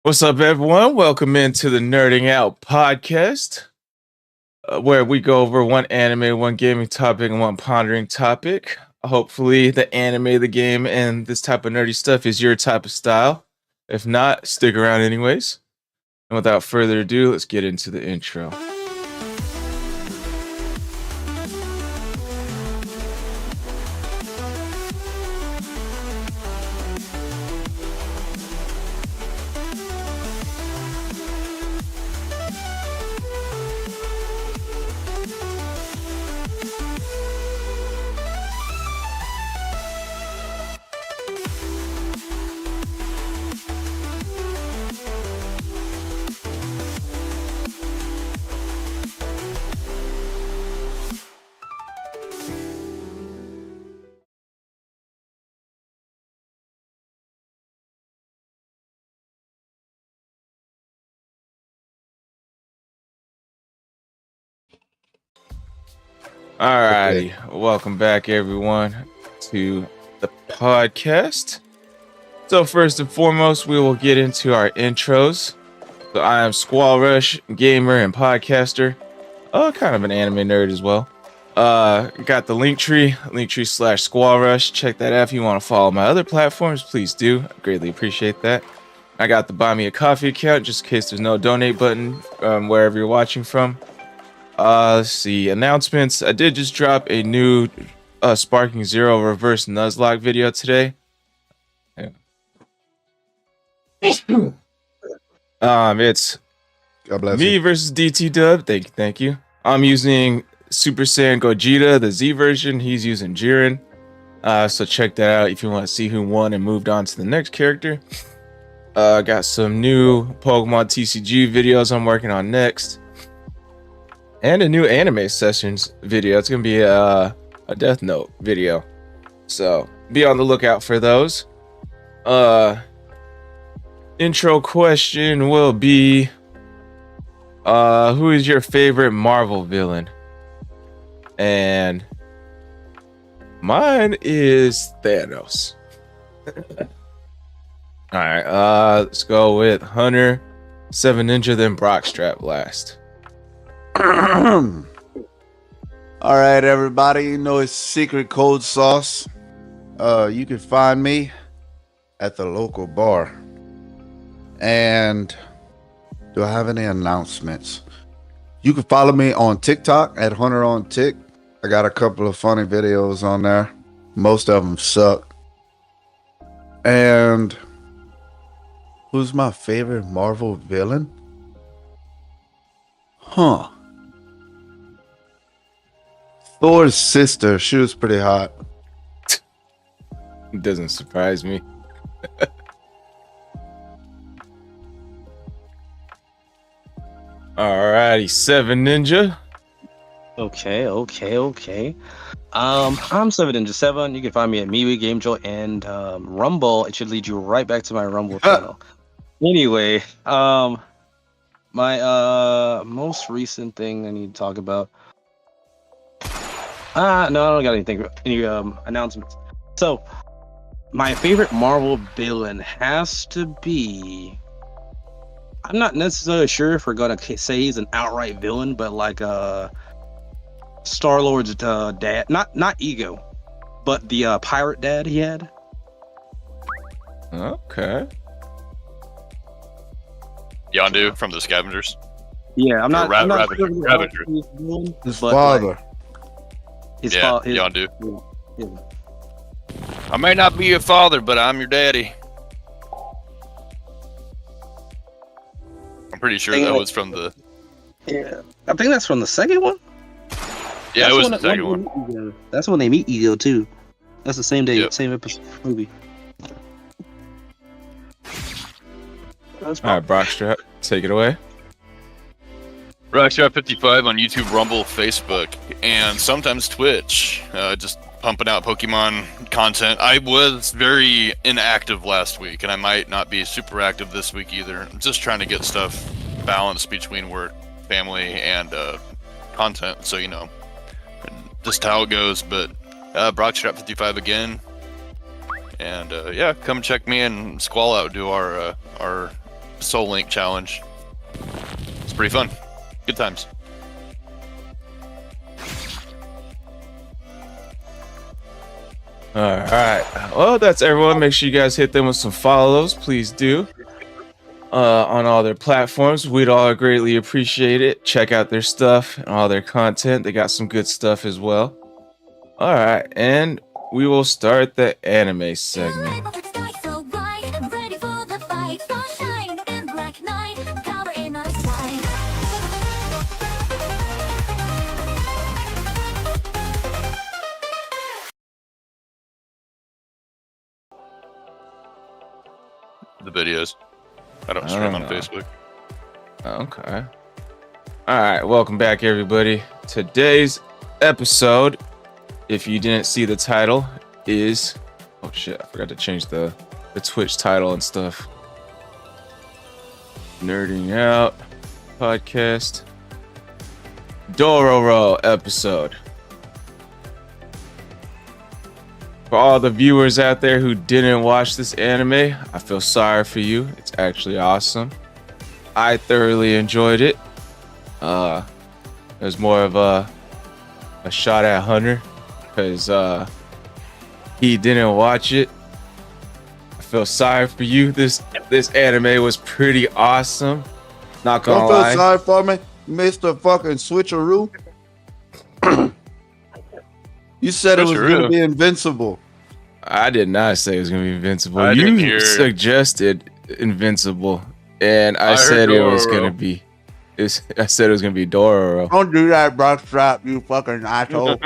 What's up, everyone? Welcome into the Nerding Out podcast, where we go over one anime, one gaming topic, and one pondering topic. Hopefully, the anime, the game, and this type of nerdy stuff is your type of style. If not, stick around anyways. And without further ado, let's get into the intro. Alrighty, welcome back, everyone, to the podcast. So first and foremost, we will get into our intros. So I am SquallRush, gamer and podcaster. Kind of an anime nerd as well. Got the linktree /SquallRush. Check that out if you want to follow my other platforms. Please do. I greatly appreciate that. I got the Buy Me a Coffee account just in case there's no donate button wherever you're watching from. Let's see, announcements. I did just drop a new Sparking Zero reverse Nuzlocke video today. Yeah. It's God bless me you. versus DT Dub. Thank you. I'm using Super Saiyan Gogeta, the Z version. He's using Jiren. So check that out if you want to see who won and moved on to the next character. Got some new Pokemon TCG videos I'm working on next. And a new anime sessions video. It's gonna be a Death Note video, so be on the lookout for those. Intro question will be, who is your favorite Marvel villain? And mine is Thanos. All right, let's go with Hunter, 7 Ninja, then Brockstrap last. All right, everybody. You know it's Secret Code Sauce. You can find me at the local bar. And do I have any announcements? You can follow me on TikTok at Hunter on Tick. I got a couple of funny videos on there. Most of them suck. And who's my favorite Marvel villain? Thor's sister. She was pretty hot. Doesn't surprise me. Alrighty, 7 Ninja. Okay. I'm 7 Ninja 7. You can find me at MeWe, GameJoy, and Rumble. It should lead you right back to my Rumble channel. Anyway, my most recent thing I need to talk about. No, I don't got any announcements. So, my favorite Marvel villain has to be. I'm not necessarily sure if we're gonna say he's an outright villain, but like Star-Lord's dad, not Ego, but the pirate dad he had. Okay. Yondu from the Scavengers. Yeah, I'm not sure Ravager. His father. His Yeah, father. Yondu. Yeah. I may not be your father, but I'm your daddy. I'm pretty sure that was from the. Yeah, I think that's from the second one. Yeah, That's it was when the second one. That's when they meet Ego too. That's the same day, Yep. same episode movie. That's All right, Brockstrap, take it away. Rockstrap 55 on YouTube, Rumble, Facebook, and sometimes Twitch. Just pumping out Pokemon content. I was very inactive last week, and I might not be super active this week either. I'm just trying to get stuff balanced between work, family, and content. So, you know, just how it goes. But Brockstrap 55 again. And yeah, come check me and Squall out, do our Soul Link challenge. It's pretty fun. Good times. All right. Well, that's everyone. Make sure you guys hit them with some follows. Please do. On all their platforms. We'd all greatly appreciate it. Check out their stuff and all their content. They got some good stuff as well. All right. And we will start the anime segment. The videos. I don't stream on Facebook. Okay. All right. Welcome back, everybody. Today's episode, if you didn't see the title, is... Oh, shit. I forgot to change the Twitch title and stuff. Nerding Out podcast. Dororo episode. For all the viewers out there who didn't watch this anime, I feel sorry for you. It's actually awesome. I thoroughly enjoyed it. It was more of a shot at Hunter because he didn't watch it. I feel sorry for you. This anime was pretty awesome. Not gonna Don't feel lie. sorry for me, Mr. fucking Switcheroo. You said it was Switcheroo. gonna be invincible. I did not say it was gonna be invincible. I didn't You hear- suggested invincible, and I I said heard it was Dororo. gonna be. I said it was gonna be Dororo. Don't do that, Brockstrap, you fucking asshole.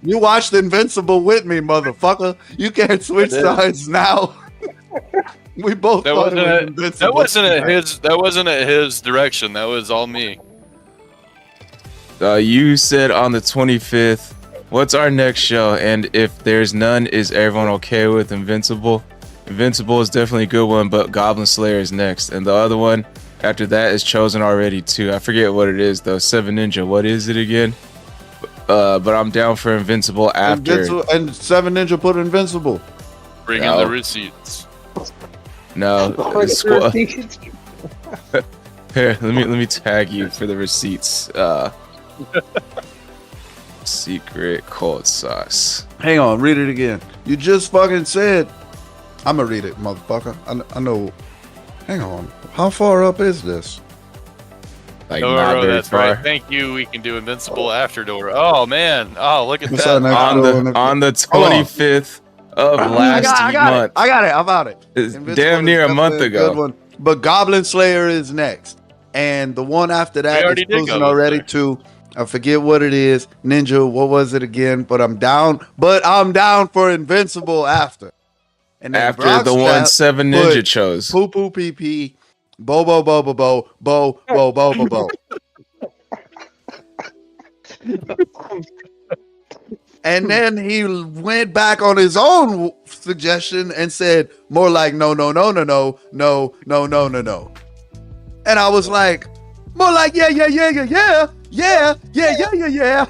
You watched Invincible with me, motherfucker. You can't switch sides now. We both That thought it was wasn't Invincible. that wasn't at his direction. That was all me. You said on the 25th. What's our next show? And if there's none, is everyone okay with Invincible? Invincible is definitely a good one, but Goblin Slayer is next, and the other one after that is chosen already too. I forget what it is though. Seven Ninja. What is it again? But I'm down for Invincible after. And Seven Ninja put Invincible. Bring in No. the receipts. No, Here, let me tag you for the receipts. Secret cold sauce. Hang on, read it again. You just fucking said. I'm gonna read it, motherfucker. I know. Hang on. How far up is this? Like not Dororo, very that's far. right. Thank you. We can do Invincible after Dororo. Oh man. Oh, look at What's that. that next On one? the Hold on. 25th of last I got month. it. I got it. I'm out it. It's Invincible damn is near a definitely month good ago. one. But Goblin Slayer is next, and the one after that We is already did chosen Goblin already Slayer. too. I forget what it is. Ninja. What was it again? But I'm down. But I'm down for Invincible after. And then After the one Seven put Ninja chose. Poo poo pee pee. Bo bo bo bo bo bo bo bo bo bo. And then he went back on his own suggestion and said more like no no no no no no no no no no. And I was like, more like yeah yeah yeah yeah yeah yeah yeah yeah yeah yeah.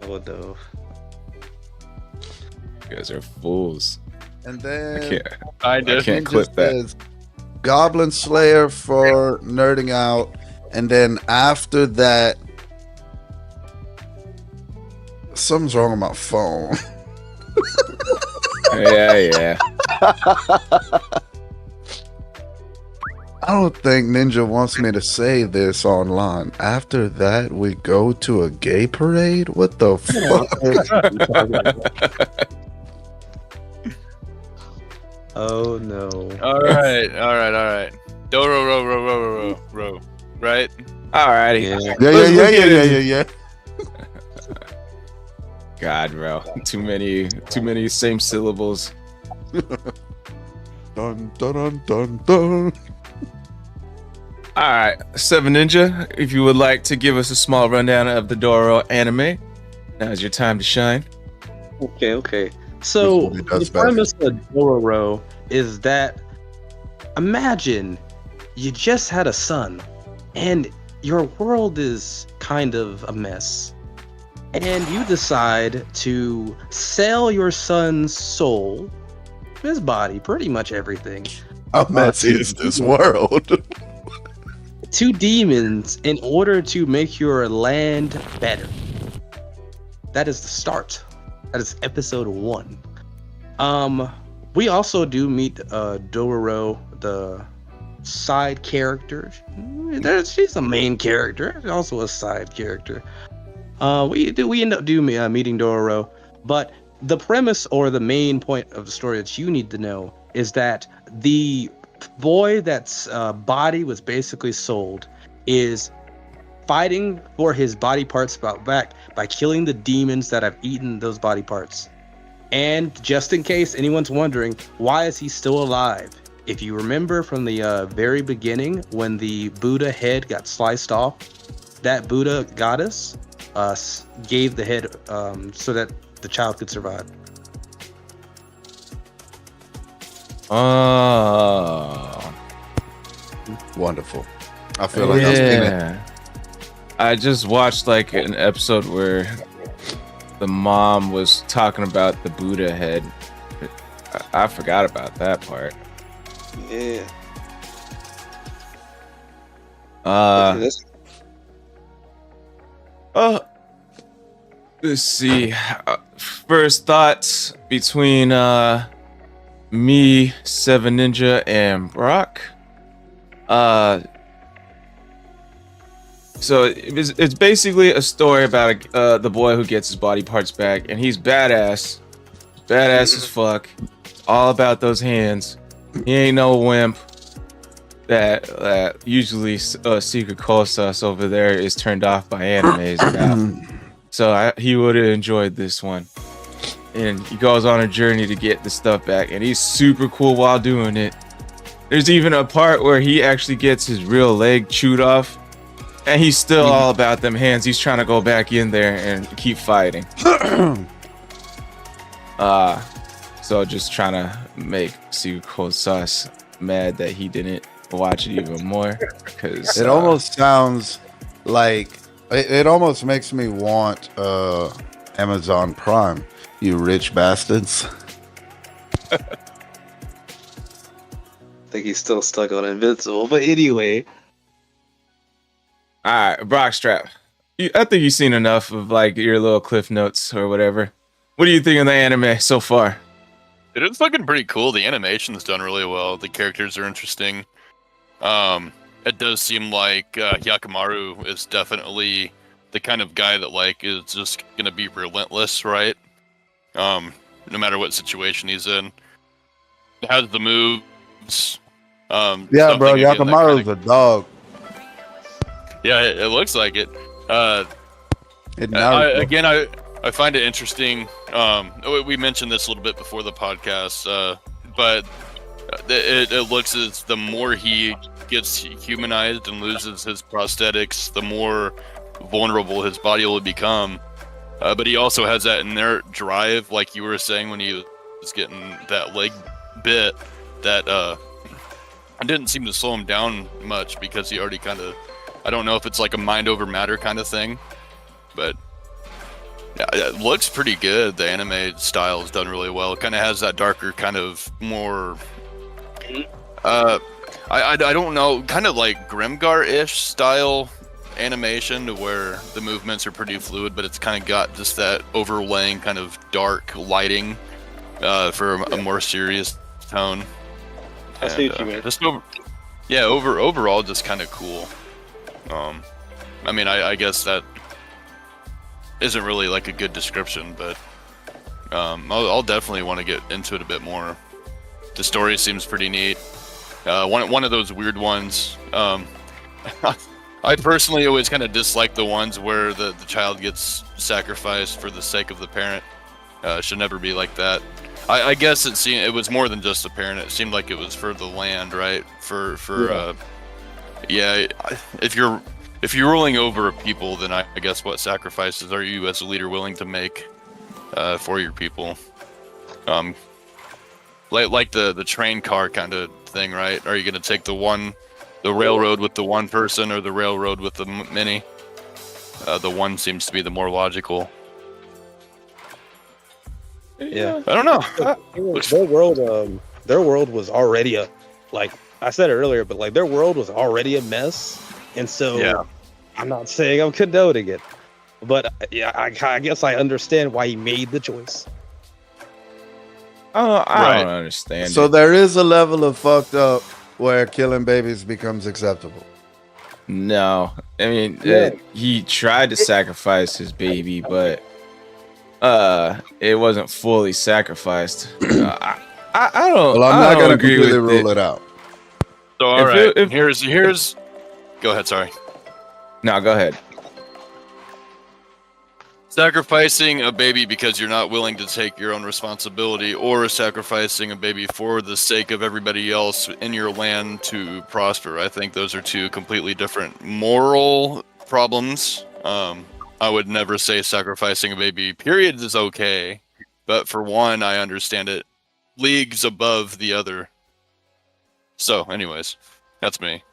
Oh no. You guys are fools. And I then can't. I did. can't Ninja clip that. says, Goblin Slayer for nerding out, and then after that, something's wrong with my phone. Yeah. I don't think Ninja wants me to say this online. After that, we go to a gay parade? What the fuck? Oh no. All right. Dororo, right? Alrighty. Yeah. Yeah. God, bro. Too many same syllables. Dun dun dun dun dun. Alright, Seven Ninja, if you would like to give us a small rundown of the Dororo anime, now's your time to shine. Okay. So This movie does the better. premise of Dororo is that imagine you just had a son and your world is kind of a mess. And you decide to sell your son's soul, his body, pretty much everything, How messy is this world? 2 demons in order to make your land better. That is the start. That is episode 1. We also do meet Dororo, the side character. She's a main character, also a side character. We end up meeting Dororo, but the premise or the main point of the story that you need to know is that the boy that's body was basically sold is fighting for his body parts back by killing the demons that have eaten those body parts. And just in case anyone's wondering, why is he still alive? If you remember from the very beginning when the Buddha head got sliced off, that Buddha goddess gave the head so that the child could survive. Oh, Wonderful. I feel like I've seen it. I just watched like an episode where the mom was talking about the Buddha head. I forgot about that part. Yeah. Let's see. First thoughts between me, Seven Ninja, and Brock. So it's basically a story about the boy who gets his body parts back, and he's badass as fuck. It's all about those hands. He ain't no wimp. That usually Secret Call Sauce over there is turned off by animes about. So he would have enjoyed this one. And he goes on a journey to get the stuff back, and he's super cool while doing it. There's even a part where he actually gets his real leg chewed off, and he's still all about them hands. He's trying to go back in there and keep fighting. So just trying to make Secret Call Sauce mad that he didn't watch it even more, because it almost sounds like it almost makes me want Amazon Prime, you rich bastards. I think he's still stuck on Invincible, but anyway. All right, Brockstrap. I think you've seen enough of like your little cliff notes or whatever. What do you think of the anime so far? It is looking pretty cool. The animation's done really well. The characters are interesting. It does seem like Hyakkimaru is definitely the kind of guy that like is just gonna be relentless, right? No matter what situation he's in. It has the moves. Yeah, bro, Hyakkimaru's a dog. Yeah, it looks like it. I find it interesting. We mentioned this a little bit before the podcast, but it looks as the more he gets humanized and loses his prosthetics, the more vulnerable his body will become. But he also has that inherent drive, like you were saying when he was getting that leg bit, that didn't seem to slow him down much, because he already kind of, I don't know if it's like a mind over matter kind of thing, but yeah, it looks pretty good. The anime style is done really well. It kind of has that darker kind of more, I don't know, kind of like Grimgar-ish style animation, to where the movements are pretty fluid, but it's kind of got just that overlaying kind of dark lighting for a more serious tone. I see what you mean. Overall, just kind of cool. I mean, I guess that isn't really like a good description, but I'll definitely want to get into it a bit more. The story seems pretty neat. One of those weird ones. I personally always kind of dislike the ones where the child gets sacrificed for the sake of the parent. Should never be like that. I guess it was more than just the parent. It seemed like it was for the land, right? If you're ruling over people, then I guess what sacrifices are you as a leader willing to make for your people? Like the train car kind of thing, right? Are you going to take the railroad with the one person, or the railroad with the many? The one seems to be the more logical. Yeah, I don't know. their world was already like I said it earlier, but like their world was already a mess, and so Yeah. I'm not saying I'm condoning it, but yeah, I guess I understand why he made the choice. I Right. don't understand So it. there is a level of fucked up where killing babies becomes acceptable. No, I mean Yeah. he tried to sacrifice his baby, but it wasn't fully sacrificed. I don't. Well, I'm I not don't gonna agree completely with rule it. it out. So all If right, it- here's. Go ahead. Sorry. No, go ahead. Sacrificing a baby because you're not willing to take your own responsibility, or sacrificing a baby for the sake of everybody else in your land to prosper. I think those are two completely different moral problems. I would never say sacrificing a baby, period, is okay. But for one, I understand it leagues above the other. So, anyways, that's me.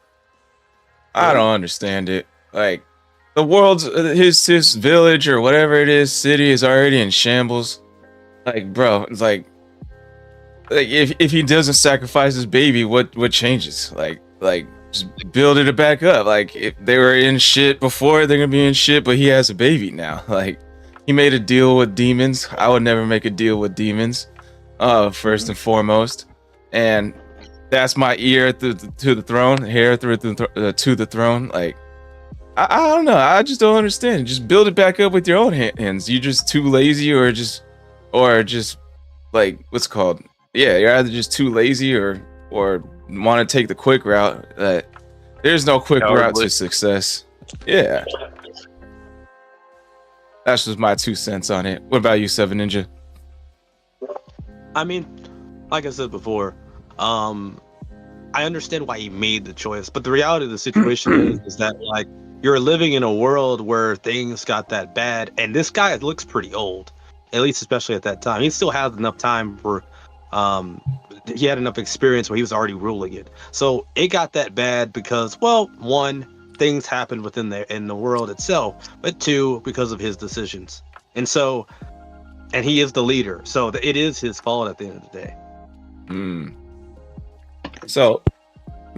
I don't understand it. Like the world's his village or whatever it is, city is already in shambles. Like, bro, it's like if he doesn't sacrifice his baby, what changes? Like just build it back up. Like if they were in shit before, they're gonna be in shit, but he has a baby now. Like he made a deal with demons. I would never make a deal with demons. First and foremost, and that's my ear to the throne, hair through to the throne. Like I don't know. I just don't understand. Just build it back up with your own hands. You just too lazy, or just like what's it called? Yeah, you're either just too lazy or want to take the quick route. There's no quick route Cowardly. to success. Yeah, that's just my 2 cents on it. What about you, Seven Ninja? I mean, like I said before, I understand why he made the choice, but the reality of the situation is that like you're living in a world where things got that bad, and this guy looks pretty old, at least especially at that time. He still had enough time for, he had enough experience where he was already ruling it. So it got that bad because, well, one, things happened within in the world itself, but two, because of his decisions. And so, and he is the leader, so it is his fault at the end of the day. Hmm. So,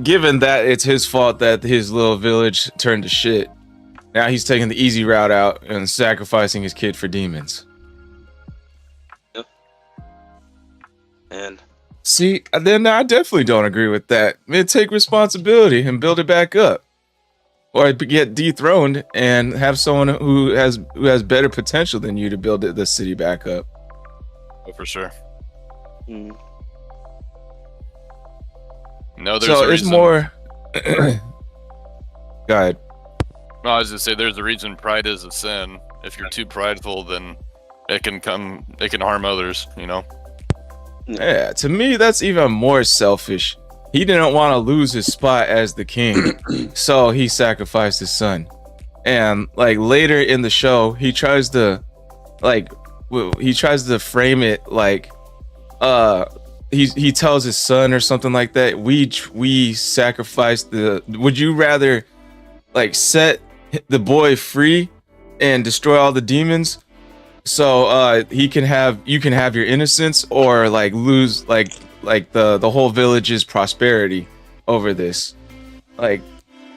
given that it's his fault that his little village turned to shit, now he's taking the easy route out and sacrificing his kid for demons. And See, then I definitely don't agree with that. Man, take responsibility and build it back up, or get dethroned and have someone who has better potential than you to build the city back up. Oh, for sure. mm, No, there's So a it's reason. more. Go ahead. No, I was gonna say there's a reason pride is a sin. If you're too prideful, then it can harm others. You know. Yeah, to me, that's even more selfish. He didn't want to lose his spot as the king, so he sacrificed his son. And like later in the show, he tries to frame it like he tells his son or something like that. We sacrificed the. Would you rather like set the boy free and destroy all the demons, so you can have your innocence, or like lose like the whole village's prosperity over this? Like,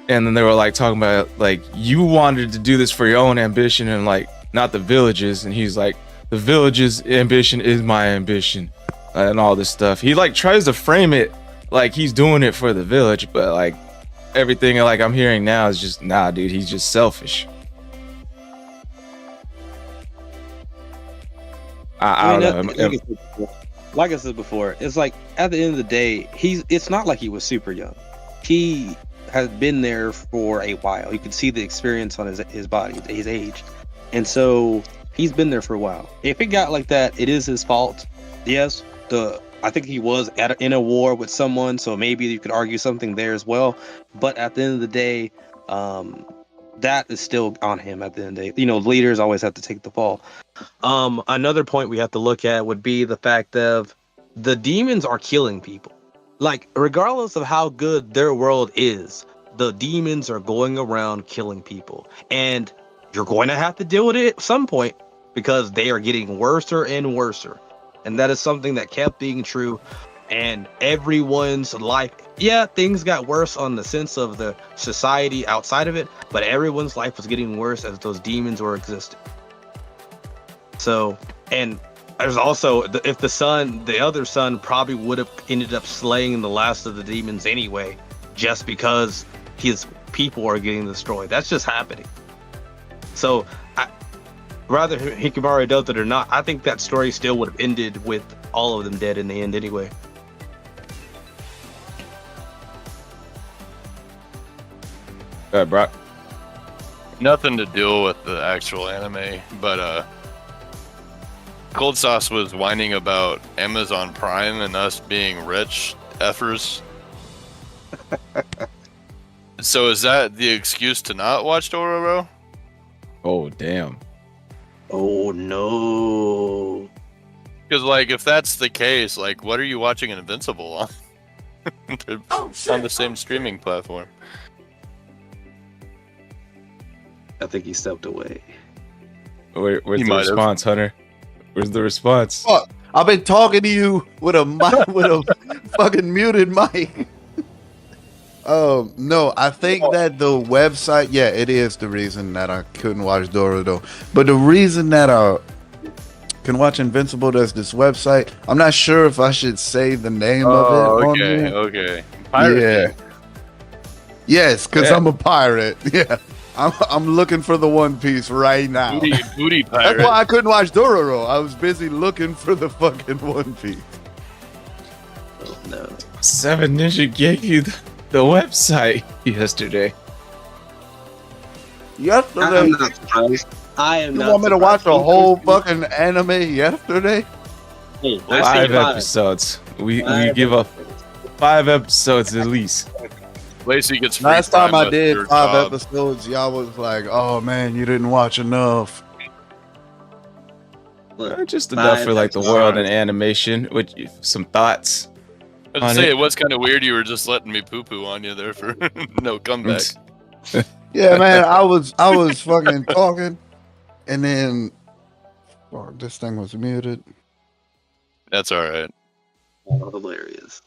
and then they were like talking about like you wanted to do this for your own ambition and like not the village's, and he's like the village's ambition is my ambition, and all this stuff. He like tries to frame it like he's doing it for the village, but like everything like I'm hearing now is just nah, dude. He's just selfish. I don't know. like I said before, it's like at the end of the day, it's not like he was super young. He has been there for a while. You can see the experience on his body, his age. And so he's been there for a while. If it got like that, it is his fault. Yes, I think he was in a war with someone, so maybe you could argue something there as well. But at the end of the day, that is still on him at the end of the day. You know, leaders always have to take the fall. Another point we have to look at would be the fact of the demons are killing people. Like, regardless of how good their world is, the demons are going around killing people. And you're going to have to deal with it at some point because they are getting worser and worser. And that is something that kept being true. and everyone's life. Yeah, things got worse on the sense of the society outside of it, but everyone's life was getting worse as those demons were existing. So, and there's also if the other son probably would have ended up slaying the last of the demons anyway, just because his people are getting destroyed. That's just happening. So, whether Hikamaru does it or not, I think that story still would have ended with all of them dead in the end anyway. Go ahead, Brock. Nothing to deal with the actual anime, but Cold Sauce was whining about Amazon Prime and us being rich effers. So is that the excuse to not watch Dororo? Oh, damn. Oh no. Because, like, if that's the case, like, what are you watching Invincible on? They're on the same streaming platform. I think he stepped away. Where's He the might have. response, Hunter? Where's the response? Fuck, I've been talking to you with a mic, with a fucking muted mic. No, I think that the website, yeah, it is the reason that I couldn't watch Dororo. But the reason that I can watch Invincible, there's this website. I'm not sure if I should say the name of it. on Okay, here. okay. Pirate Yeah. Yes, because Yeah. I'm a pirate. Yeah. I'm looking for the One Piece right now. booty That's pirate. why I couldn't watch Dororo. I was busy looking for the fucking One Piece. Oh no. 7 Ninja gave you the website yesterday. I'm Yesterday, not surprised. I am you not want me to watch surprised. a whole fucking anime yesterday? Hey, I say 5 episodes. We Five give up 5 episodes at least. Lacey gets free Last time I with did her 5 job. episodes, y'all was like, "Oh man, you didn't watch enough." Look, Just enough 5 for like the episodes. world and animation. With some thoughts. I was on to say it. it was kind of weird. You were just letting me poo poo on you there for no comeback. Yeah, man, I was fucking talking, and then this thing was muted. That's all right. Oh, hilarious.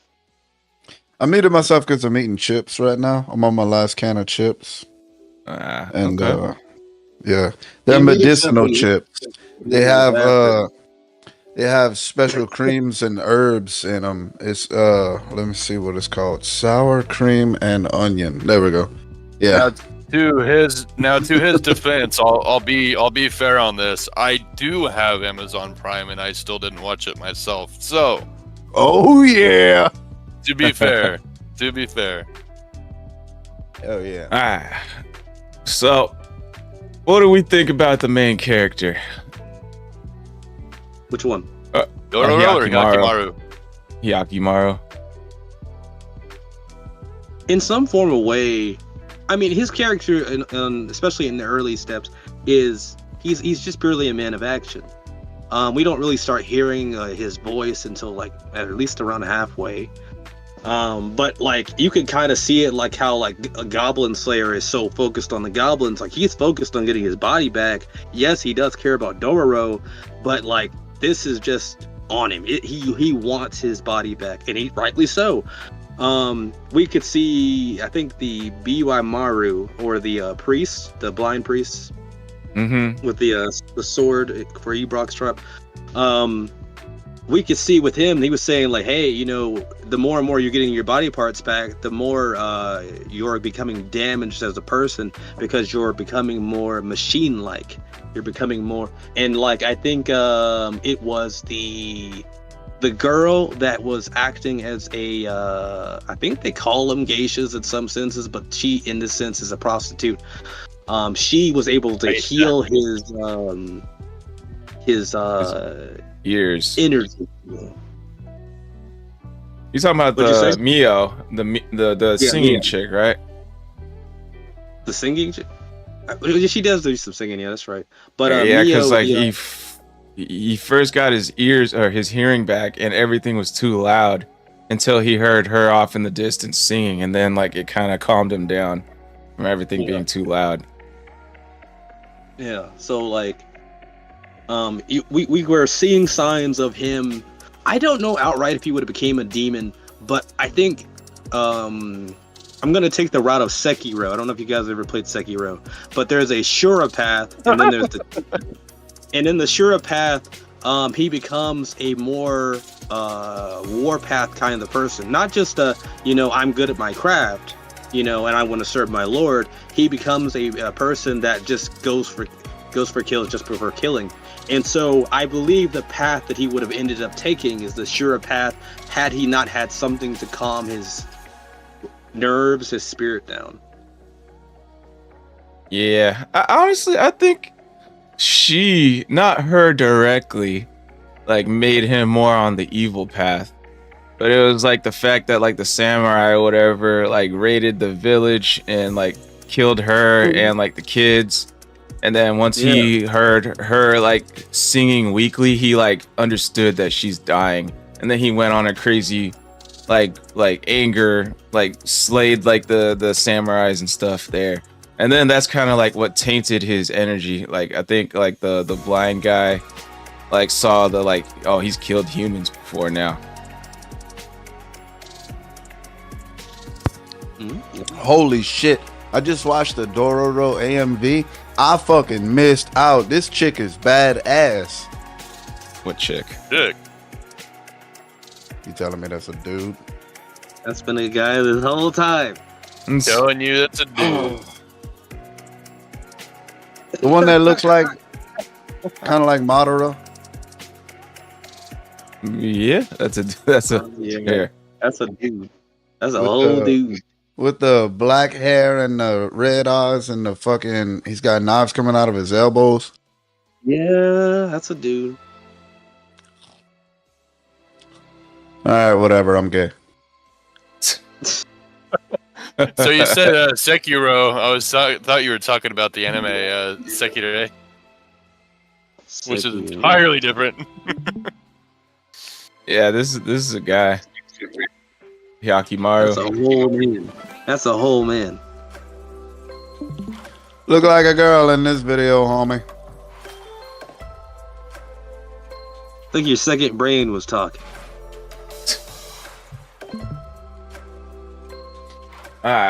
I muted myself because I'm eating chips right now. I'm on my last can of chips, and Okay. yeah, they're You muted medicinal yourself chips. They have special creams and herbs in them. It's let me see what it's called: sour cream and onion. There we go. Yeah. To his defense, I'll be fair on this. I do have Amazon Prime, and I still didn't watch it myself. So, Oh yeah. to be fair, Oh yeah. Ah. So, what do we think about the main character? Which one? Dororo or Hyakimaru. Hyakimaru? Hyakimaru. In some form of way, I mean, his character, especially in the early steps, he's just purely a man of action. We don't really start hearing his voice until like at least around halfway. But like you can kind of see it, like how like a Goblin Slayer is so focused on the goblins, like he's focused on getting his body back. Yes, he does care about Dororo, but like this is just on him. He wants his body back, and he rightly so. We could see, I think the B.Y. Maru, or the priest, the blind priest Mm-hmm. with the sword for Ebrock's trap. We could see with him, he was saying like, hey, you know, the more and more you're getting your body parts back, the more you're becoming damaged as a person, because you're becoming more machine-like. You're becoming more, and like I think it was the girl that was acting as a I think they call them geishas in some senses, but she in this sense is a prostitute. She was able to heal his Years. energy. You're talking about What'd you the say? Mio, the Yeah, singing Mio. chick, right? The singing, she does do some singing. Yeah, that's right. But yeah, Mio, because like yeah, he first got his ears or his hearing back, and everything was too loud until he heard her off in the distance singing, and then like it kind of calmed him down from everything being too loud. yeah. So like, we were seeing signs of him I don't know outright if he would have became a demon, but I think I'm gonna take the route of Sekiro. I don't know if you guys ever played Sekiro, but there's a Shura path, and then there's the and in the Shura path, he becomes a more warpath kind of person. Not just I'm good at my craft, and I want to serve my lord. He becomes a person that just goes for kills just for killing. And so I believe the path that he would have ended up taking is the Shura path had he not had something to calm his nerves, his spirit down. Yeah, honestly, I think she, not her directly, like made him more on the evil path. But it was like the fact that like the samurai or whatever like raided the village and like killed her and like the kids. And then once he heard her like singing weekly, he like understood that she's dying. And then he went on a crazy like anger, like slayed like the samurais and stuff there. And then that's kind of like what tainted his energy. Like I think like the blind guy like saw the like, oh, he's killed humans before now. Holy shit. I just watched the Dororo AMV. I fucking missed out. This chick is badass. What chick? Dick. You telling me that's a dude? That's been a guy this whole time. Telling you that's a dude. The one that looks like kind of like Madara. Yeah, that's a Yeah, that's a dude. That's a With whole the- dude. With the black hair and the red eyes and the fucking, he's got knives coming out of his elbows. Yeah, that's a dude. All right, whatever. I'm gay. So you said Sekiro. Thought you were talking about the anime Sekiro, which is entirely different. Yeah, this is a guy. Hyakimaru. That's a whole man. That's a whole man. Look like a girl in this video, homie. I think your second brain was talking.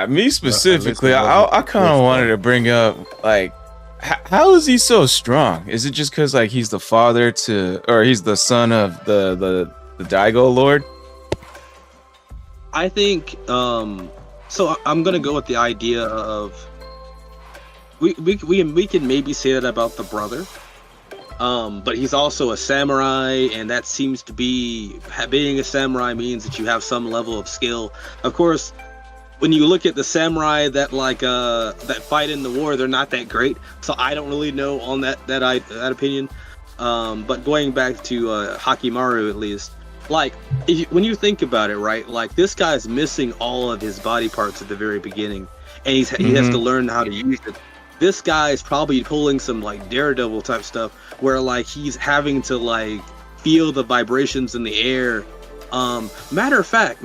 Me specifically, at least I kind of wanted to bring up like, how is he so strong? Is it just because like he's the father to, or he's the son of the Daigo Lord? I think so I'm gonna go with the idea of we can maybe say that about the brother, but he's also a samurai, and that seems to be being a samurai means that you have some level of skill. Of course, when you look at the samurai that that fight in the war, they're not that great, so I don't really know on that opinion. But going back to Hakimaru, at least, like when you think about it, right, like this guy's missing all of his body parts at the very beginning, and he has to learn how to use it. This guy is probably pulling some like Daredevil type stuff, where like he's having to like feel the vibrations in the air. Matter of fact,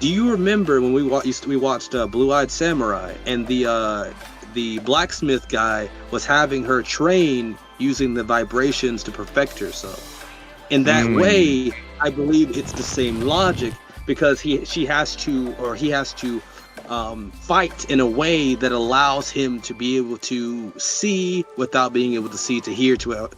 do you remember when we watched Blue-Eyed Samurai, and the blacksmith guy was having her train using the vibrations to perfect herself? In that way, I believe it's the same logic, because he has to fight in a way that allows him to be able to see without being able to see, to hear, to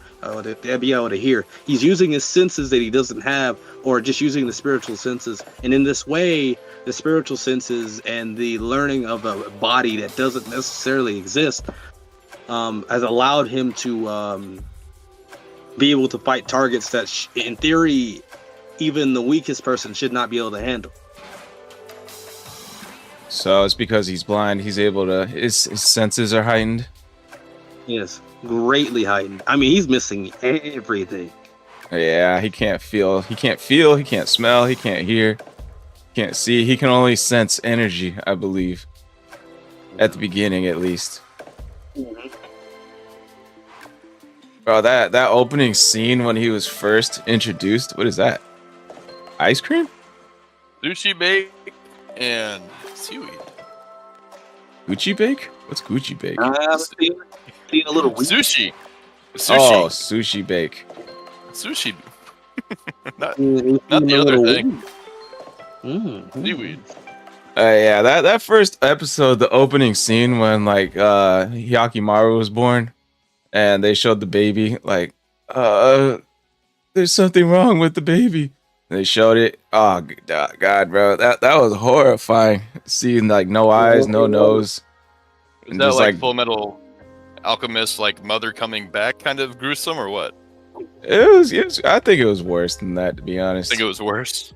be able to hear. He's using his senses that he doesn't have, or just using the spiritual senses. And in this way, the spiritual senses and the learning of a body that doesn't necessarily exist has allowed him to be able to fight targets that, in theory, even the weakest person should not be able to handle. So it's because he's blind. He's able to. His senses are heightened. Yes, greatly heightened. I mean, he's missing everything. Yeah, he can't feel. He can't feel. He can't smell. He can't hear. Can't see. He can only sense energy, I believe. At the beginning, at least. Bro, that opening scene when he was first introduced. What is that? Ice cream? Sushi bake and seaweed. Gucci bake? What's Gucci bake? Feeling a little weak. Sushi. Oh, sushi bake. Sushi. not Mm, not the other little thing. Mm. Seaweed. Yeah, that first episode, the opening scene when like Hyakimaru was born, and they showed the baby, like, there's something wrong with the baby. And they showed it. Oh God, bro, that was horrifying. Seeing like no eyes, no nose, Is and that just like like Full Metal Alchemist, like mother coming back, kind of gruesome, or what? it was. I think it was worse than that, to be I honest. think it was worse.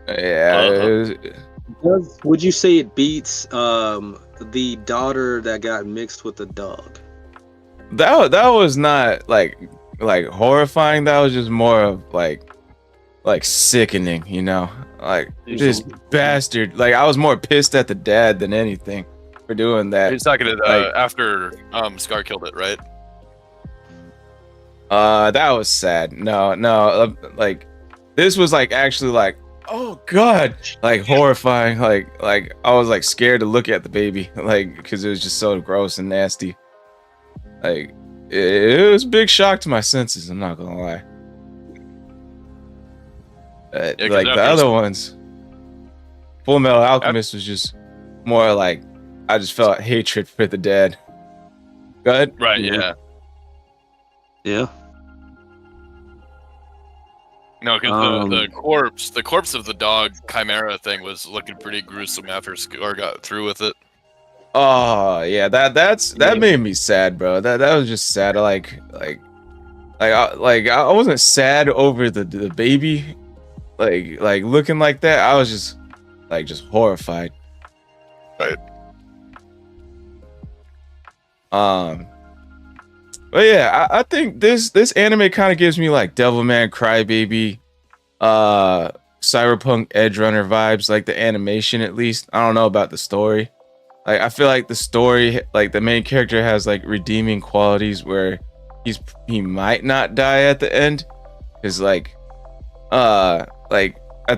Yeah, it was, Would you say it beats the daughter that got mixed with the dog? that was not like horrifying. That was just more of like sickening, you know, like this bastard. Like I was more pissed at the dad than anything for doing that. He's talking to like- after Scar killed it, right? That was sad. No, like this was like actually like, oh God, like horrifying. Like I was like scared to look at the baby, like because it was just so gross and nasty. Like it was a big shock to my senses. I'm not gonna lie. 'cause Like the after other some- ones, Full Metal Alchemist was just more like I just felt hatred for the dad. Go ahead. Right. Mhm. Yeah. Yeah. No, because the Um, corpse of the dog Chimera thing was looking pretty gruesome after Scar got through with it. Oh yeah, that Yeah. made me sad, bro. That was just sad. I wasn't sad over the baby, like looking like that. I was just horrified. Right. But yeah, I think this anime kind of gives me like Devilman Crybaby, Cyberpunk Edge Runner vibes, like the animation at least. I don't know about the story. Like I feel like the story, like the main character has like redeeming qualities where he might not die at the end. Cause like I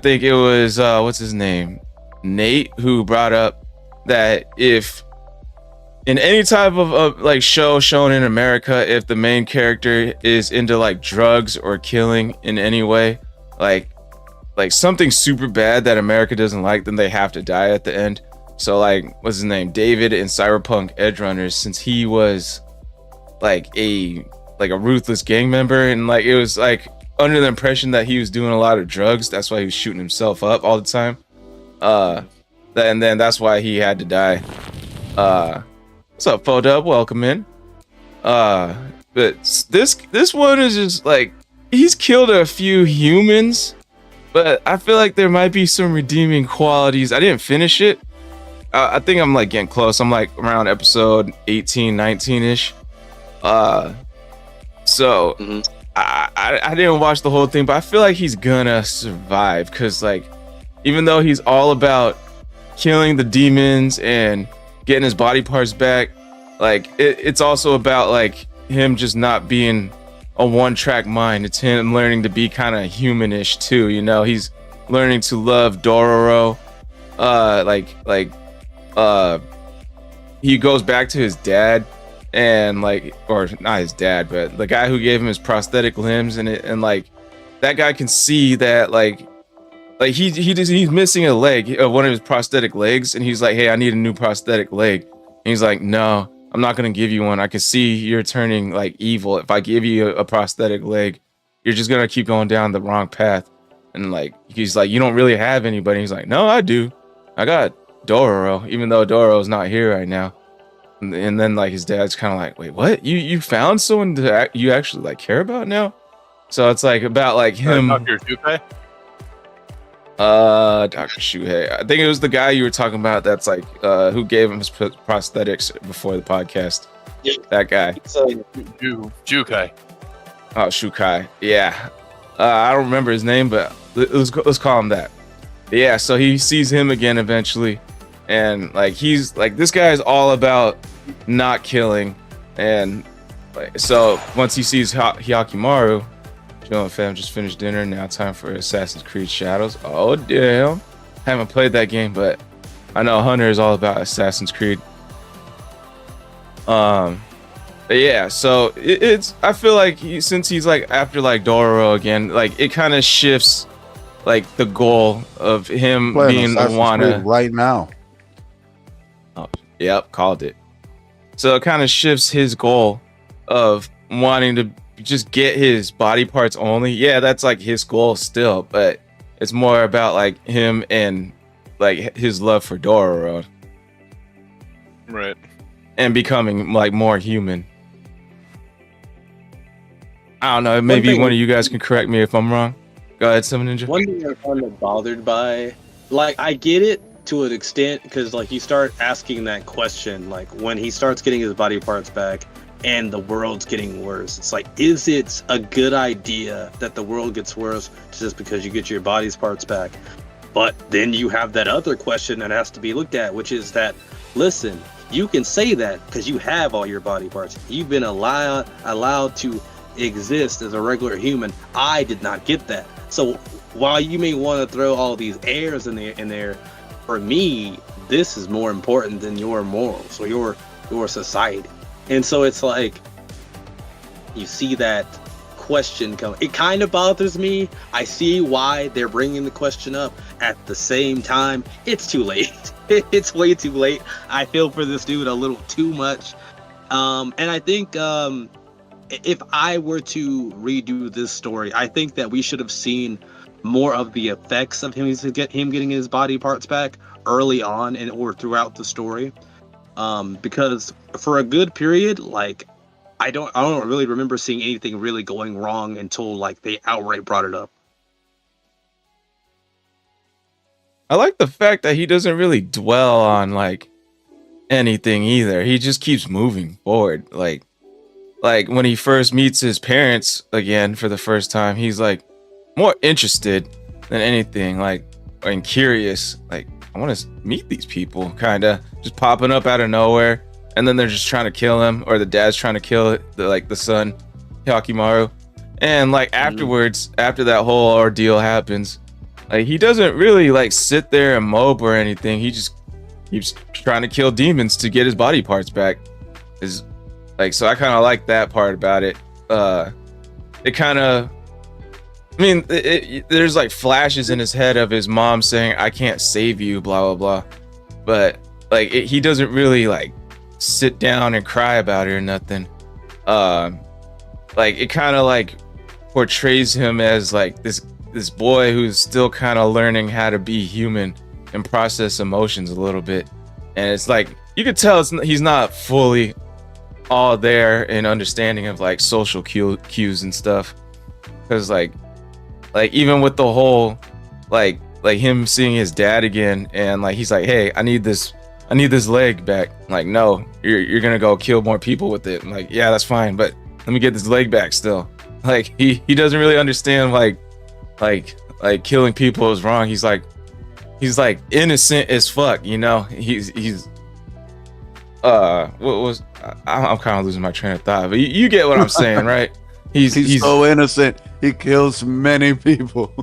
think it was what's his name? Nate, who brought up that if in any type of like show shown in America, if the main character is into like drugs or killing in any way, like something super bad that America doesn't like, then they have to die at the end. So like, what's his name? David in Cyberpunk Edge Runners, since he was like a ruthless gang member, and like it was like under the impression that he was doing a lot of drugs, that's why he was shooting himself up all the time. And then that's why he had to die. What's up, Fodub? Welcome in. But this one is just like he's killed a few humans, but I feel like there might be some redeeming qualities. I didn't finish it. I think I'm like getting close. I'm like around episode 18, 19-ish. So Mhm. I didn't watch the whole thing, but I feel like he's gonna survive because like even though he's all about killing the demons and getting his body parts back, like it's also about like him just not being a one-track mind. It's him learning to be kind of humanish too, you know. He's learning to love Dororo. He goes back to his dad, and like, or not his dad, but the guy who gave him his prosthetic limbs, and like that guy can see that like he's missing a leg, one of his prosthetic legs, and he's like, hey, I need a new prosthetic leg. And he's like, no, I'm not gonna give you one. I can see you're turning like evil. If I give you a prosthetic leg, you're just gonna keep going down the wrong path. And like he's like, you don't really have anybody. He's like, no, I do. I got Dororo, even though Dororo's not here right now. And then like his dad's kind of like, wait, what? You found someone that you actually like care about now? So it's like about like him. Dr. Shukai? Dr. Shuhei. I think it was the guy you were talking about that's like who gave him his prosthetics before the podcast. Yeah. That guy. Jukai. Oh, Shukai. Yeah. I don't remember his name, but let's call him that. Yeah, so he sees him again eventually, and like he's like, this guy is all about not killing, and like, so once he sees Hyakimaru, you know, fam, just finished dinner, now time for Assassin's Creed Shadows. Oh damn, haven't played that game, but I know Hunter is all about Assassin's Creed. Yeah, so it's I feel like since he's like after like Dororo again, like it kind of shifts like the goal of him Playing being the Assassin's Creed wanna. right now. Oh, yep, called it. So it kind of shifts his goal of wanting to just get his body parts only. Yeah, that's like his goal still, but it's more about like him and like his love for Dororo Right. and becoming like more human. I don't know. Maybe thing- one of you guys can correct me if I'm wrong. Go ahead, Summon Ninja. One thing I'm kind of bothered by, like, I get it to an extent because, like, you start asking that question, like, when he starts getting his body parts back and the world's getting worse. It's like, is it a good idea that the world gets worse just because you get your body's parts back? But then you have that other question that has to be looked at, which is that, listen, you can say that because you have all your body parts. You've been allowed to exist as a regular human. I did not get that. So while you may want to throw all these airs in there, for me, this is more important than your morals or your society. And so it's like you see that question come. It kind of bothers me. I see why they're bringing the question up. At the same time, it's too late. It's way too late. I feel for this dude a little too much. And I think if I were to redo this story, I think that we should have seen more of the effects of him getting his body parts back early on or throughout the story. Because for a good period, like I don't really remember seeing anything really going wrong until like they outright brought it up. I like the fact that he doesn't really dwell on like anything either. He just keeps moving forward. Like when he first meets his parents again for the first time, he's like more interested than anything, like and curious. Like I want to meet these people, kind of just popping up out of nowhere, and then they're just trying to kill him, or the dad's trying to kill the son, Hyakimaru. And like afterwards, after that whole ordeal happens, like he doesn't really like sit there and mope or anything. He just keeps trying to kill demons to get his body parts back. Is like, so I kind of like that part about it. It kind of, I mean, there's like flashes in his head of his mom saying, "I can't save you," blah blah blah. But like he doesn't really like sit down and cry about it or nothing. Like it kind of like portrays him as like this boy who's still kind of learning how to be human and process emotions a little bit. And it's like you could tell he's not fully all there in understanding of like social cues and stuff, because like even with the whole like him seeing his dad again, and like he's like, "Hey, I need this leg back." Like, "No, you're gonna go kill more people with it." I'm like, "Yeah, that's fine, but let me get this leg back still." Like he doesn't really understand like killing people is wrong. He's like innocent as fuck, you know. He's what was I'm kind of losing my train of thought, but you get what I'm saying, right? He's so innocent. He kills many people.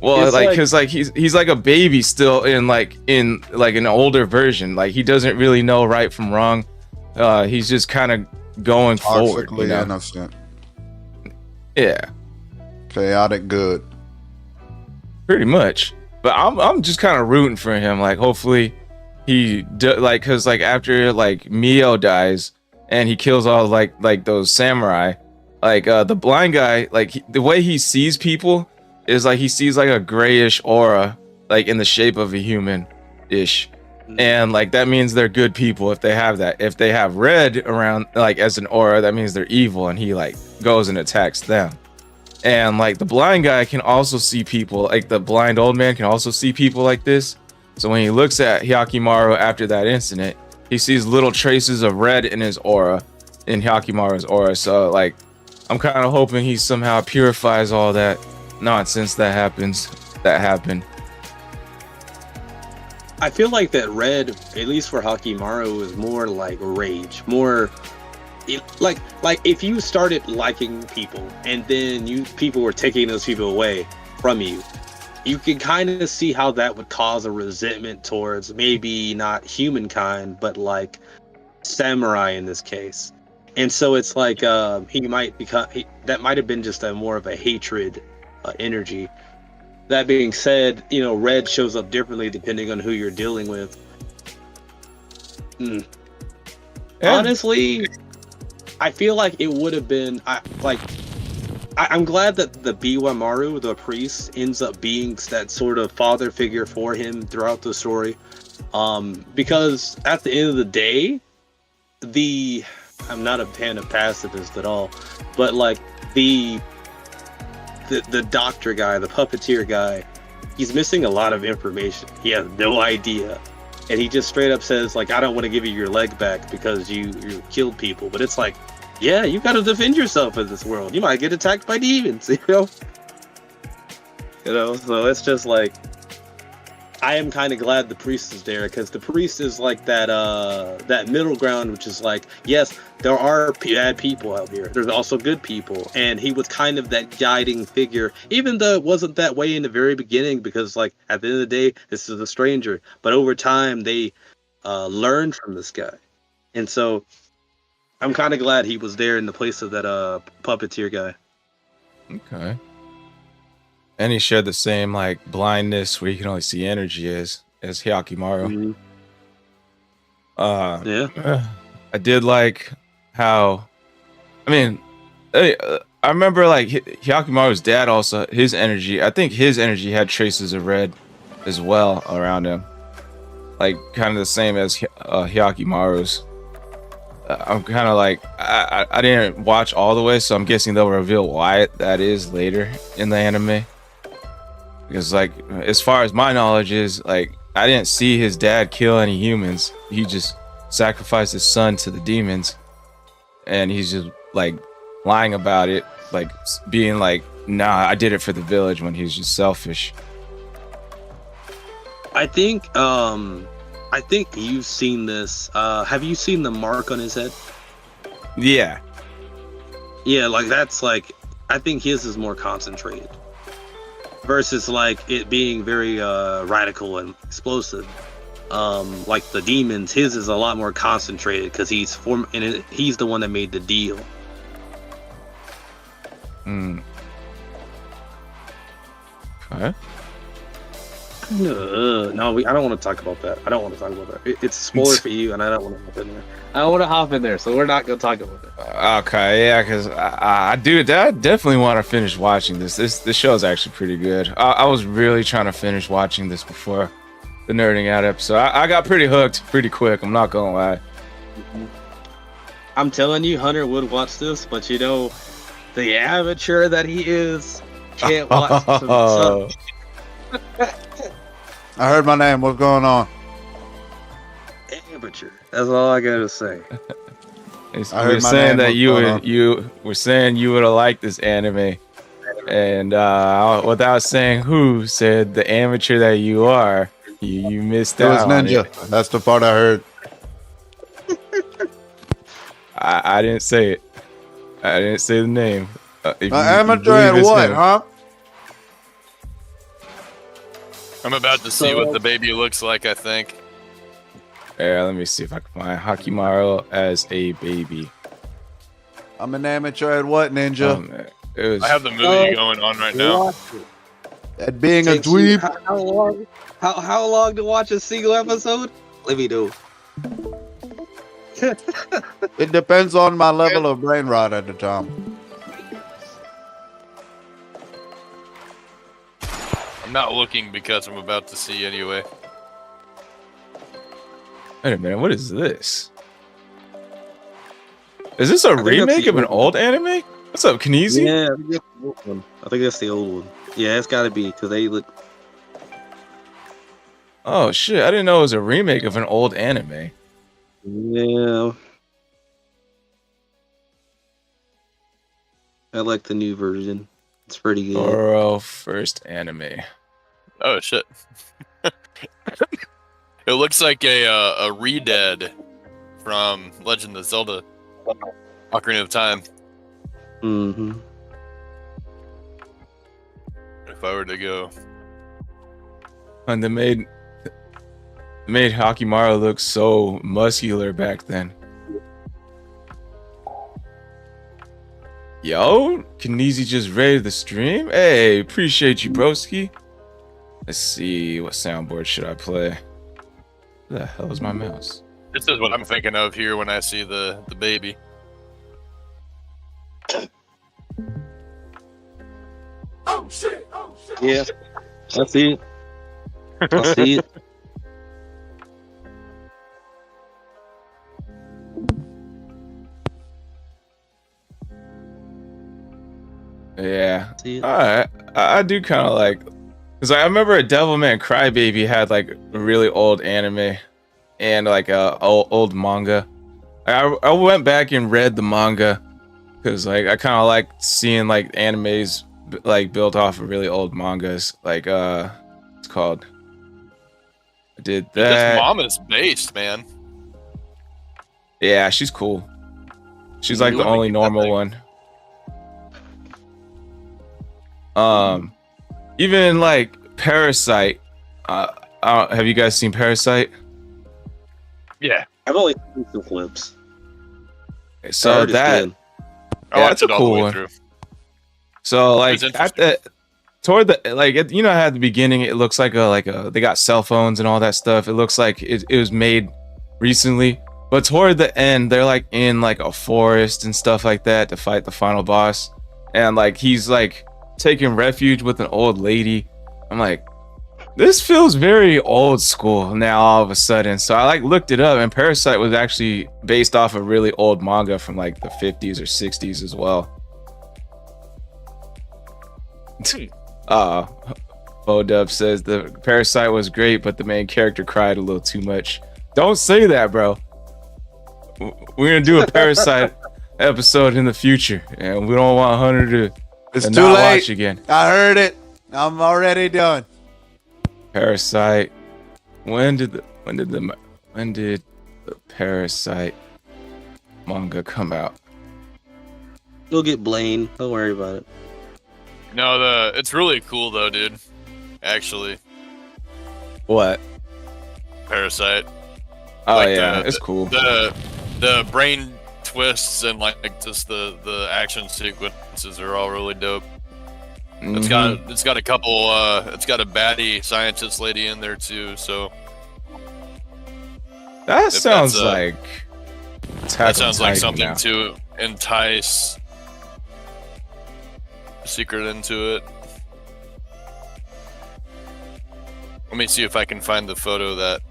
Well, It's like because like he's like a baby still in like an older version. Like he doesn't really know right from wrong. He's just kind of going forward. Toxically innocent. Yeah, Chaotic good. pretty much. But I'm just kind of rooting for him. Like hopefully like because like after like Mio dies and he kills all like those samurai, like the blind guy, like the way he sees people is like he sees like a grayish aura like in the shape of a human ish, and like that means they're good people if they have that. If they have red around like as an aura, that means they're evil, and he like goes and attacks them. And like the blind guy can also see people, like the blind old man can also see people like this. So when he looks at Hyakimaru after that incident, he sees little traces of red in his aura, in Hyakimaru's aura. So like I'm kind of hoping he somehow purifies all that nonsense that happened. I feel like that red, at least for Hakimaru, is more like rage, more like if you started liking people and then people were taking those people away from you, you can kind of see how that would cause a resentment towards maybe not humankind, but like samurai in this case. And so it's like he might become that might have been just a more of a hatred energy. That being said, red shows up differently depending on who you're dealing with. Yeah. Honestly, I feel like it would have been I'm glad that the Biwamaru, the priest, ends up being that sort of father figure for him throughout the story. Because at the end of the day, I'm not a fan of pacifist at all, but like the doctor guy, the puppeteer guy, he's missing a lot of information. He has no idea. And he just straight up says, like, I don't want to give you your leg back because you killed people. But it's like, yeah, you got to defend yourself in this world. You might get attacked by demons, So it's just like, I am kind of glad the priest is there, because the priest is like that middle ground, which is like, yes, there are bad people out here. There's also good people. And he was kind of that guiding figure, even though it wasn't that way in the very beginning, because like at the end of the day, this is a stranger. But over time, they learned from this guy. And so I'm kind of glad he was there in the place of that puppeteer guy. Okay. And he shared the same like blindness where you can only see energy as Hyakimaru. Mm-hmm. Yeah. I did like how, I remember like Hyakimaru's dad also, his energy, I think his energy had traces of red as well around him. Like kind of the same as Hyakimaru's. I'm kind of like, I didn't watch all the way, so I'm guessing they'll reveal why that is later in the anime. Because like, as far as my knowledge is, like, I didn't see his dad kill any humans. He just sacrificed his son to the demons. And he's just like lying about it, like being like, nah, I did it for the village, when he's just selfish. I think you've seen this. Have you seen the mark on his head? Yeah. Yeah, like that's like, I think his is more concentrated versus like it being very radical and explosive. Like the demons, his is a lot more concentrated because he's the one that made the deal. Okay. No, I don't want to talk about that. It's a spoiler for you, and I don't want to hop in there. I don't want to hop in there, so we're not going to talk about it. Okay, yeah, because I definitely want to finish watching this. This show is actually pretty good. I was really trying to finish watching this before the Nerding Out episode. I got pretty hooked pretty quick, I'm not going to lie. I'm telling you, Hunter would watch this, but the amateur that he is can't watch some I heard my name. What's going on? amateur. That's all I gotta say. We're saying that you were saying you would have liked this anime, and without saying who, said the amateur that you are, you missed out. It was Ninja. That's the part I heard. I didn't say it. I didn't say the name. Amateur at what, huh? I'm about to see what the baby looks like, I think. Yeah, let me see if I can find Hakimaru as a baby. I'm an amateur at what, Ninja? I have the movie going on right now. At being a dweeb. How long to watch a single episode? Let me know. It depends on my level of brain rot at the time. I'm not looking because I'm about to see anyway. Wait a minute, what is this? Is this a remake of an old anime? What's up, Kinesi? Yeah, I think that's the old one. Yeah, it's gotta be, because they look... Oh shit, I didn't know it was a remake of an old anime. Yeah. I like the new version. It's pretty good. Dororo first anime. Oh shit. It looks like a re-dead from Legend of Zelda Ocarina of Time. Mm-hmm. If I were to go. And they made Hakimaru look so muscular back then. Yo, Kineasy just raided the stream. Hey, appreciate you, broski. Let's see, what soundboard should I play? Where the hell is my mouse? This is what I'm thinking of here when I see the baby. Oh shit! Oh shit! Yeah, I see it. I see it. Yeah. See it. All right. I do kind of like, because I remember a Devilman Crybaby had like a really old anime and like a old manga. I went back and read the manga because like I kind of like seeing like animes like built off of really old mangas. Like it's called. I did This that. mom is based, man. Yeah, she's cool. She's like You the wanna only get that normal thing. one. Even like Parasite. Have you guys seen Parasite? Yeah. I've only seen some clips. So Heard it's that good. I Yeah, watched that's a it all cool the way one. through. so like It's at the toward the like you know how at the beginning it looks like a they got cell phones and all that stuff. It looks like it was made recently, but toward the end they're like in like a forest and stuff like that to fight the final boss, and like he's like taking refuge with an old lady. I'm like, this feels very old school now all of a sudden. So I like looked it up, and Parasite was actually based off a really old manga from like the 50s or 60s as well. Bodub says the Parasite was great, but the main character cried a little too much. Don't say that, bro. We're gonna do a Parasite episode in the future, and we don't want Hunter to It's and too not late. watch again. I heard it. I'm already done. Parasite. When did the Parasite manga come out? You'll get Blaine. Don't worry about it. No, it's really cool though, dude. Actually, What? Parasite. Oh Like yeah, the- it's cool. The brain twists and like just the action sequences are all really dope. It's Mhm. got a couple it's got a baddie scientist lady in there too, so That if sounds that's, like Attack that on sounds like Titan something now. to entice Secret into it. Let me see if I can find the photo that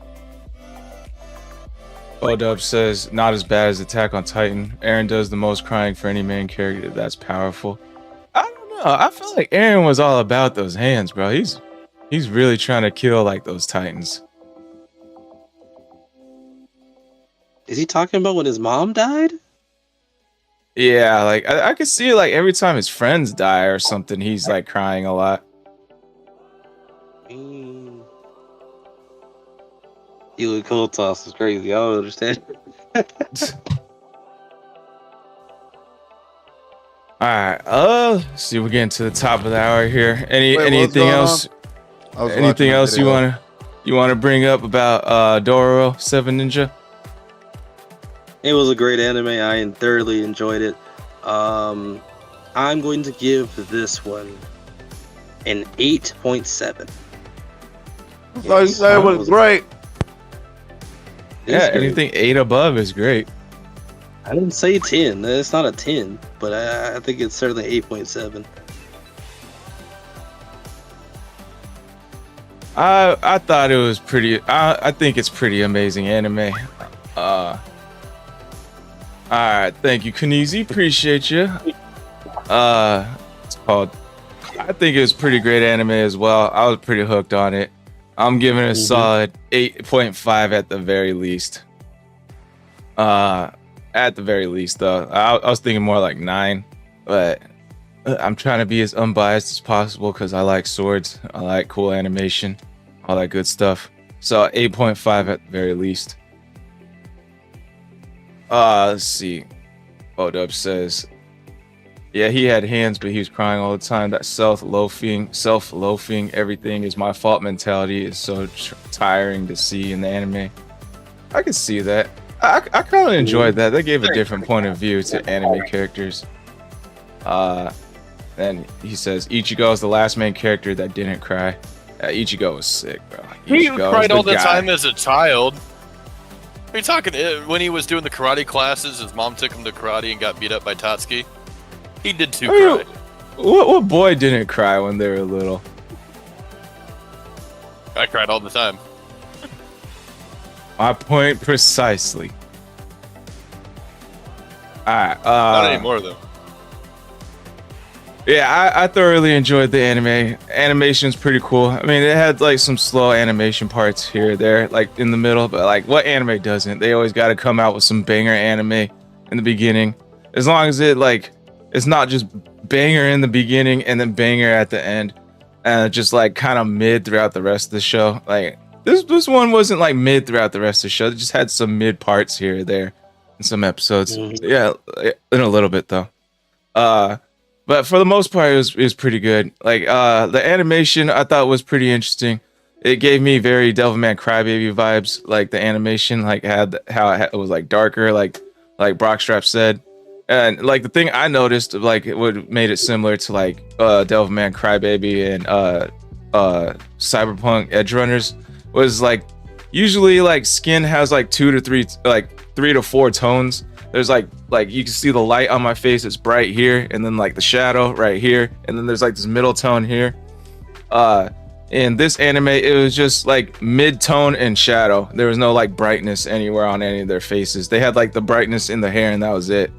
Bodub says not as bad as Attack on Titan. Aaron does the most crying for any main character. That's powerful. I don't know. I feel like Aaron was all about those hands, bro. He's really trying to kill like those Titans. Is he talking about when his mom died? Yeah, like I could see like every time his friends die or something, he's like crying a lot. You and cold toss is crazy. I don't understand. All right, let's see, we're getting to the top of the hour here. Wait, what's Anything going else? I was Anything watching a else video. you wanna bring up about Dororo 7 Ninja? It was a great anime. I thoroughly enjoyed it. I'm going to give this one an 8.7. I thought you said it was great. Yeah, It's great. anything 8 above is great. I didn't say 10. It's not a 10, but I think it's certainly 8.7. I thought it was pretty. I think it's pretty amazing anime. All right, thank you, Kanizi. Appreciate you. It's called. I think it was pretty great anime as well. I was pretty hooked on it. I'm giving it a solid 8.5 at the very least. At the very least, though, I was thinking more like 9, but I'm trying to be as unbiased as possible because I like swords. I like cool animation, all that good stuff. So 8.5 at the very least. Let's see. Odub says, yeah, he had hands, but he was crying all the time. That self-loafing, everything is my fault mentality is so tiring to see in the anime. I can see that. I kind of enjoyed that. They gave a different point of view to anime characters. Then he says Ichigo is the last main character that didn't cry. Ichigo was sick, bro. He Ichigo cried all the guy. time as a child. Are you talking when he was doing the karate classes? His mom took him to karate and got beat up by Tatsuki. He did too cry. What boy didn't cry when they were little? I cried all the time. My point precisely. Alright, Not anymore though. Yeah, I thoroughly enjoyed the anime. Animation's pretty cool. I mean, it had like some slow animation parts here or there, like in the middle, but like what anime doesn't? They always got to come out with some banger anime in the beginning. As long as it like, it's not just banger in the beginning and then banger at the end, and just like kind of mid throughout the rest of the show. Like this one wasn't like mid throughout the rest of the show. It just had some mid parts here or there in some episodes. Yeah, in a little bit though. But for the most part, it was pretty good. Like the animation, I thought was pretty interesting. It gave me very Devilman Crybaby vibes. Like the animation, like had how it was like darker, like Brockstrap said. And like the thing I noticed, like it would made it similar to like Devilman Crybaby and Cyberpunk Edge Runners was like usually like skin has like 3 to 4 tones. There's like you can see the light on my face, it's bright here, and then like the shadow right here, and then there's like this middle tone here. In this anime, it was just like mid-tone and shadow. There was no like brightness anywhere on any of their faces. They had like the brightness in the hair, and that was it.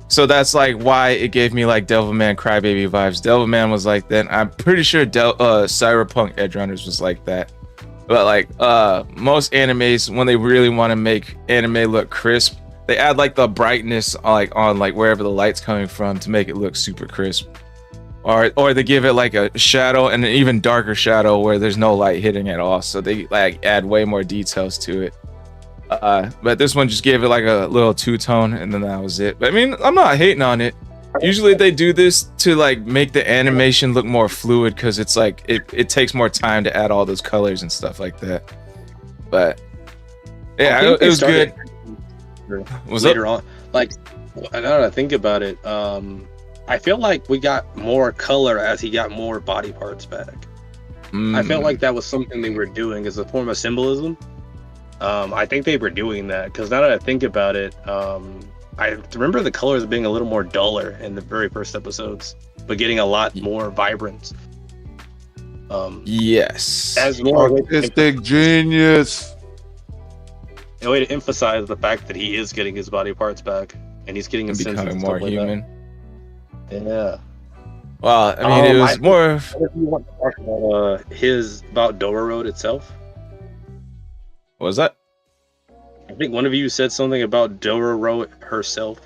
So that's like why it gave me like Devilman Crybaby vibes. Devilman was like that. I'm pretty sure Cyberpunk Edge Runners was like that. But like most animes, when they really want to make anime look crisp, they add like the brightness on like wherever the light's coming from to make it look super crisp. Or they give it like a shadow and an even darker shadow where there's no light hitting at all. So they like add way more details to it. But this one just gave it like a little two-tone and then that was it. But I mean, I'm not hating on it. Usually they do this to like make the animation look more fluid because it's like it takes more time to add all those colors and stuff like that. But yeah, it was good. Was later on, like I gotta think about it. I feel like we got more color as he got more body parts back. I felt like that was something they were doing as a form of symbolism. I think they were doing that because now that I think about it, I remember the colors being a little more duller in the very first episodes, but getting a lot more vibrant. Yes. As more Artistic genius. a way to emphasize the fact that he is getting his body parts back and he's getting his senses becoming and more stuff like human. that. Yeah. Well, I mean, it was more of... If you want to talk about Dororo itself. What was that? I think one of you said something about Dororo herself.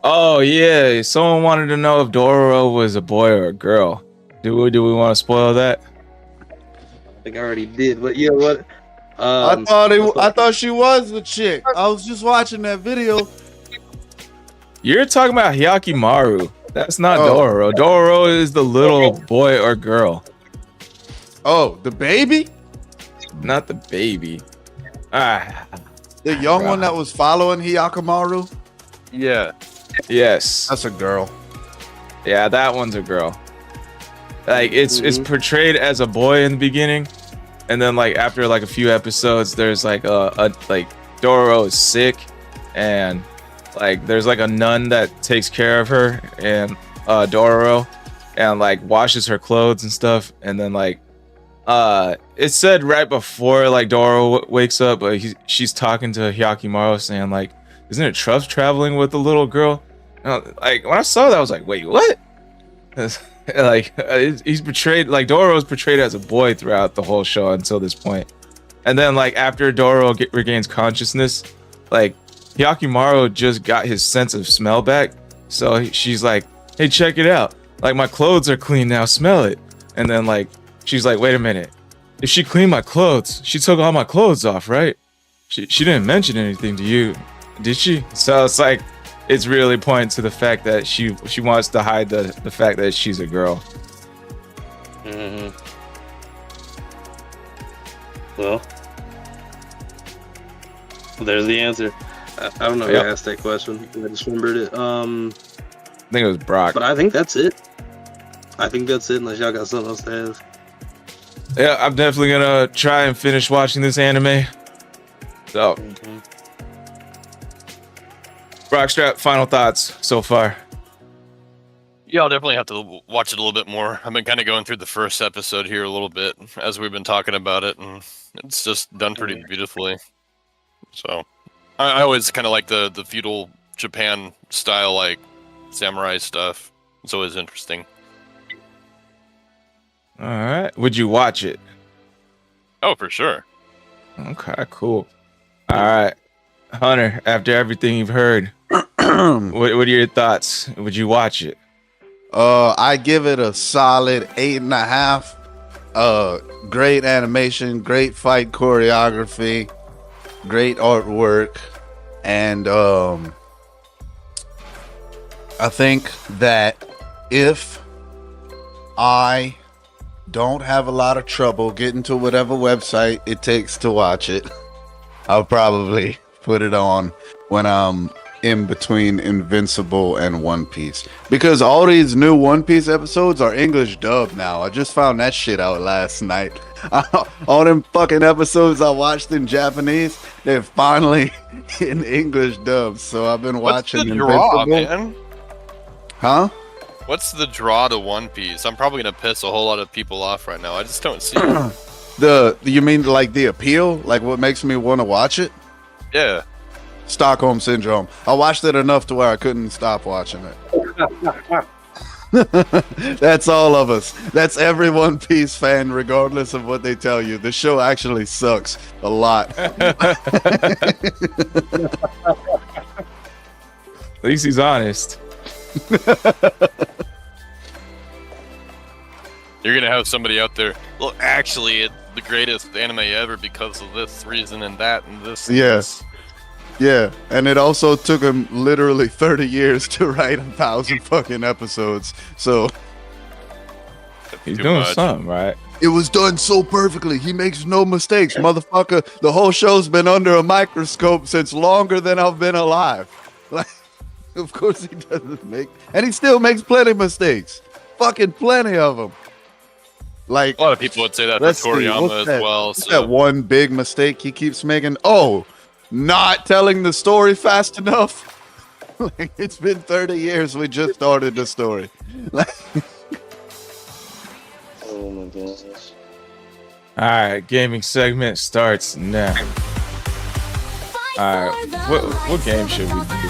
Oh yeah, someone wanted to know if Dororo was a boy or a girl. Do we want to spoil that? I think I already did, but yeah, what? I thought she was the chick. I was just watching that video. You're talking about Hyakimaru. That's not Oh. Dororo. Dororo is the little boy or girl, Oh, the baby? not the baby. The young one that was following Hyakimaru? Yeah. Yes. That's a girl. Yeah, that one's a girl. Like it's portrayed as a boy in the beginning, and then like after like a few episodes, there's like a like Dororo is sick, and like there's like a nun that takes care of her and Dororo, and like washes her clothes and stuff, and then like it's said right before like Dororo wakes up, but she's talking to Hyakimaru saying like, isn't it Trust traveling with the little girl? And like when I saw that, I was like, wait, what? Like he's portrayed like Dororo's portrayed as a boy throughout the whole show until this point, and then like after Dororo regains consciousness, like Hyakimaru just got his sense of smell back, so she's like, hey, check it out, like my clothes are clean now, smell it. And then like she's like, wait a minute, if she cleaned my clothes, she took all my clothes off, right? She didn't mention anything to you, did she? So it's like it's really pointing to the fact that she wants to hide the fact that she's a girl. Well, there's the answer. I don't know who asked that question. I just remembered it. I think it was Brock. But I think that's it. Unless y'all got something else to ask. Yeah, I'm definitely gonna try and finish watching this anime. So, Brockstrap, final thoughts so far. Yeah, I'll definitely have to watch it a little bit more. I've been kind of going through the first episode here a little bit as we've been talking about it, and it's just done pretty beautifully. So, I always kind of like the feudal Japan style, like samurai stuff. It's always interesting. All right. Would you watch it? Oh, for sure. Okay, cool. All right. Hunter, after everything you've heard, what are your thoughts? Would you watch it? I give it a solid 8.5. Great animation, great fight choreography, great artwork, and I think that if I don't have a lot of trouble getting to whatever website it takes to watch it, I'll probably put it on when I'm in between Invincible and One Piece, because all these new One Piece episodes are English dub now. I just found that shit out last night. All them fucking episodes I watched in Japanese, they're finally in English dub. So I've been watching What's the draw, Invincible. man? Huh? What's the draw to One Piece? I'm probably gonna piss a whole lot of people off right now. I just don't see it. You mean like the appeal? Like what makes me want to watch it? Yeah. Stockholm Syndrome. I watched it enough to where I couldn't stop watching it. That's all of us. That's every One Piece fan, regardless of what they tell you. The show actually sucks a lot. At least he's honest. You're gonna have somebody out there. Well, actually, it's the greatest anime ever because of this reason and that and this. And Yes. Yeah, and it also took him literally 30 years to write 1,000 fucking episodes. So He's Too doing much. something, right? it was done so perfectly. He makes no mistakes, motherfucker. The whole show's been under a microscope since longer than I've been alive. Like, of course he doesn't make, and he still makes plenty of mistakes. Fucking plenty of them. Like, A lot of people would say that for let's see, Toriyama what's as that- well. what's So that one big mistake he keeps making? Oh, not telling the story fast enough. Like, it's been 30 years. We just started the story. Like, Oh my goodness. All right, gaming segment starts now. All right, what game should we do?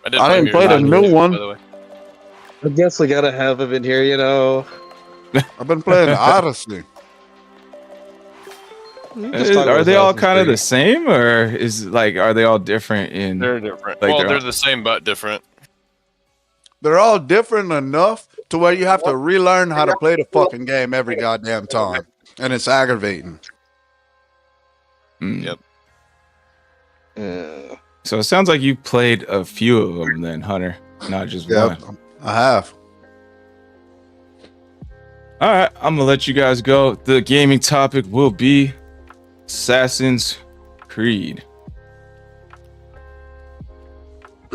I didn't play the new one. By the way. I guess we gotta have him in here, you know. I've been playing Odyssey. Just talk Are about they all Assassin's kind of Creed. the same, or is like are they all different in? They're different. Like Well, they're they're all- the same but different. They're all different enough to where you have to relearn how to play the fucking game every goddamn time. And it's aggravating. Mm. Yep. Yeah. So it sounds like you played a few of them, then, Hunter, not just Yep, one. I have. All right, I'm gonna let you guys go. The gaming topic will be Assassin's Creed.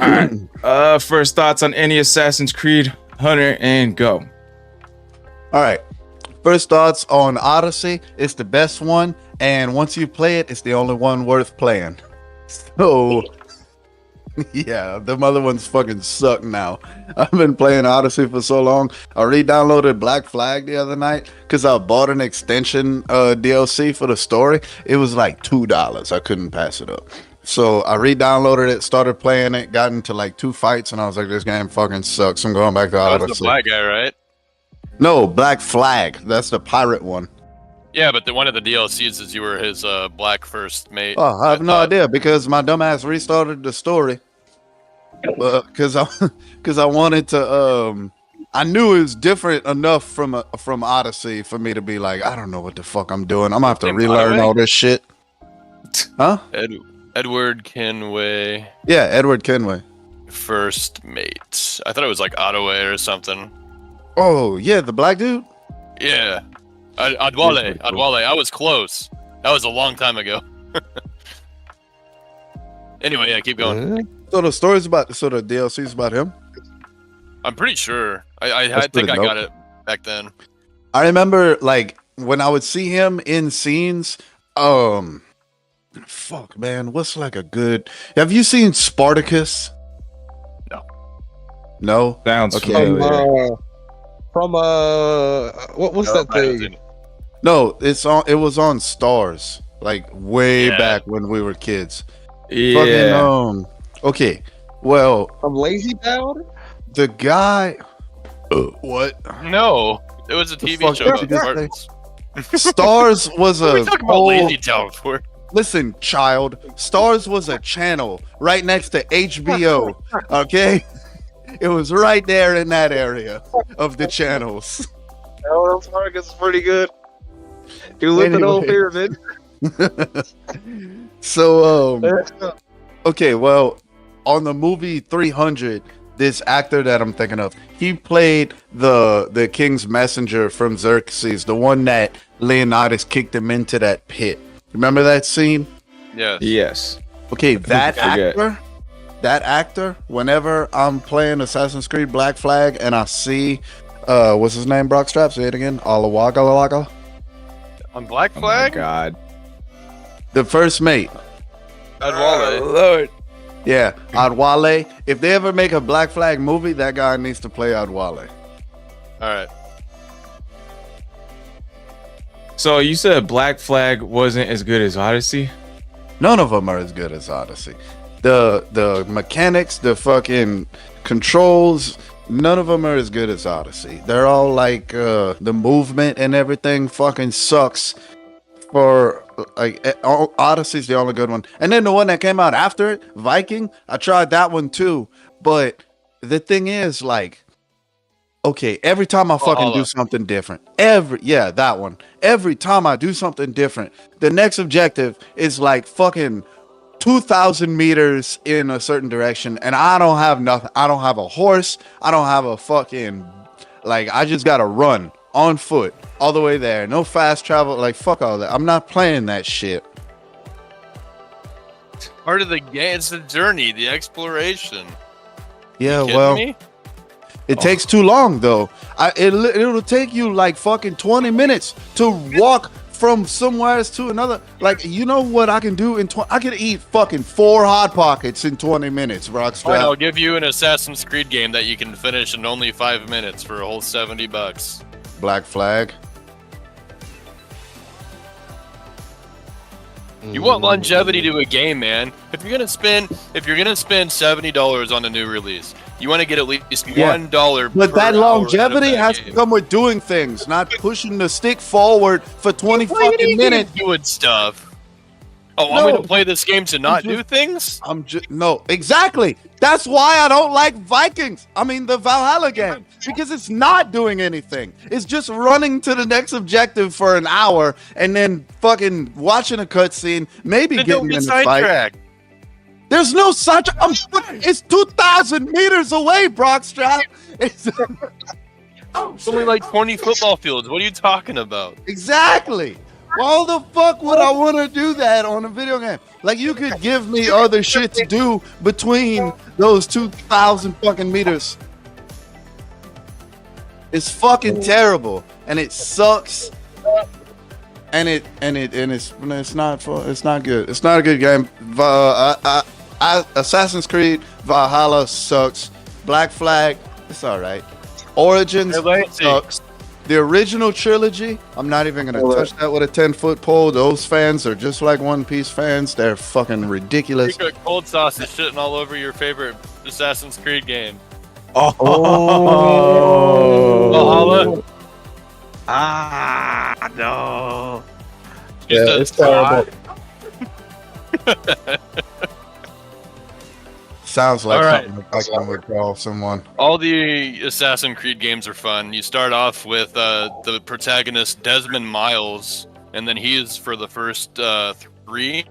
All right. First thoughts on any Assassin's Creed, Hunter, and go. All right. First thoughts on Odyssey. It's the best one. And once you play it, it's the only one worth playing. So, yeah, them other ones fucking suck now. I've been playing Odyssey for so long. I re-downloaded Black Flag the other night because I bought an extension DLC for the story. It was like $2. I couldn't pass it up. So I re-downloaded it, started playing it, got into like 2 fights, and I was like, this game fucking sucks. I'm going back to That was Odyssey. the black guy, right? No, Black Flag. That's the pirate one. Yeah, but one of the DLCs is you were his black first mate. Oh, I have no thought. idea because my dumbass restarted the story. Because I wanted to I knew it was different enough from Odyssey for me to be like, I don't know what the fuck I'm doing. I'm gonna have to Name relearn Ottaway? all this shit. Huh? Edward Kenway, Yeah, Edward Kenway. first mate. I thought it was like Ottaway or something. Oh yeah, the black dude. Yeah. Adwale. Adwale. I was close. That was a long time ago. Anyway, yeah, keep going. So the story's about, so the DLC's about him. I'm pretty sure. I That's think pretty I dope. got it back then. I remember like when I would see him in scenes. Fuck man, what's like a good? Have you seen Spartacus? No. No. Sounds Okay. familiar. What's that I haven't thing? seen it. No, it's on. It was on Stars, like way Yeah. back when we were kids. Yeah. Fucking, okay. Well, From Lazy Town? the guy. What? No, it was a The TV fuck show did about you Spartans. Stars was What are we a talking about whole- Lazy Town for? Listen, child. Stars was a channel right next to HBO. Okay, it was right there in that area of the channels. Oh, Spartacus is pretty good. You look at old Anyway. pyramid. So, okay, well, on the movie 300, this actor that I'm thinking of, he played the king's messenger from Xerxes, the one that Leonidas kicked him into that pit. Remember that scene? Yes. Yes. Okay, that forget. actor, whenever I'm playing Assassin's Creed Black Flag and I see, what's his name, Brock Strap? Say it again. Alawagalaga. On Black Oh my Flag? God. The first mate. Adwale. Lord. Yeah, Adwale. If they ever make a Black Flag movie, that guy needs to play Adwale. Alright. So you said Black Flag wasn't as good as Odyssey? None of them are as good as Odyssey. The mechanics, the fucking controls, none of them are as good as Odyssey. They're all like the movement and everything fucking sucks. For like Odyssey's the only good one, and then the one that came out after it, Viking. I tried that one too, but the thing is, like, okay, every time I fucking do something different, that one. Every time I do something different, the next objective is like fucking 2,000 meters in a certain direction, and I don't have nothing. I don't have a horse. I don't have a fucking, like, I just gotta run on foot all the way there. No fast travel. Like, fuck all that. I'm not playing that shit. Part of the game. It's the journey, the exploration. Yeah, Kidding well, me? it takes too long though. It'll take you like fucking 20 minutes to walk from somewhere to another. Like, you know what I can do in I can eat fucking 4 Hot Pockets in 20 minutes, Fine, I'll Rockstrap. give you an Assassin's Creed game that you can finish in only 5 minutes for a whole $70. Black Flag. You want longevity to a game, man. If you're gonna spend $70 on a new release, you want to get at least Yeah. $1. But per that hour longevity out of that has to game. come with doing things, not pushing the stick forward for 20 What do you fucking mean minutes. doing stuff. Oh, I'm No. gonna play this game to not do things? I'm just no, exactly. That's why I don't like Vikings. I mean the Valhalla game, because it's not doing anything. It's just running to the next objective for an hour and then fucking watching a cutscene, maybe Then getting don't in get a fight. sidetracked. There's no such. It's 2,000 meters away, Brockstrap. It's It's only like 20 football fields. What are you talking about? exactly. Why the fuck would I want to do that on a video game? Like, you could give me other shit to do between those 2,000 fucking meters. It's fucking terrible, and it sucks. And it's not fun. It's not good. It's not a good game. Assassin's Creed Valhalla sucks. Black Flag, it's all right. Origins sucks. The original trilogy, I'm not even gonna touch that with a 10-foot pole. Those fans are just like One Piece fans. They're fucking ridiculous. Secret cold sauce is shitting all over your favorite Assassin's Creed game. Oh. Valhalla? Ah, no. Yeah, it's terrible. Sounds like All right. something I can recall someone. All the Assassin's Creed games are fun. You start off with the protagonist Desmond Miles, and then he is for the first 3,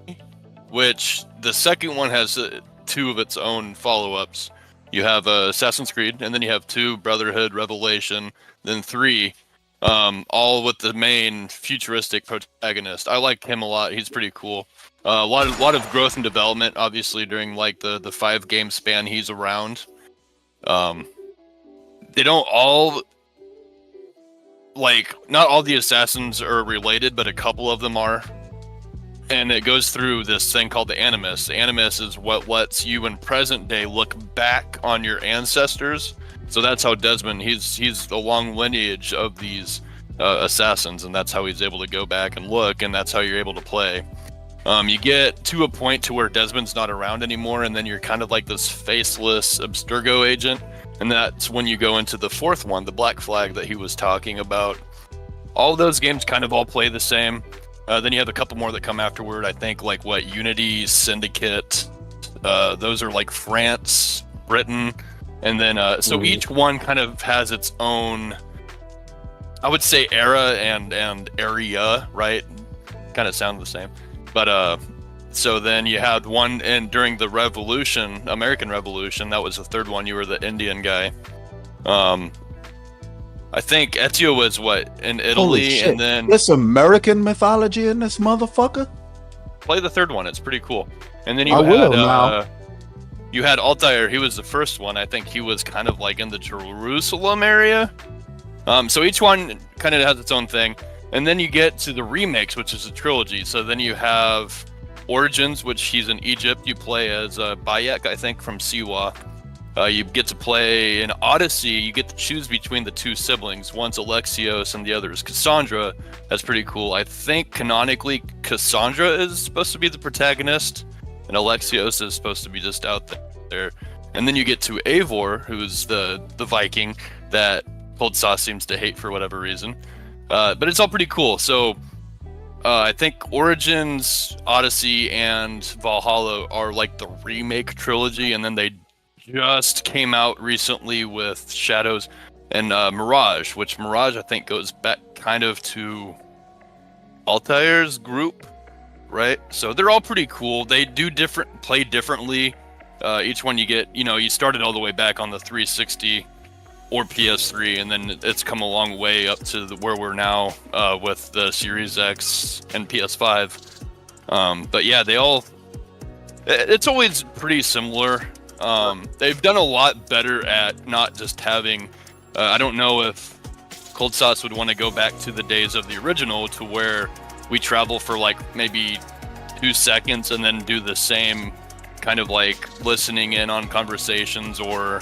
which the second one has 2 of its own follow-ups. You have Assassin's Creed, and then you have 2, Brotherhood, Revelation, then 3, all with the main futuristic protagonist. I like him a lot. He's pretty cool. A lot of growth and development, obviously, during like the 5-game span he's around. They don't all, like, not all the assassins are related, but a couple of them are. And it goes through this thing called the Animus. The Animus is what lets you in present day look back on your ancestors. So that's how Desmond, he's a long lineage of these assassins, and that's how he's able to go back and look, and that's how you're able to play. You get to a point to where Desmond's not around anymore, and then you're kind of like this faceless Abstergo agent, and that's when you go into the 4th one, the Black Flag that he was talking about. All of those games kind of all play the same. Then you have a couple more that come afterward, I think, like Unity, Syndicate, those are like France, Britain, and then so each one kind of has its own, I would say, era and area, right? Kind of sound the same. But so then you had one during the Revolution, American Revolution. That was the 3rd one. You were the Indian guy. I think Ezio was in Italy, and then there's American mythology in this motherfucker. Play the 3rd one. It's pretty cool. And then you had Altair. He was the first one. I think he was kind of like in the Jerusalem area. So each one kind of has its own thing. And then you get to the remakes, which is a trilogy. So then you have Origins, which he's in Egypt. You play as Bayek, I think, from Siwa. You get to play in Odyssey. You get to choose between the 2 siblings. One's Alexios and the other is Cassandra. That's pretty cool. I think canonically Cassandra is supposed to be the protagonist, and Alexios is supposed to be just out there. And then you get to Eivor, who's the Viking that Cold Sauce seems to hate for whatever reason. But it's all pretty cool. So I think Origins, Odyssey, and Valhalla are like the remake trilogy, and then they just came out recently with Shadows and Mirage, which Mirage I think goes back kind of to Altair's group, right? So they're all pretty cool. They do play differently. Each one you get, you started all the way back on the 360 or PS3, and then it's come a long way up to where we're now with the Series X and PS5. But yeah, it's always pretty similar. They've done a lot better at not just having, I don't know if Cold Sauce would want to go back to the days of the original to where we travel for like maybe 2 seconds and then do the same kind of like listening in on conversations or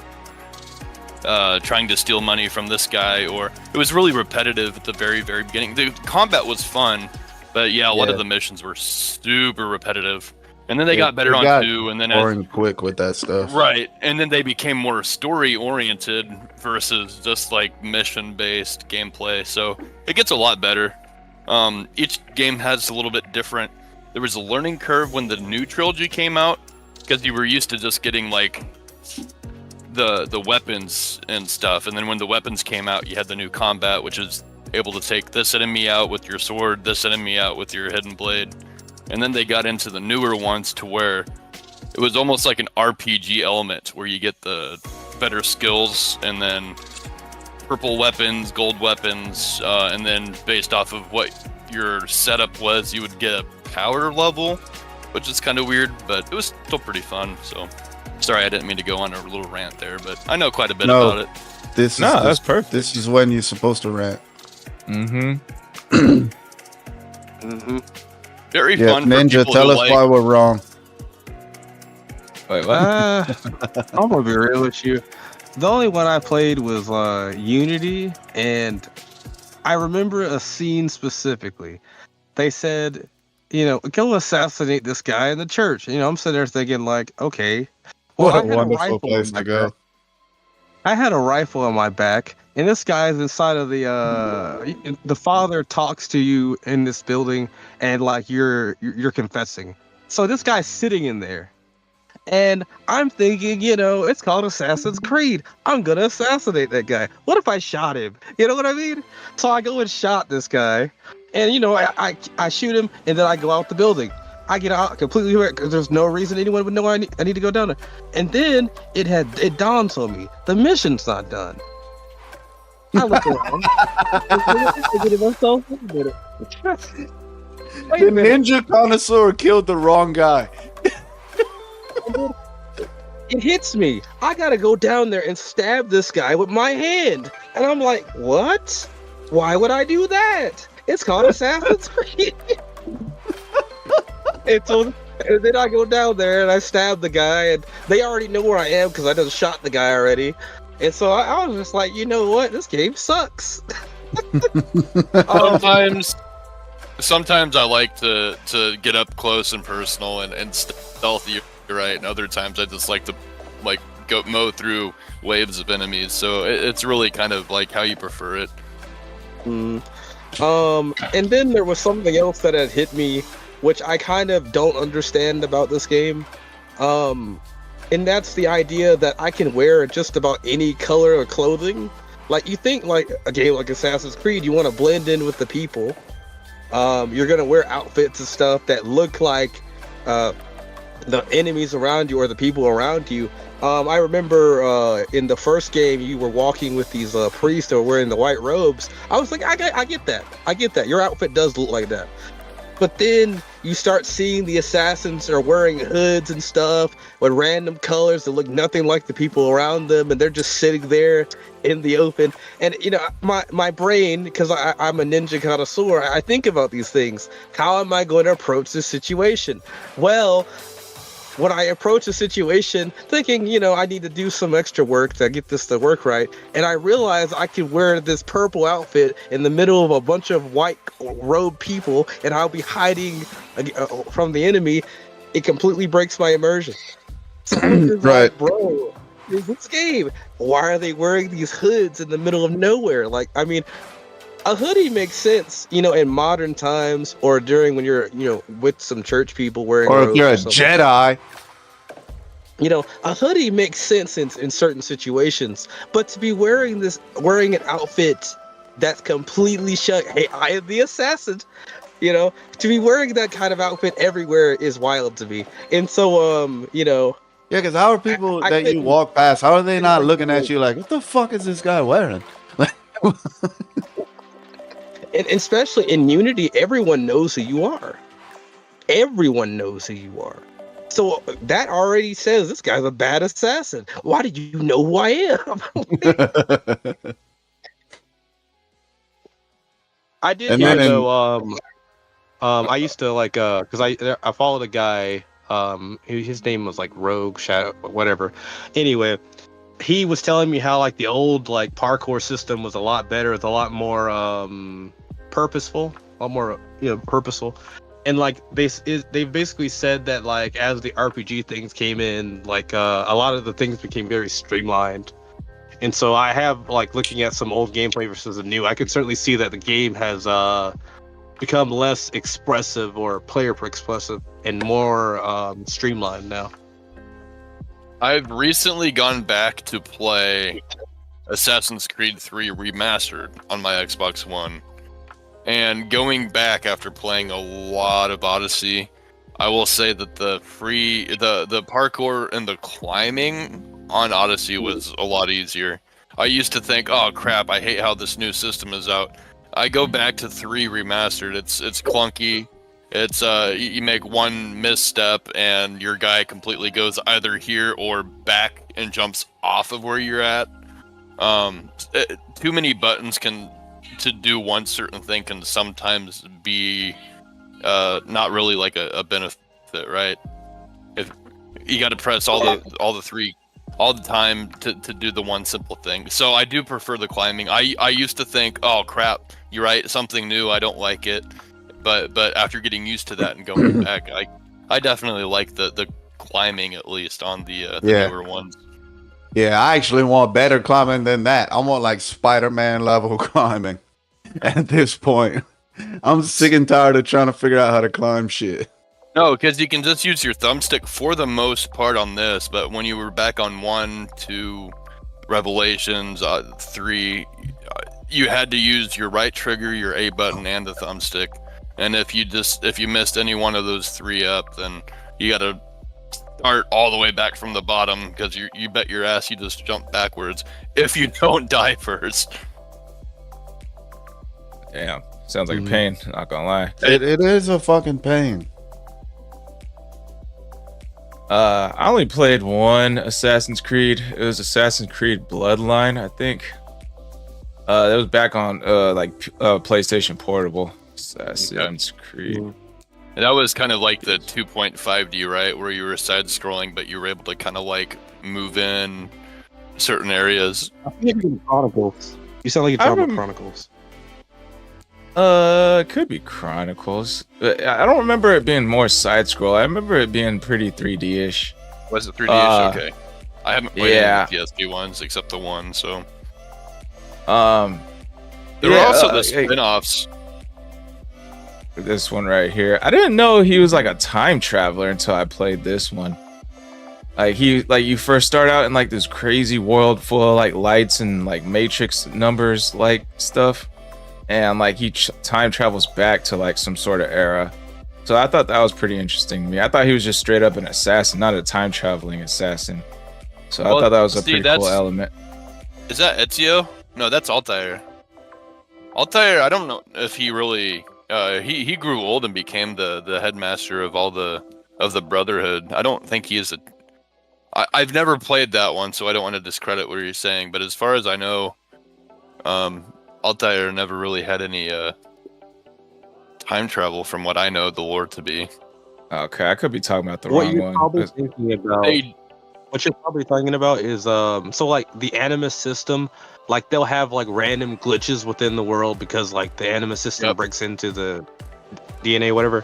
trying to steal money from this guy, or it was really repetitive at the very, very beginning. The combat was fun, but yeah, a lot of the missions were super repetitive. And then they got better on 2, and then boring quick with that stuff. Right, and then they became more story-oriented versus just like mission-based gameplay. So it gets a lot better. Each game has a little bit different. There was a learning curve when the new trilogy came out, because you were used to just getting like the weapons and stuff, and then when the weapons came out, you had the new combat, which is able to take this enemy out with your sword, this enemy out with your hidden blade. And then they got into the newer ones to where it was almost like an RPG element, where you get the better skills, and then purple weapons, gold weapons, and then based off of what your setup was, you would get a power level, which is kind of weird, but it was still pretty fun. So sorry, I didn't mean to go on a little rant there, but I know quite a bit about it. That's perfect. This is when you're supposed to rant. Mm-hmm. Very fun. Ninja, tell us why we're wrong. Wait, what? I'm gonna be real with you. The only one I played was Unity, and I remember a scene specifically. They said, go assassinate this guy in the church. I'm sitting there thinking like, okay, well, what a wonderful place to go. I had a rifle on my back, and this guy's inside of the father talks to you in this building, and like you're confessing. So this guy's sitting in there, And I'm thinking, you know, it's called Assassin's Creed. I'm gonna assassinate that guy. What if I shot him? You know what I mean? So I go and shot this guy, and you know, I shoot him, and then I go out the building. I get out completely hurt because there's no reason anyone would know I need to go down there. And then it dawns on me the mission's not done. I look around. Wait The a minute. ninja connoisseur killed the wrong guy. It hits me. I gotta go down there and stab this guy with my hand. And I'm like, what? Why would I do that? It's called Assassin's Creed. and then I go down there and I stab the guy, and they already know where I am because I just shot the guy already. And so I was just like, you know what? This game sucks. Sometimes I like to get up close and personal and stealthy, right? And other times I just like to go mow through waves of enemies. So it's really kind of like how you prefer it. And then there was something else that had hit me, which I kind of don't understand about this game. And that's the idea that I can wear just about any color of clothing. Like, you think like a game like Assassin's Creed, you want to blend in with the people. You're gonna wear outfits and stuff that look like the enemies around you or the people around you. I remember in the first game you were walking with these priests who were wearing the white robes. I was like, I get that. Your outfit does look like that. But then you start seeing the assassins are wearing hoods and stuff with random colors that look nothing like the people around them, and they're just sitting there in the open. And you know, my brain, because I'm a ninja connoisseur, I think about these things. How am I going to approach this situation? Well, when I approach a situation thinking, you know, I need to do some extra work to get this to work right, and I realize I can wear this purple outfit in the middle of a bunch of white robed people, and I'll be hiding from the enemy, it completely breaks my immersion. So I'm just Right. like, bro, this game, why are they wearing these hoods in the middle of nowhere? Like, I mean, a hoodie makes sense, you know, in modern times or during when you're, you know, with some church people wearing Or if robes you're a something. Jedi. You know, a hoodie makes sense in certain situations, but to be wearing an outfit that's completely shut, hey, I am the assassin, you know, to be wearing that kind of outfit everywhere is wild to me. And so, you know, Yeah, because how are people I that you couldn't- walk past, how are they not looking at you like, what the fuck is this guy wearing? and especially in Unity, everyone knows who you are. Everyone knows who you are. So that already says this guy's a bad assassin. Why did you know who I am? I did And hear then- though. I used to like because I followed a guy. His name was like Rogue Shadow, whatever. Anyway, he was telling me how like the old like parkour system was a lot better. It's a lot more purposeful, a lot more purposeful. And like they basically said that like as the RPG things came in, like a lot of the things became very streamlined. And so I have like looking at some old gameplay versus the new, I could certainly see that the game has become less expressive or player expressive and more streamlined now. I've recently gone back to play Assassin's Creed 3 Remastered on my Xbox One. And going back after playing a lot of Odyssey, I will say that the parkour and the climbing on Odyssey was a lot easier. I used to think, oh crap, I hate how this new system is out. I go back to 3 Remastered. It's clunky. It's you make one misstep and your guy completely goes either here or back and jumps off of where you're at. Too many buttons to do one certain thing can sometimes be not really like a benefit, right? If you got to press all the three all the time to do the one simple thing. So I do prefer the climbing. I used to think, oh crap, you're right, something new, I don't like it. But after getting used to that and going back, I definitely like the climbing, at least on the newer ones. Yeah, I actually want better climbing than that. I want like Spider-Man level climbing at this point. I'm sick and tired of trying to figure out how to climb shit. No, because you can just use your thumbstick for the most part on this, but when you were back on 1, 2, Revelations, 3, you had to use your right trigger, your A button, and the thumbstick. And if you missed any one of those 3 up, then you got to start all the way back from the bottom, because you bet your ass you just jump backwards if you don't die first. Damn, sounds like a pain. Not gonna lie. It is a fucking pain. I only played one Assassin's Creed. It was Assassin's Creed Bloodline, I think. That was back on PlayStation Portable. Assassin's Creed. And that was kind of like the 2.5D, right? Where you were side scrolling, but you were able to kind of like move in certain areas. I think you're Chronicles. You sound like you're talking about Chronicles. It could be Chronicles. I don't remember it being more side scroll. I remember it being pretty 3D-ish. Was it 3D-ish? Okay. I haven't played any of the PS2 ones except the one, so. There were also the spin-offs. This one right here. I didn't know he was like a time traveler until I played this one. Like you first start out in like this crazy world full of like lights and like matrix numbers like stuff. And like he time travels back to like some sort of era. So I thought that was pretty interesting to me. I thought he was just straight up an assassin, not a time traveling assassin. So I thought that was a pretty cool element. Is that Ezio? No, that's Altair. Altair, I don't know if he really he grew old and became the headmaster of all the Brotherhood. I don't think he is I've never played that one, so I don't want to discredit what you're saying, but as far as I know, Altair never really had any time travel, from what I know the lore to be. Okay, I could be talking about the wrong one. What you're probably thinking about is so like the Animus system, like they'll have like random glitches within the world because like the Animus system breaks into the DNA, whatever.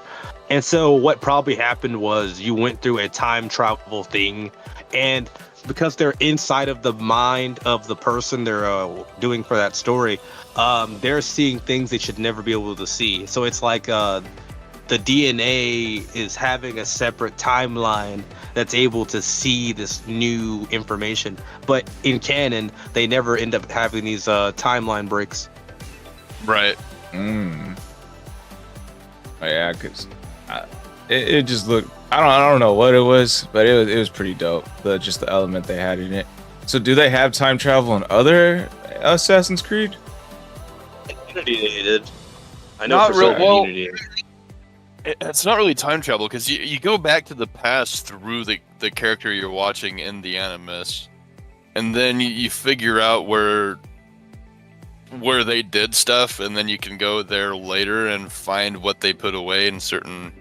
And so what probably happened was you went through a time travel thing, and because they're inside of the mind of the person they're doing for that story, they're seeing things they should never be able to see. So it's like the DNA is having a separate timeline that's able to see this new information. But in canon, they never end up having these timeline breaks. Right. Oh, yeah, because it just looked. I don't know what it was, but it was pretty dope. Just the element they had in it. So, do they have time travel in other Assassin's Creed? Unity they did. I know for sure Unity. It's not really time travel because you go back to the past through the character you're watching in the Animus, and then you figure out where they did stuff, and then you can go there later and find what they put away in certain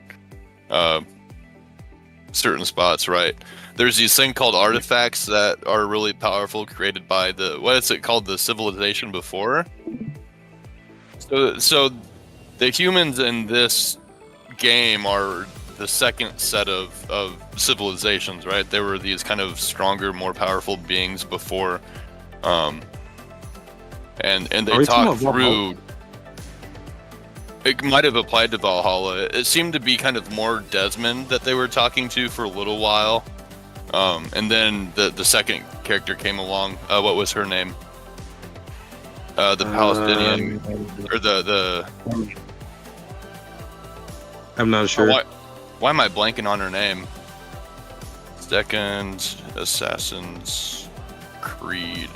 spots. Right? There's these thing called artifacts that are really powerful, created by what is it called, the civilization before. So the humans in this game are the second set of civilizations, right? There were these kind of stronger, more powerful beings before, and they talk through. It might have applied to Valhalla. It seemed to be kind of more Desmond that they were talking to for a little while, and then the second character came along. What was her name? The Palestinian, or the. I'm not sure. Why am I blanking on her name? Second Assassin's Creed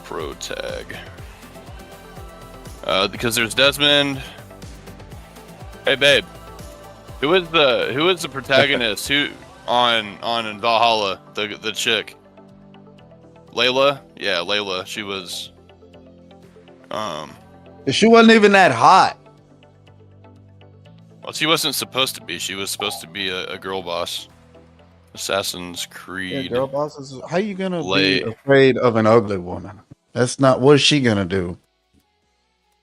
Pro Tag. Because there's Desmond. Hey babe, who is the protagonist? Who on Valhalla? The chick. Layla? Yeah, Layla. She was. She wasn't even that hot. Well, she wasn't supposed to be. She was supposed to be a girl boss. Assassin's Creed. Yeah, girl bosses. How you gonna be afraid of an ugly woman? That's not. What's she gonna do?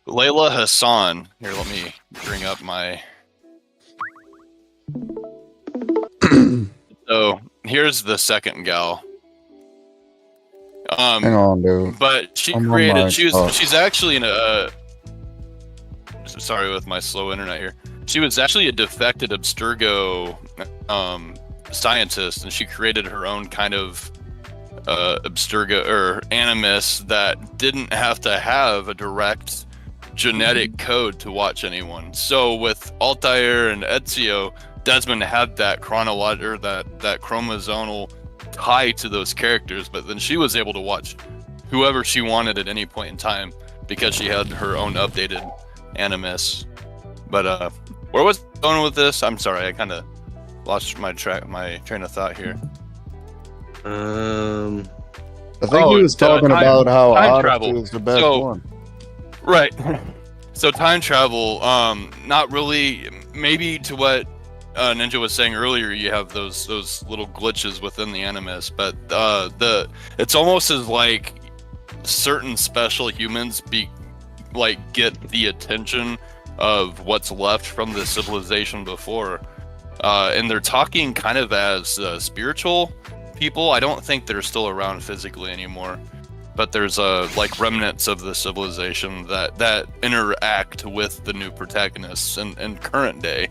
Layla Hassan. Here, let me bring up my. So here's the second gal. Hang on, dude. But she created. She's actually in a. Sorry with my slow internet here. She was actually a defected Abstergo scientist, and she created her own kind of Abstergo or animus that didn't have to have a direct genetic code to watch anyone. So with Altair and Ezio, Desmond had that chronological, that chromosomal tie to those characters, but then she was able to watch whoever she wanted at any point in time because she had her own updated animus. But where was I going with this? I'm sorry, I kind of lost my train of thought here. I think he was talking about how time travel is the best one. Right. So time travel, not really. Maybe to what Ninja was saying earlier, you have those little glitches within the animus, but it's almost as like certain special humans get the attention of what's left from the civilization before, and they're talking kind of as spiritual people. I don't think they're still around physically anymore, but there's like remnants of the civilization that interact with the new protagonists in current day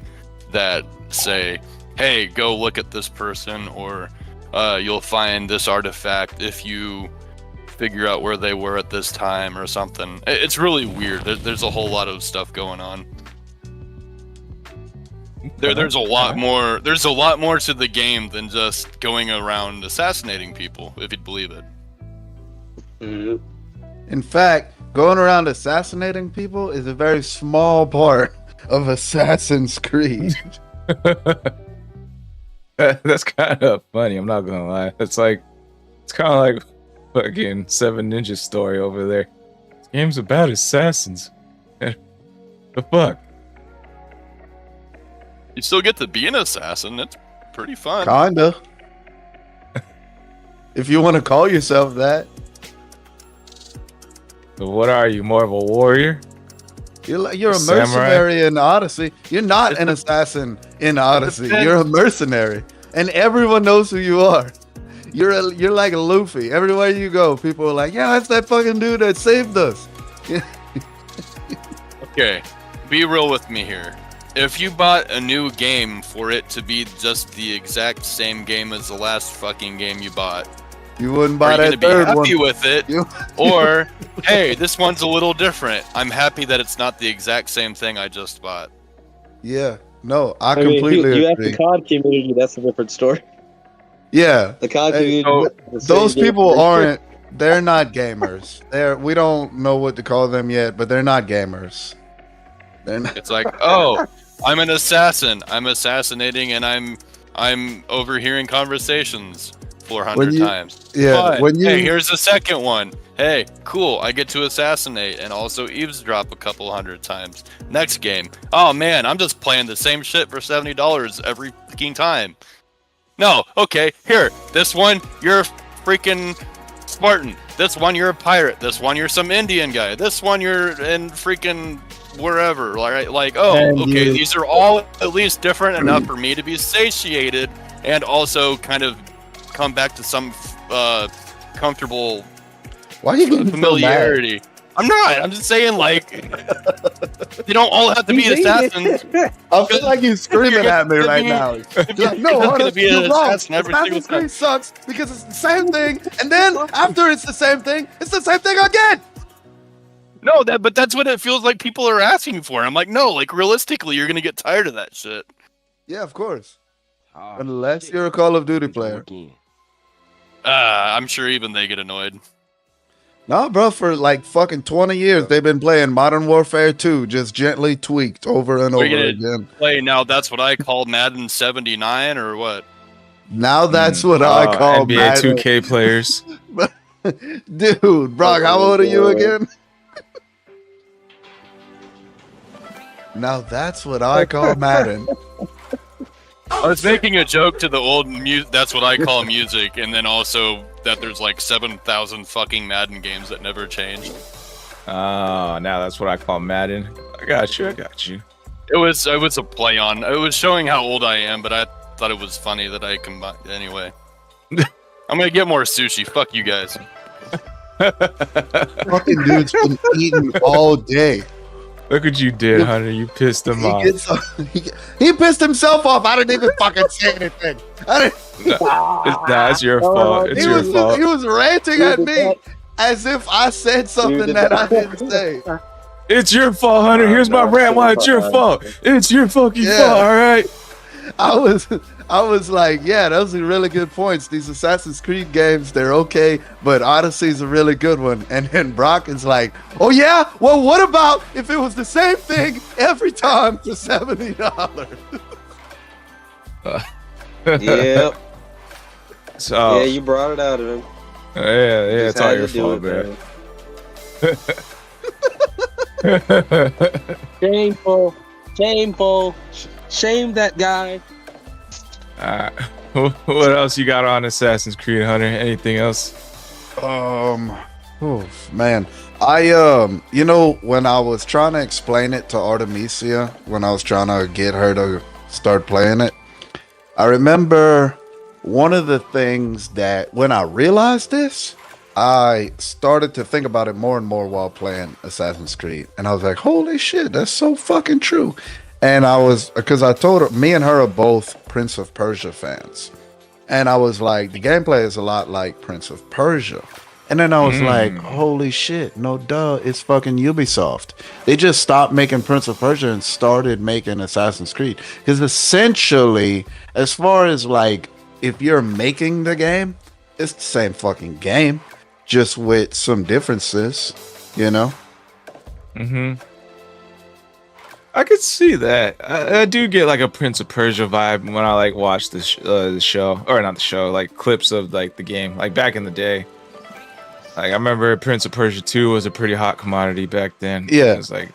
that say, hey, go look at this person, or you'll find this artifact if you figure out where they were at this time or something. It's really weird. There's a whole lot of stuff going on. There's a lot more. There's a lot more to the game than just going around assassinating people, if you'd believe it. In fact, going around assassinating people is a very small part of Assassin's Creed. That's kind of funny. I'm not gonna lie. It's kind of like fucking Seven Ninja story over there. This game's about assassins. The fuck? You still get to be an assassin. It's pretty fun. Kinda. If you want to call yourself that. So what are you? More of a warrior? You're a mercenary in Odyssey. You're not an assassin in Odyssey. You're a mercenary, and everyone knows who you are. You're like a Luffy. Everywhere you go, people are like, "Yeah, that's that fucking dude that saved us." Okay, be real with me here. If you bought a new game for it to be just the exact same game as the last fucking game you bought, you wouldn't buy that third one. Are one. you gonna be happy with it? Or, hey, this one's a little different. I'm happy that it's not the exact same thing I just bought. Yeah, no, I completely you have agree. the COD community. That's a different story. Yeah, The COD community. those people aren't. They're not gamers. We don't know what to call them yet, but they're not gamers. They're not. It's like, oh, I'm an assassin. I'm assassinating, and I'm overhearing conversations 400 times. Yeah, but, hey, here's the second one. Hey, cool. I get to assassinate and also eavesdrop a couple hundred times. Next game. Oh man, I'm just playing the same shit for $70 every fucking time. No, okay, here. This one, you're a freaking Spartan. This one, you're a pirate. This one, you're some Indian guy. This one, you're in freaking wherever. Right? Like, oh, okay, these are all at least different enough for me to be satiated and also kind of come back to some comfortable familiarity. I'm not. I'm just saying, like, they don't all have to be assassins. I feel like you're screaming at me right now. Like, no, gonna be an assassin every single time. Creed sucks because it's the same thing, and then after it's the same thing, it's the same thing again. No, but that's what it feels like people are asking for. I'm like, no, like realistically, you're gonna get tired of that shit. Yeah, of course. Unless you're a Call of Duty player. I'm sure even they get annoyed. No, bro, for like fucking 20 years, they've been playing Modern Warfare 2, just gently tweaked over and over again. Play now, that's what I call Madden 79 or what? Now that's what I call NBA Madden. 2K players. Dude, Brock, how old are you again? Now that's what I call Madden. I was making a joke to the old that's what I call music, and then also that there's like 7,000 fucking Madden games that never changed. Oh, now that's what I call Madden. I got you. It was a play on. It was showing how old I am, but I thought it was funny that I combined. Anyway, I'm gonna get more sushi. Fuck you guys. Fucking dude's been eating all day. Look what you did, Hunter. You pissed him off. He pissed himself off. I didn't even fucking say anything. It's your fault. It's your fault. He was ranting at me as if I said something that I didn't say. It's your fault, Hunter. Here's my rant. Why it's your fault? It's your fucking fault. All right. I was like, yeah, those are really good points. These Assassin's Creed games, they're okay, but Odyssey's a really good one. And then Brock is like, oh yeah? Well, what about if it was the same thing every time for $70? Yep. So Yeah, you brought it out of him. yeah, Just it's all had your to do fault, it, man. Shameful. Shameful. Shame that guy. What else you got on Assassin's Creed, Hunter? Anything else? Oh man, you know, when I was trying to explain it to Artemisia, when I was trying to get her to start playing it, I remember one of the things that when I realized this, I started to think about it more and more while playing Assassin's Creed, and I was like, holy shit, that's so fucking true. And because I told her, me and her are both Prince of Persia fans. And I was like, the gameplay is a lot like Prince of Persia. And then I was like, holy shit, no duh, it's fucking Ubisoft. They just stopped making Prince of Persia and started making Assassin's Creed. Because essentially, as far as like, if you're making the game, it's the same fucking game, just with some differences, you know? Mm-hmm. I could see that. I do get like a Prince of Persia vibe when I like watch the show, or not the show, like clips of like the game, like back in the day. Like I remember Prince of Persia 2 was a pretty hot commodity back then. Yeah, it was like,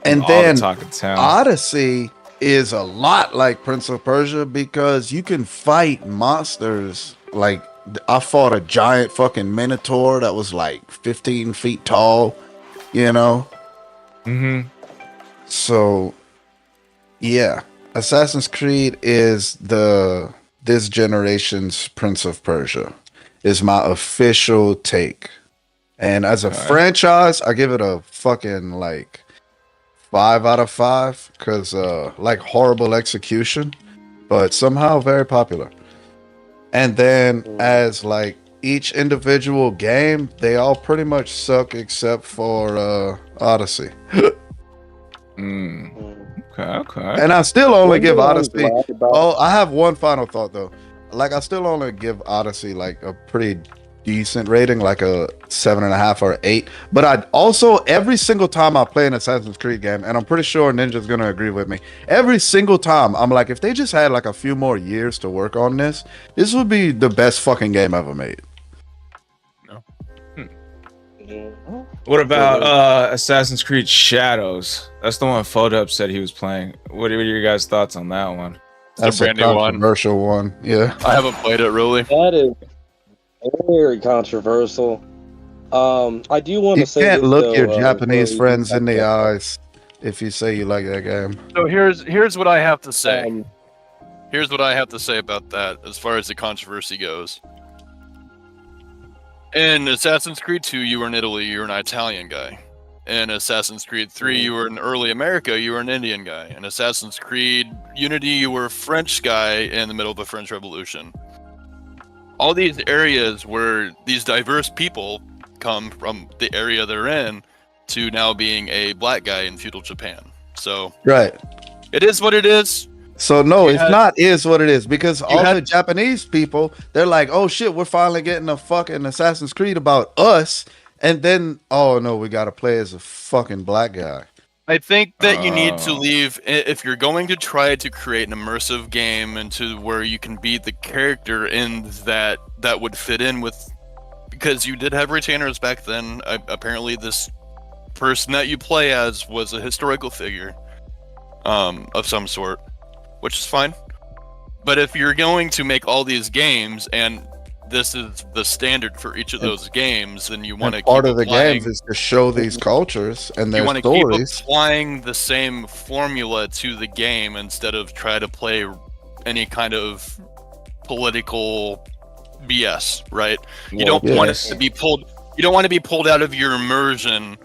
and all then the talk of town. Odyssey is a lot like Prince of Persia because you can fight monsters. Like I fought a giant fucking minotaur that was like 15 feet tall, you know. Mm-hmm. So, yeah, Assassin's Creed is this generation's Prince of Persia. Is my official take. And as a franchise, I give it a fucking like 5 out of 5 because like horrible execution, but somehow very popular. And then as like each individual game, they all pretty much suck except for Odyssey. Okay. And I still only give Odyssey. Oh, I have one final thought though. Like I still only give Odyssey like a pretty decent rating, like a 7.5 or 8. But I also every single time I play an Assassin's Creed game, and I'm pretty sure Ninja's gonna agree with me. Every single time I'm like, if they just had like a few more years to work on this would be the best fucking game ever made. What about Assassin's Creed Shadows? That's the one Photop said he was playing. What are your guys' thoughts on that one? That's a brand new one. controversial one. Yeah. I haven't played it really. That is very controversial. I do want You to say can't this, look though, your Japanese before we friends get in the back eyes if you say you like that game. So here's what I have to say. Um, Here's what I have to say about that as far as the controversy goes. In Assassin's Creed 2, you were in Italy, you were an Italian guy. In Assassin's Creed 3, you were in early America, you were an Indian guy. In Assassin's Creed Unity, you were a French guy in the middle of the French Revolution. All these areas where these diverse people come from the area they're in to now being a black guy in feudal Japan. So Right. it is what it is. So no, You it's had- not is what it is because all the had- Japanese people, they're like, oh shit, we're finally getting a fucking Assassin's Creed about us. And then, oh no, we got to play as a fucking black guy. I think that you need to Oh. leave if you're going to try to create an immersive game into where you can be the character in that would fit in with, because you did have retainers back then. Apparently this person that you play as was a historical figure of some sort, which is fine. But if you're going to make all these games and this is the standard for each of those games, then you want to keep Part of the applying- games is to show these cultures and you their want to keep stories. applying the same formula to the game instead of try to play any kind of political BS, right? You don't want it to be pulled. You don't want to be pulled out of your immersion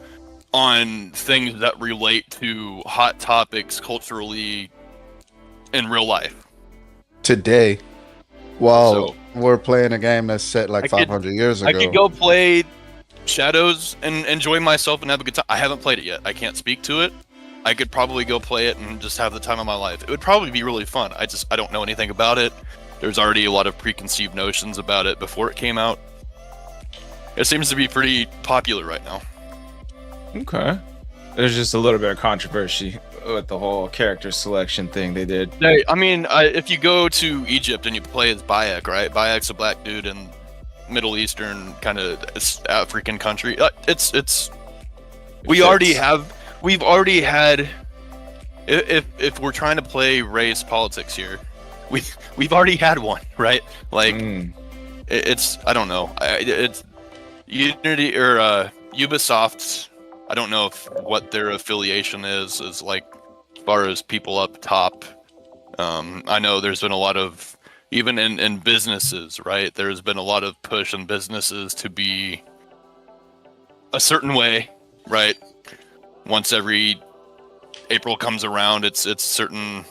on things that relate to hot topics culturally in real life. Today, while So- we're playing a game that's set like I could- 500 years ago. I could go play Shadows and enjoy myself and have a good time. I haven't played it yet. I can't speak to it. I could probably go play it and just have the time of my life. It would probably be really fun. I don't know anything about it. There's already a lot of preconceived notions about it before it came out. It seems to be pretty popular right now. Okay. There's just a little bit of controversy with the whole character selection thing they did. I mean, if you go to Egypt and you play as Bayek, right? Bayek's a black dude in Middle Eastern kind of African country. We've already had. If we're trying to play race politics here, we've already had one, right? Like it's I don't know. It's Unity or Ubisoft. I don't know what their affiliation is like as far as people up top. I know there's been a lot of, even in businesses, right? There's been a lot of push in businesses to be a certain way, right? Once every April comes around, it's a certain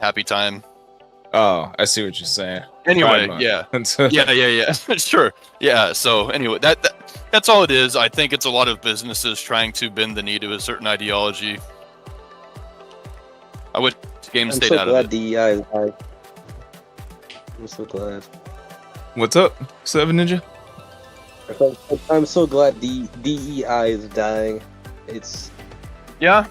happy time. Oh, I see what you're saying. Anyway, Pride yeah. Month. Yeah. Sure. Yeah. So anyway, that's all it is. I think it's a lot of businesses trying to bend the knee to a certain ideology. I would game stayed out of it. DEI is back. I'm so glad. What's up, Seven Ninja? I'm so glad DEI is dying. It's Yeah.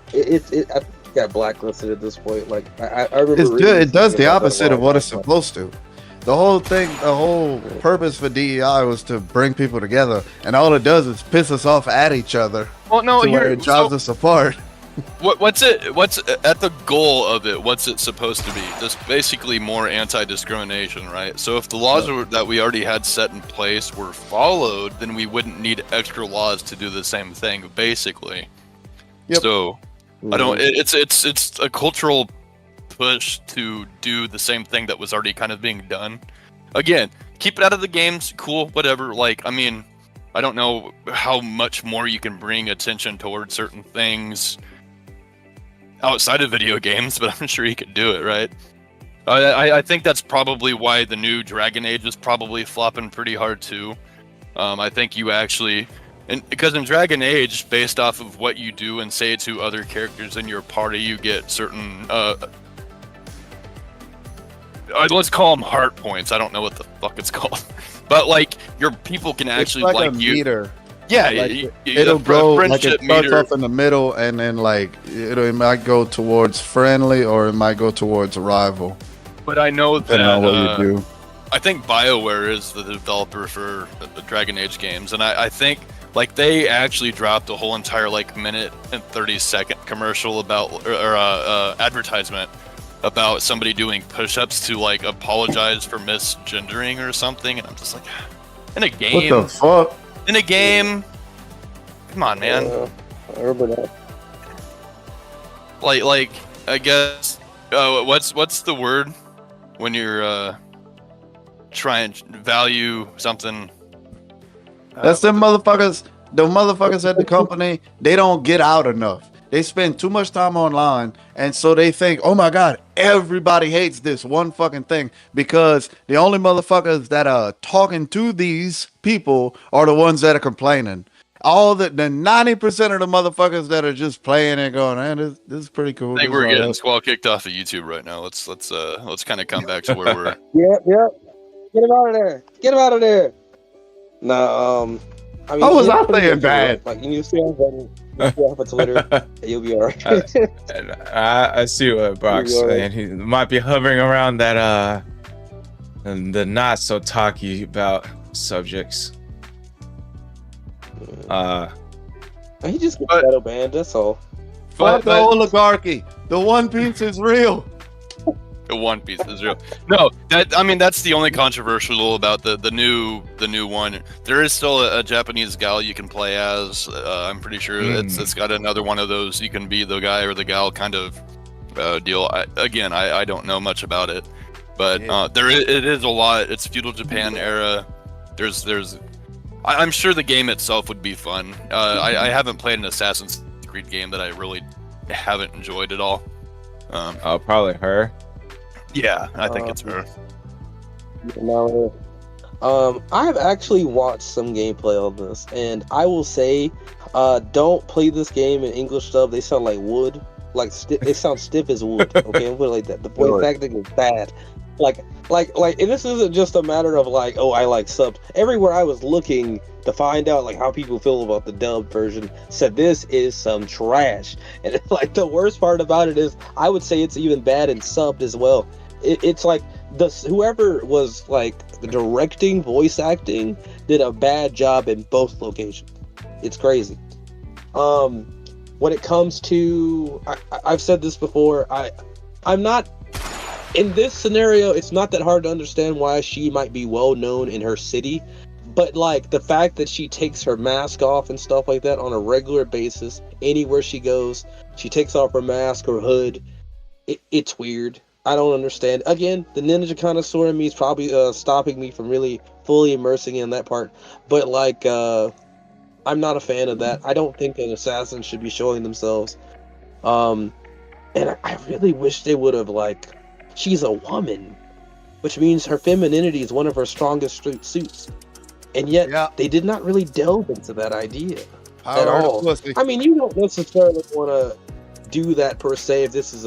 I think it got blacklisted at this point. Like I remember. It's reading good. It does something the about that a opposite of while what it's back. supposed to. The whole purpose for DEI was to bring people together, and all it does is piss us off at each other. Well, no. to where Here, it drives us apart. what's at the goal of it? What's it supposed to be? Just basically more anti-discrimination, right? So if the laws that we already had set in place were followed, then we wouldn't need extra laws to do the same thing, basically. Yep. So I don't. It's a cultural push to do the same thing that was already kind of being done. Again, keep it out of the games. Cool, whatever. Like, I mean, I don't know how much more you can bring attention towards certain things outside of video games, but I'm sure you could do it, right? I think that's probably why the new Dragon Age is probably flopping pretty hard too. I think you actually, and because in Dragon Age, based off of what you do and say to other characters in your party, you get certain let's call them heart points. I don't know what the fuck it's called, but like your people can actually it's like like a you. meter. Yeah, Like, it'll the go like it friendship starts meter. off in the middle, and then like it might go towards friendly, or it might go towards rival, But I know depending on what that you do. I think BioWare is the developer for the Dragon Age games, and I think like they actually dropped a whole entire like minute and 30-second commercial about or advertisement about somebody doing push-ups to like apologize for misgendering or something, and I'm just like, in a game, What the fuck? in a game, come on, man. I remember that. Like I guess what's the word when you're trying to value something? That's them motherfuckers. The motherfuckers at the company, they don't get out enough. They spend too much time online, and so they think, oh my god, everybody hates this one fucking thing, because the only motherfuckers that are talking to these people are the ones that are complaining. All the 90% of the motherfuckers that are just playing and going, man, this is pretty cool. I think This we're is all getting that." Squall kicked off of YouTube right now. Let's kind of come back to where we're. Yeah. Get him out of there. Get him out of there. Nah, I mean, How was I put it saying in bad? Like you see off of Twitter, and you'll be alright. And I see what Brock's You're right. saying. He might be hovering around that and the not so talky about subjects. He just gets But- shadow banned. That's all. Fuck the but- oligarchy. The One Piece is real. The One Piece is real. No, that's the only controversial about the new one. There is still a Japanese gal you can play as. I'm pretty sure it's got another one of those. You can be the guy or the gal kind of deal. I don't know much about it, but Yeah. it is a lot. It's feudal Japan era. There's I'm sure the game itself would be fun. I haven't played an Assassin's Creed game that I really haven't enjoyed at all. Probably her. Yeah, I think it's her. No. I've actually watched some gameplay on this, and I will say, don't play this game in English dub. They sound like wood, they sound stiff as wood. Okay, I'll put it like that. The voice acting is bad. Like, and this isn't just a matter of like, oh, I like subs. Everywhere I was looking to find out like how people feel about the dubbed version said this is some trash. And it's like the worst part about it is I would say it's even bad in subbed as well. It's like whoever was like directing voice acting did a bad job in both locations. It's crazy. When it comes to, I've said this before. I'm not. In this scenario, it's not that hard to understand why she might be well known in her city, but like the fact that she takes her mask off and stuff like that on a regular basis, anywhere she goes, she takes off her mask or hood. It's weird. I don't understand. Again, the ninja connoisseur in me is probably stopping me from really fully immersing in that part. But like, I'm not a fan of that. I don't think an assassin should be showing themselves. And I really wish they would have like. She's a woman, which means her femininity is one of her strongest suits. And yet, they did not really delve into that idea at all. I mean, you don't necessarily want to do that per se if this is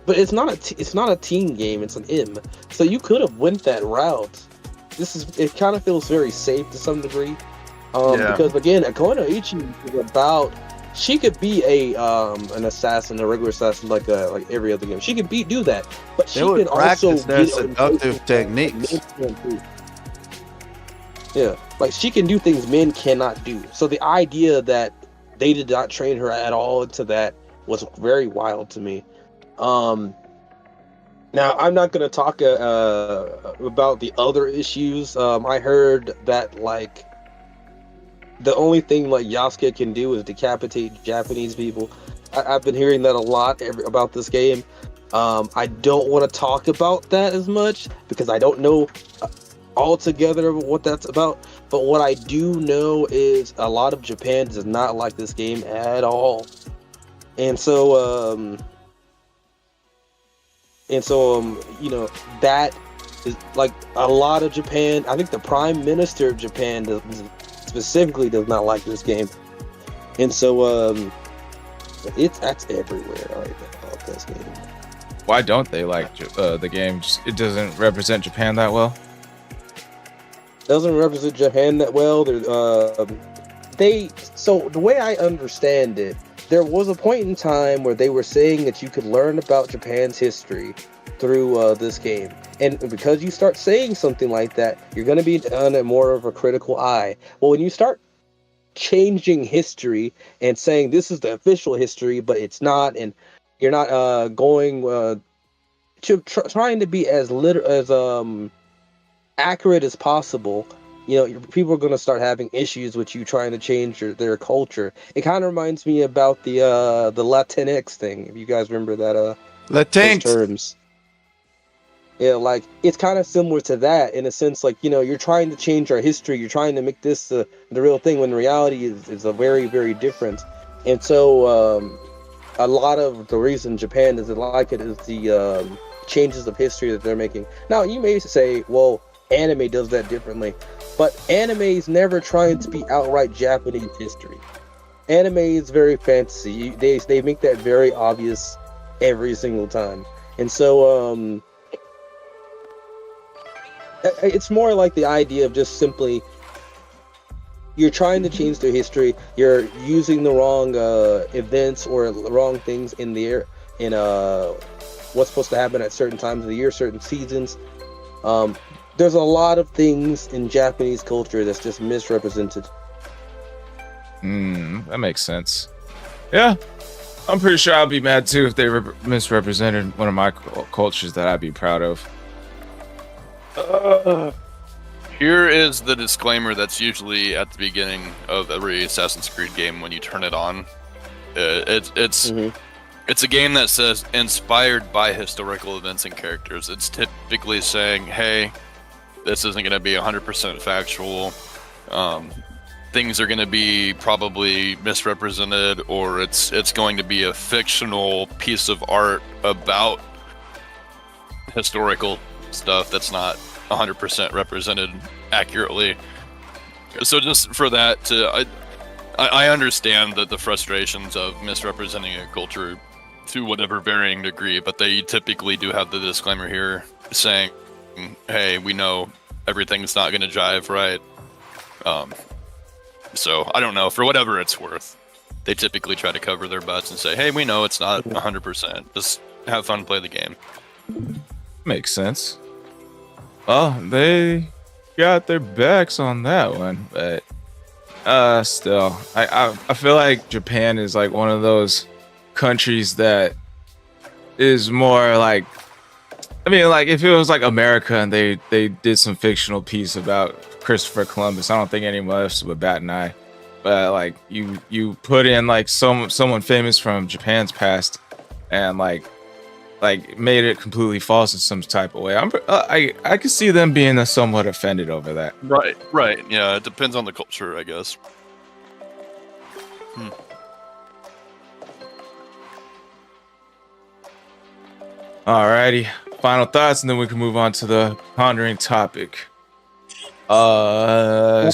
but it's not a teen game, it's an M. So you could have went that route. It kind of feels very safe to some degree. Because again, Akona Ichi is about. She could be an assassin, a regular assassin, like every other game. She could do that, but she can also their seductive techniques. Yeah, like she can do things men cannot do. So the idea that they did not train her at all into that was very wild to me. Now I'm not going to talk about the other issues. I heard that like. The only thing like Yasuke can do is decapitate Japanese people. I've been hearing that a lot about this game. I don't want to talk about that as much because I don't know altogether what that's about. But what I do know is a lot of Japan does not like this game at all. And so, you know, that is like a lot of Japan. I think the Prime Minister of Japan specifically does not like this game, and so that's everywhere right now about this game. Why don't they like the game? It doesn't represent Japan that well. Doesn't represent Japan that well. So the way I understand it, there was a point in time where they were saying that you could learn about Japan's history through this game. And because you start saying something like that, you're going to be done at more of a critical eye. Well, when you start changing history and saying this is the official history, but it's not, and you're not trying to be as accurate as possible, you know, people are going to start having issues with you trying to change their culture. It kind of reminds me about the Latinx thing, if you guys remember that. Latinx terms. Yeah, like it's kind of similar to that in a sense. Like, you know, you're trying to change our history. You're trying to make this the real thing when reality is a very, very different. And so a lot of the reason Japan doesn't like it is the changes of history that they're making. Now, you may say, well, anime does that differently. But anime is never trying to be outright Japanese history. Anime is very fantasy. They make that very obvious every single time. And so it's more like the idea of just simply you're trying to change their history. You're using the wrong events or wrong things in what's supposed to happen at certain times of the year, certain seasons. There's a lot of things in Japanese culture that's just misrepresented. That makes sense. Yeah, I'm pretty sure I'll be mad too if they misrepresented one of my cultures that I'd be proud of. Here is the disclaimer that's usually at the beginning of every Assassin's Creed game when you turn it on. It's a game that says inspired by historical events and characters. It's typically saying, hey, this isn't going to be 100% factual. things are going to be probably misrepresented, or it's going to be a fictional piece of art about historical stuff that's not 100% represented accurately. So just for that, I understand that the frustrations of misrepresenting a culture to whatever varying degree, but they typically do have the disclaimer here saying, hey, we know everything's not going to jive right. So I don't know, for whatever it's worth, they typically try to cover their butts and say, hey, we know it's not 100%. Just have fun, play the game. Makes sense. Well, they got their backs on that one, but still, I feel like Japan is like one of those countries that is more like, I mean, like if it was like America and they did some fictional piece about Christopher Columbus, I don't think anyone else would bat an eye. But like you put in like someone famous from Japan's past and like made it completely false in some type of way. I could see them being somewhat offended over that. Right. Yeah, it depends on the culture, I guess. Alrighty, final thoughts, and then we can move on to the pondering topic. Hunter,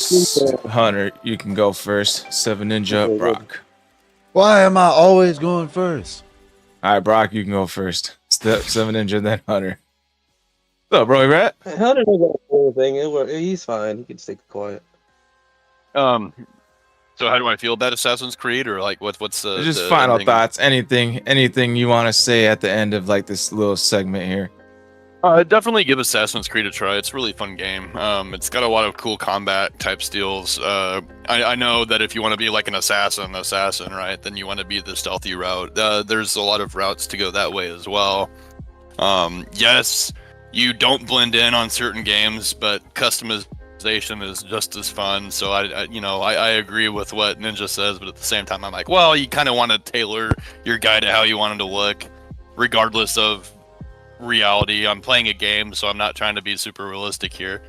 you can go first. Seven Ninja, Brock. Why am I always going first? All right, Brock, you can go first. Seven Ninja, then Hunter. What's up, bro? Rat? Hunter doesn't do anything. He's fine. He can stay quiet. So how do I feel about Assassin's Creed, or like what's the Just the final ending? thoughts. Anything you want to say at the end of like this little segment here? Definitely give Assassin's Creed a try. It's a really fun game. It's got a lot of cool combat type steals. I know that if you want to be like an assassin, right, then you want to be the stealthy route. There's a lot of routes to go that way as well. Yes, you don't blend in on certain games, but customization is just as fun. So I agree with what Ninja says, but at the same time, I'm like, well, you kind of want to tailor your guy to how you want him to look, regardless of reality. I'm playing a game, so I'm not trying to be super realistic here,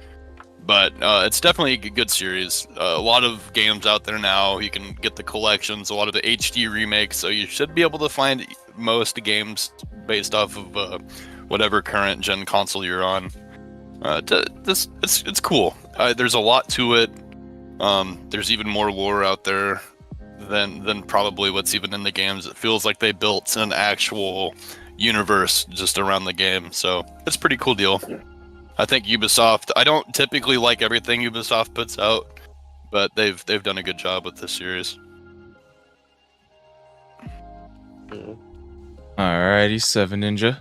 but it's definitely a good series. A lot of games out there now, you can get the collections, a lot of the HD remakes, so you should be able to find most games based off of whatever current gen console you're on. It's cool. There's a lot to it. There's even more lore out there than probably what's even in the games. It feels like they built an actual universe just around the game, so it's a pretty cool deal. I think Ubisoft, I don't typically like everything Ubisoft puts out, but they've done a good job with this series. Alrighty, Seven Ninja.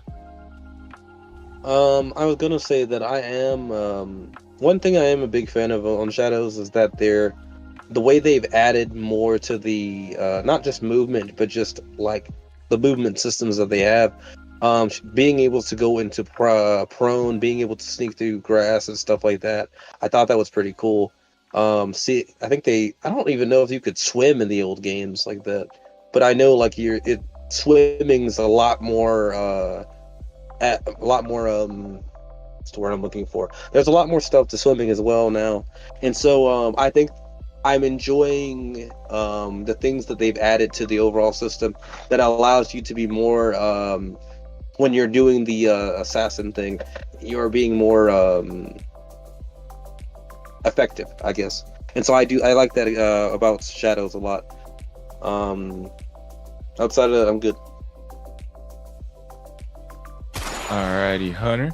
I was gonna say that I am one thing I am a big fan of on Shadows is that the way they've added more to the not just movement, but just like the movement systems that they have, being able to go into prone, being able to sneak through grass and stuff like that. I thought that was pretty cool. I don't even know if you could swim in the old games like that, but I know like swimming's a lot more what's the word I'm looking for? There's a lot more stuff to swimming as well now, and so I think I'm enjoying the things that they've added to the overall system that allows you to be more when you're doing the assassin thing, you're being more effective, I guess. And so I like that about Shadows a lot. Outside of that, I'm good. Alrighty, Hunter.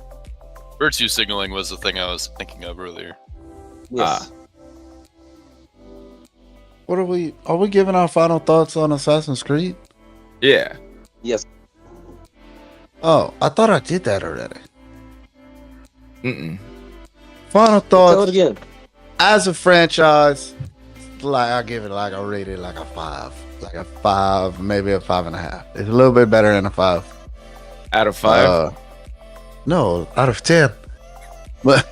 Virtue signaling was the thing I was thinking of earlier. Yes. What are we giving our final thoughts on Assassin's Creed? Yeah. Yes. Oh, I thought I did that already. Tell Final it thoughts again. as a franchise. Like I give it like I rate it like a 5, maybe a 5.5. It's a little bit better than a 5. Out of 5. No, out of 10. But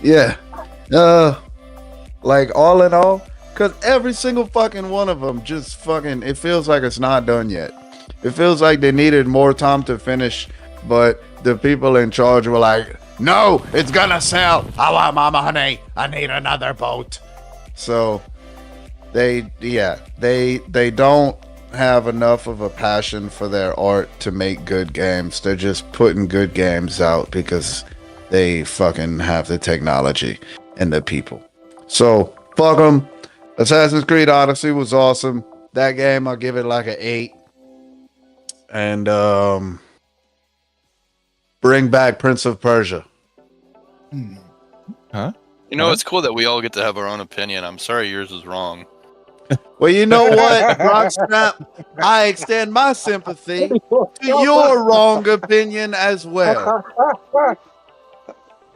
yeah, like all in all, because every single fucking one of them just fucking, it feels like it's not done yet. It feels like they needed more time to finish, but the people in charge were like, no, it's gonna sell. I want my money. I need another boat. So they don't have enough of a passion for their art to make good games. They're just putting good games out because they fucking have the technology and the people. So fuck them. Assassin's Creed Odyssey was awesome. That game, I'll give it like an 8. And bring back Prince of Persia. Huh? You know, it's cool that we all get to have our own opinion. I'm sorry yours is wrong. Well, you know what, Rockstrap? I extend my sympathy to your wrong opinion as well.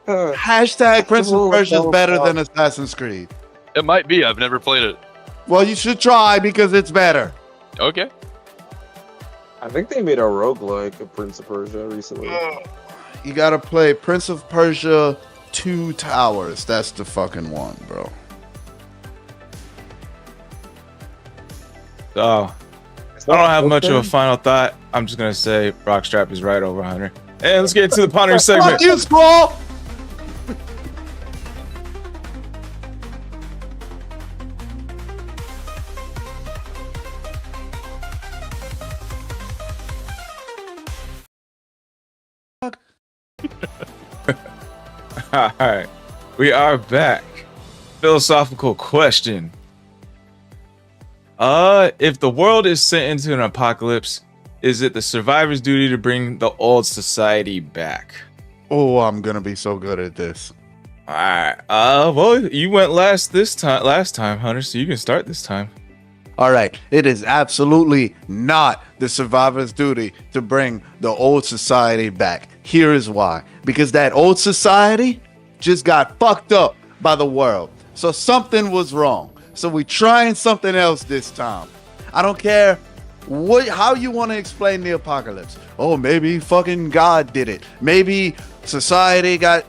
Hashtag Prince of Persia is better than Assassin's Creed. It might be. I've never played it. Well, you should try because it's better. Okay. I think they made a roguelike of Prince of Persia recently. You gotta play Prince of Persia 2 Towers. That's the fucking one, bro. So, I don't have much of a final thought. I'm just gonna say Rockstrap is right over Hunter. And let's get into the pondering segment. Fuck you, Squall! All right, we are back. Philosophical question. If the world is sent into an apocalypse, is it the survivor's duty to bring the old society back? Oh, I'm gonna be so good at this. All right. Well, you went last time, Hunter, so you can start this time. All right, it is absolutely not the survivor's duty to bring the old society back. Here is why. Because that old society just got fucked up by the world. So something was wrong. So we trying something else this time. I don't care how you want to explain the apocalypse. Oh, maybe fucking God did it. Maybe society got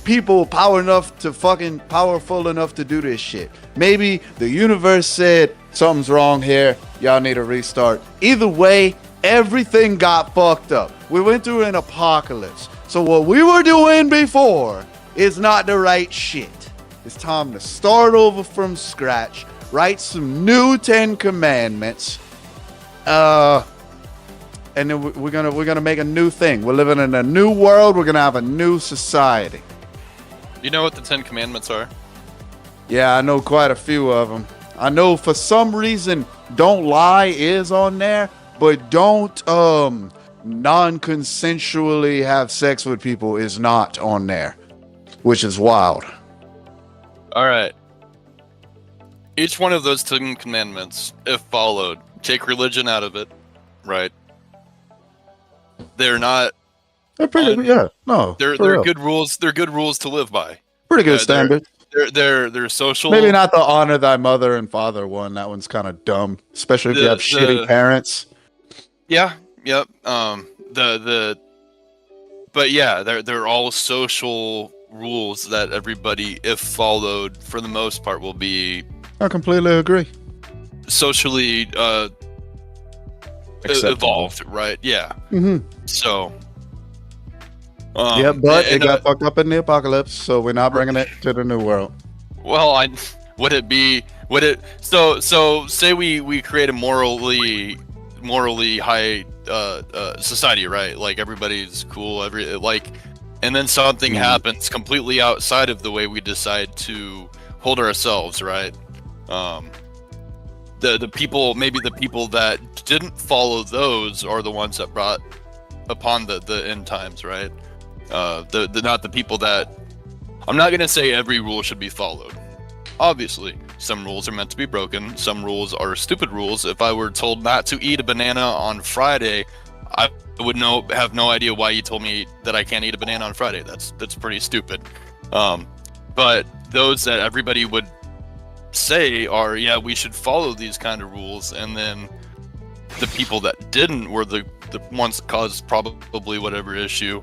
people powerful enough to do this shit. Maybe the universe said something's wrong here. Y'all need a restart. Either way, everything got fucked up. We went through an apocalypse. So what we were doing before is not the right shit. It's time to start over from scratch, write some new 10 commandments, and then we're gonna make a new thing. We're living in a new world. We're gonna have a new society. You know what the 10 Commandments are? Yeah, I know quite a few of them. I know for some reason, don't lie is on there, but don't non-consensually have sex with people is not on there, which is wild. All right. Each one of those 10 Commandments, if followed, take religion out of it, right? They're not. They're pretty. Yeah, no. They're good rules. They're good rules to live by. Pretty good standards. They're social. Maybe not the honor thy mother and father one. That one's kind of dumb, especially if you have shitty parents. Yeah. Yep. But yeah, they're all social rules that everybody, if followed, for the most part, will be. I completely agree. Socially evolved, right? Yeah. Mm-hmm. So. Yeah, but it got fucked up in the apocalypse, so we're not bringing it to the new world. Well, so say we create a morally high society, right? Like everybody's cool, and then something happens completely outside of the way we decide to hold ourselves, right? The people that didn't follow those are the ones that brought upon the end times, right? Not the people that. I'm not gonna say every rule should be followed. Obviously, some rules are meant to be broken. Some rules are stupid rules. If I were told not to eat a banana on Friday, I would have no idea why you told me that I can't eat a banana on Friday. That's pretty stupid. But those that everybody would say are, yeah, we should follow these kind of rules, and then the people that didn't were the ones that caused probably whatever issue.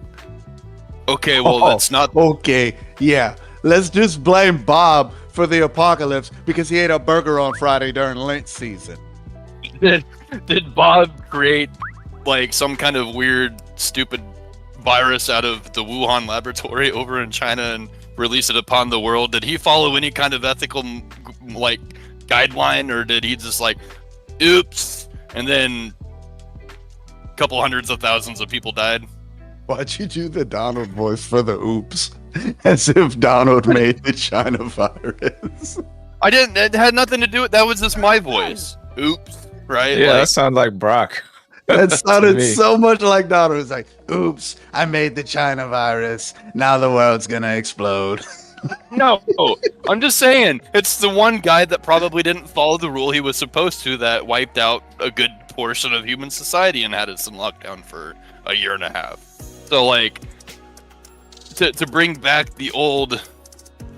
Okay, well, that's not... Okay, yeah. Let's just blame Bob for the apocalypse because he ate a burger on Friday during Lent season. Did Bob create, like, some kind of weird, stupid virus out of the Wuhan laboratory over in China and release it upon the world? Did he follow any kind of ethical like guideline, or did he just like, oops, and then a couple hundreds of thousands of people died? Why'd you do the Donald voice for the oops? As if Donald made the China virus. I didn't. It had nothing to do with. That was just my voice. Oops. Right? Yeah, Like, that sounded like Brock. That sounded me. so much like Donald. It was like, oops, I made the China virus. Now the world's gonna explode. no, I'm just saying it's the one guy that probably didn't follow the rule he was supposed to that wiped out a good portion of human society and had us in lockdown for a year and a half. So like to bring back the old.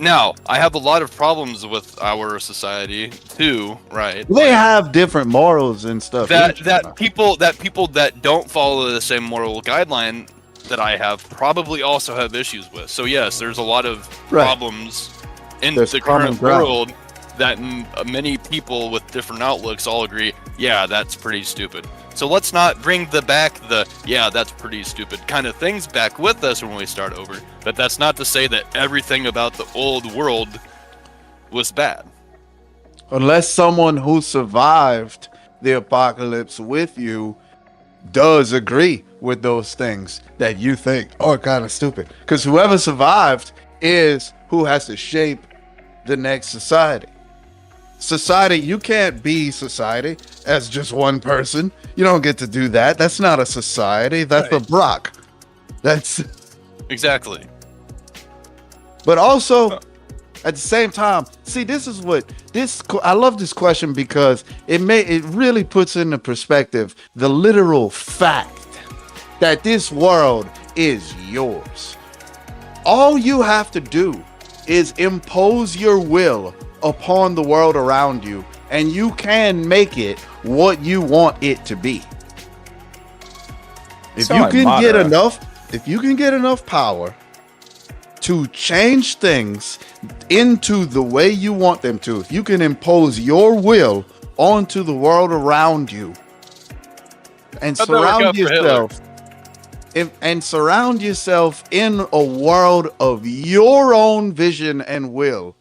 Now, I have a lot of problems with our society too, right? They have different morals and stuff. That people that don't follow the same moral guideline that I have probably also have issues with. So yes, there's a lot of problems in There's the common current ground. world that many people with different outlooks all agree, yeah, that's pretty stupid. So let's not bring yeah, that's pretty stupid kind of things back with us when we start over. But that's not to say that everything about the old world was bad. Unless someone who survived the apocalypse with you does agree with those things that you think are kind of stupid. Because whoever survived is who has to shape the next society. Society, you can't be society as just one person. You don't get to do that. That's not a society. That's a Brock. That's Exactly. But also, at the same time, see, this is what I love this question because it really puts into perspective the literal fact that this world is yours. All you have to do is impose your will upon the world around you, and you can make it what you want it to be. If you can get enough power to change things into the way you want them to, if you can impose your will onto the world around you and surround yourself in a world of your own vision and will,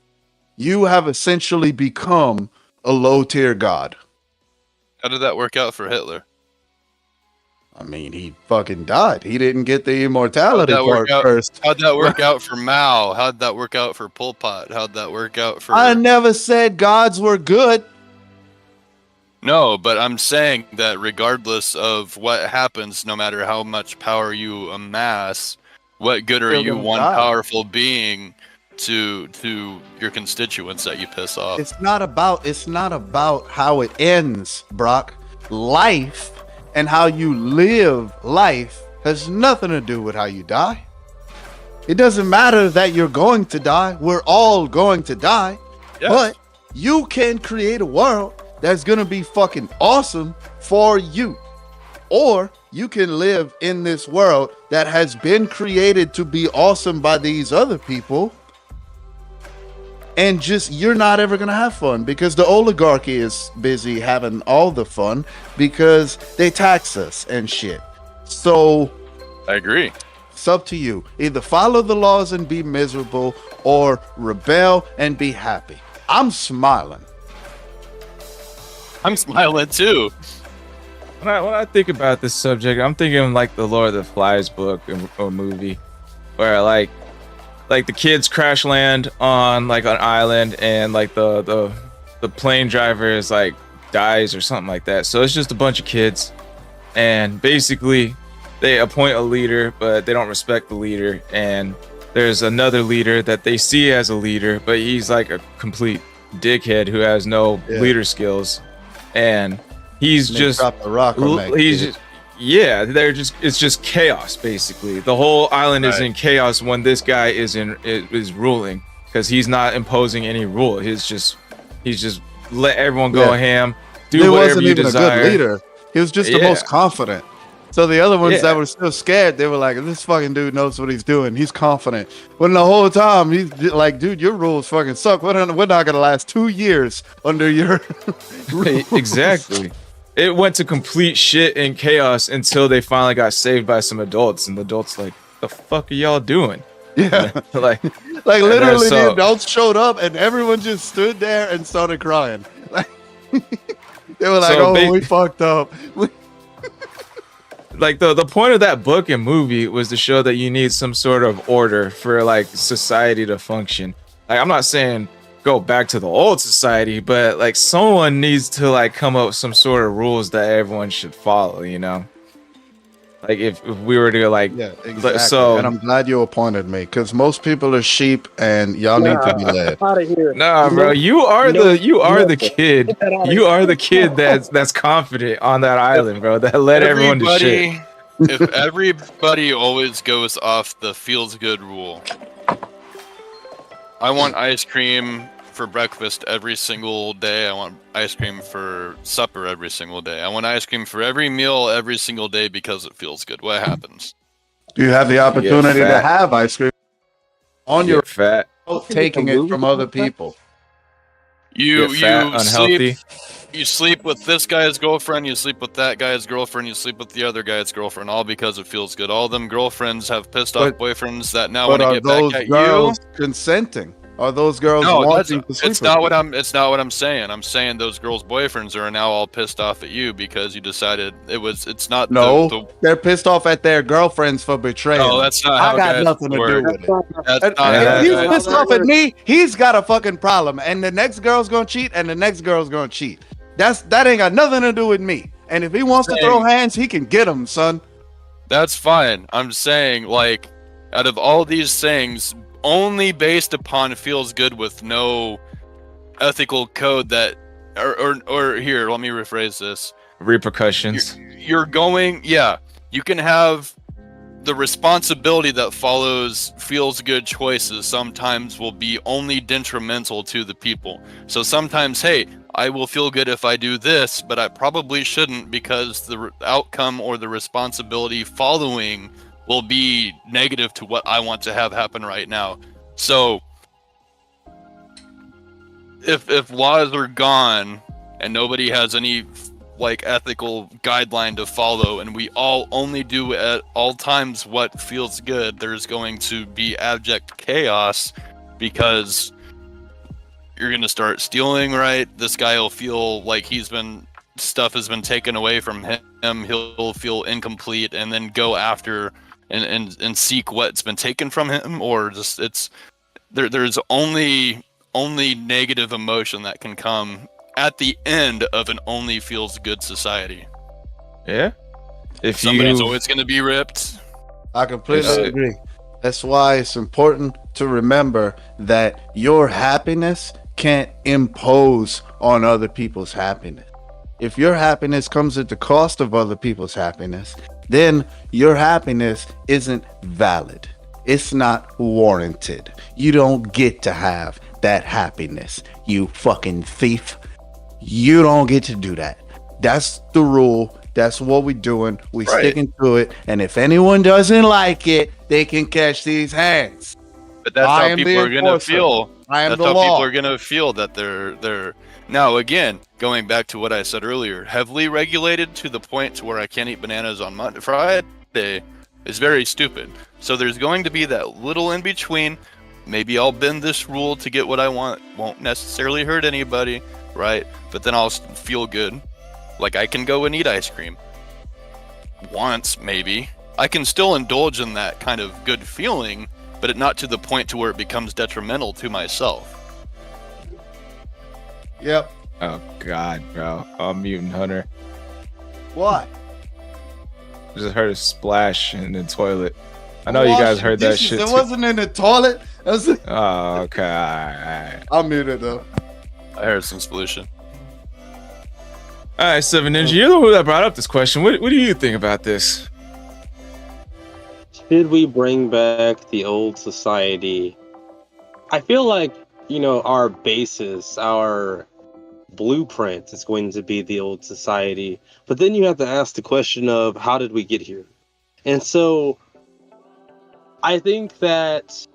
you have essentially become a low-tier god. How did that work out for Hitler? I mean, he fucking died. He didn't get the immortality part first. How'd that work out for Mao? How'd that work out for Pol Pot? How'd that work out for... I never said gods were good. No, but I'm saying that regardless of what happens, no matter how much power you amass, what good are you one powerful being to your constituents that you piss off? It's not about how it ends, Brock. Life and how you live life has nothing to do with how you die. It doesn't matter that you're going to die. We're all going to die. Yes. But you can create a world that's going to be fucking awesome for you. Or you can live in this world that has been created to be awesome by these other people. And just, you're not ever going to have fun because the oligarchy is busy having all the fun because they tax us and shit. So I agree. It's up to you. Either follow the laws and be miserable or rebel and be happy. I'm smiling. I'm smiling too. When I think about this subject, I'm thinking like the Lord of the Flies book or movie where like the kids crash land on like an island and like the plane driver is like dies or something like that. So it's just a bunch of kids and basically they appoint a leader, but they don't respect the leader. And there's another leader that they see as a leader, but he's like a complete dickhead who has no leader skills. And he's just it's just chaos basically. The whole island is in chaos when this guy is ruling because he's not imposing any rule. He's just let everyone go ham, do whatever you desire. A good leader. He was just the most confident. So the other ones that were still scared, they were like, this fucking dude knows what he's doing. He's confident. When the whole time he's like, dude, your rules fucking suck. We're not gonna last 2 years under your rules. Exactly. It went to complete shit and chaos until they finally got saved by some adults, and the adults like, the fuck are y'all doing? Yeah. Like, Like then literally, so- the adults showed up and everyone just stood there and started crying. Like they were like, So "Oh, we fucked up." like the point of that book and movie was to show that you need some sort of order for like society to function. Like, I'm not saying go back to the old society, but like someone needs to like come up with some sort of rules that everyone should follow, you know? Like if we were to like, Yeah, exactly. so And I'm glad you appointed me because most people are sheep and y'all need to be led. Out of here. nah, bro, you are the kid. Get that outta You here. are the kid that's confident on that island, bro. That led everyone to shit. If everybody always goes off the feels good rule, I want ice cream for breakfast every single day. I want ice cream for supper every single day. I want ice cream for every meal every single day because it feels good. What happens? You have the opportunity to fat. have ice cream on your Get fat, own, taking it from other people. You get fat, unhealthy. You sleep with this guy's girlfriend, you sleep with that guy's girlfriend, you sleep with the other guy's girlfriend, all because it feels good. All them girlfriends have pissed off But- boyfriends that now But want to are get those back at girls consenting? Are those girls you. No, wanting to sleep it's with not you? what it's not what I'm saying. I'm saying those girls' boyfriends are now all pissed off at you because you decided it's not No, they're pissed off at their girlfriends for betraying. No, them. that's not how I got guys nothing to work. do with it. That's And not Yeah, how if he's guys pissed work. off at me, he's got a fucking problem. And the next girl's gonna cheat, and the next girl's gonna cheat. That ain't got nothing to do with me. And if he wants to throw hands, he can get them, son. That's fine. I'm saying, like, out of all these things, only based upon feels good with no ethical code that, or here, let me rephrase this. Repercussions. You're going, yeah, you can have the responsibility that follows feels good choices sometimes will be only detrimental to the people. So sometimes, hey, I will feel good if I do this, but I probably shouldn't because the outcome or the responsibility following will be negative to what I want to have happen right now. So if laws are gone and nobody has any like ethical guideline to follow and we all only do at all times what feels good, there's going to be abject chaos because you're going to start stealing, right? This guy will feel like stuff has been taken away from him. He'll feel incomplete and then go after and seek what's been taken from him, or just there's only negative emotion that can come at the end of an only feels good society. Yeah. If Somebody's you always going to be ripped. I completely Yes. agree. That's why it's important to remember that your happiness can't impose on other people's happiness. If your happiness comes at the cost of other people's happiness, then your happiness isn't valid. It's not warranted. You don't get to have that happiness, you fucking thief. You don't get to do that. That's the rule. That's what we're doing. We Right. sticking to it. And if anyone doesn't like it, they can catch these hands. But that's I how am people the are going to enforcer. feel. I am That's the how law. people are going to feel that they're now again going back to what I said earlier, heavily regulated to the point to where I can't eat bananas on Friday is very stupid. So there's going to be that little in between. Maybe I'll bend this rule to get what I want. Won't necessarily hurt anybody, right? But then I'll feel good. Like I can go and eat ice cream once, maybe. I can still indulge in that kind of good feeling, but not to the point to where it becomes detrimental to myself. Yep. Oh God, bro. Oh, Mutant Hunter. What? Just heard a splash in the toilet. I know you guys heard that shit It too. wasn't in the toilet. Oh, okay. Alright. I'm muted though. I heard some solution. Alright, Seven Ninja, you're the one that brought up this question. What do you think about this? Should we bring back the old society? I feel like, our basis, our blueprint is going to be the old society. But then you have to ask the question of how did we get here? And so I think that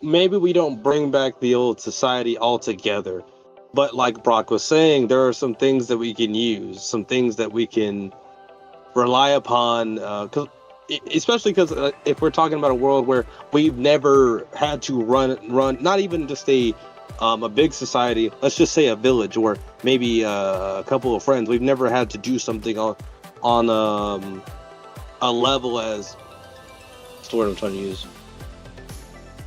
maybe we don't bring back the old society altogether. But like Brock was saying, there are some things that we can use, some things that we can rely upon. 'Cause especially because if we're talking about a world where we've never had to run, not even just a big society, let's just say a village or maybe a couple of friends, we've never had to do something on a level as what's the word I'm trying to use.